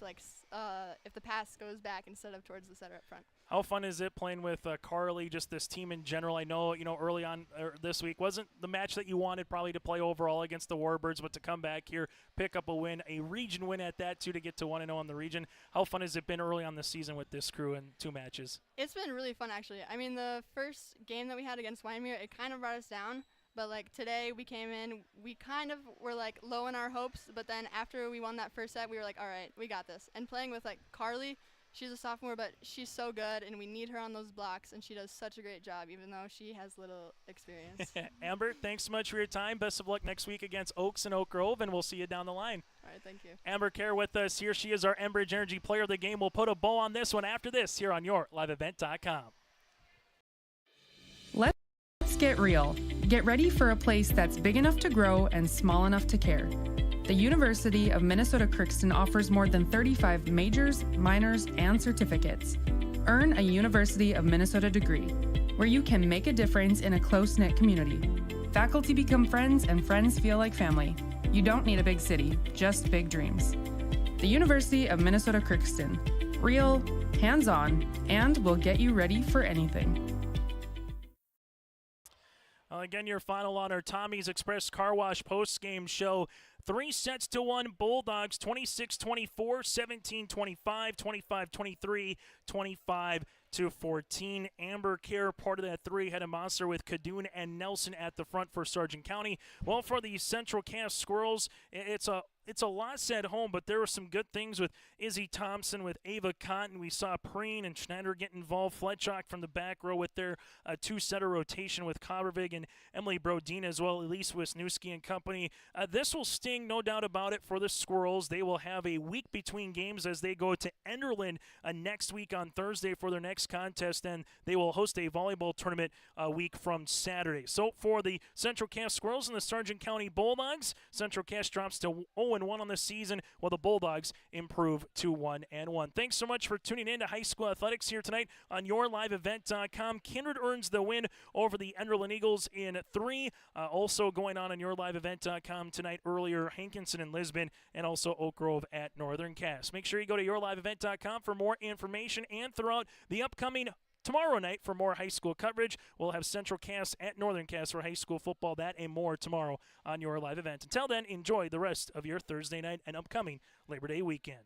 Speaker 21: the pass goes back instead of towards the setter up front.
Speaker 3: How fun is it playing with Carly, just this team in general? I know, early on this week wasn't the match that you wanted probably to play overall against the Warbirds, but to come back here, pick up a win, a region win at that too, to get to 1-0 on the region. How fun has it been early on this season with this crew in 2 matches?
Speaker 21: It's been really fun, actually. I mean, the first game that we had against Wyoming, it kind of brought us down. But today we came in, we kind of were low in our hopes. But then after we won that first set, we were like, all right, we got this. And playing with Carly, she's a sophomore, but she's so good, and we need her on those blocks, and she does such a great job, even though she has little experience.
Speaker 3: Amber, thanks so much for your time. Best of luck next week against Oaks and Oak Grove, and we'll see you down the line.
Speaker 21: All right, thank you.
Speaker 3: Amber Kerr with us here. She is our Enbridge Energy Player of the Game. We'll put a bow on this one after this here on YourLiveEvent.com.
Speaker 14: Let's get real. Get ready for a place that's big enough to grow and small enough to care. The University of Minnesota Crookston offers more than 35 majors, minors, and certificates. Earn a University of Minnesota degree, where you can make a difference in a close-knit community. Faculty become friends, and friends feel like family. You don't need a big city, just big dreams. The University of Minnesota Crookston. Real, hands-on, and will get you ready for anything.
Speaker 3: Again, your final on our Tommy's Express Car Wash post-game show. 3-1 Bulldogs, 26-24, 17-25, 25-23, 25-14. Amber Kerr, part of that three, had a monster with Kadoon and Nelson at the front for Sargent County. Well, for the Central Cass Squirrels, it's a loss at home, but there were some good things with Izzy Thompson, with Ava Cotton. We saw Preen and Schneider get involved. Fletchock from the back row with their two-setter rotation with Kobervig and Emily Brodina as well, Elise Wisniewski and company. This will sting, no doubt about it, for the Squirrels. They will have a week between games as they go to Enderlin next week on Thursday for their next contest, and they will host a volleyball tournament a week from Saturday. So for the Central Cass Squirrels and the Sargent County Bulldogs, Central Cass drops to 0-1 on the season, while the Bulldogs improve to 1-1. Thanks so much for tuning in to high school athletics here tonight on YourLiveEvent.com. Kindred earns the win over the Enderlin Eagles in 3. Also going on YourLiveEvent.com tonight earlier, Hankinson and Lisbon, and also Oak Grove at Northern Cass. Make sure you go to YourLiveEvent.com for more information, and throughout the upcoming tomorrow night for more high school coverage. We'll have Central Cass at Northern Cass for high school football. That and more tomorrow on Your Live Event. Until then, enjoy the rest of your Thursday night and upcoming Labor Day weekend.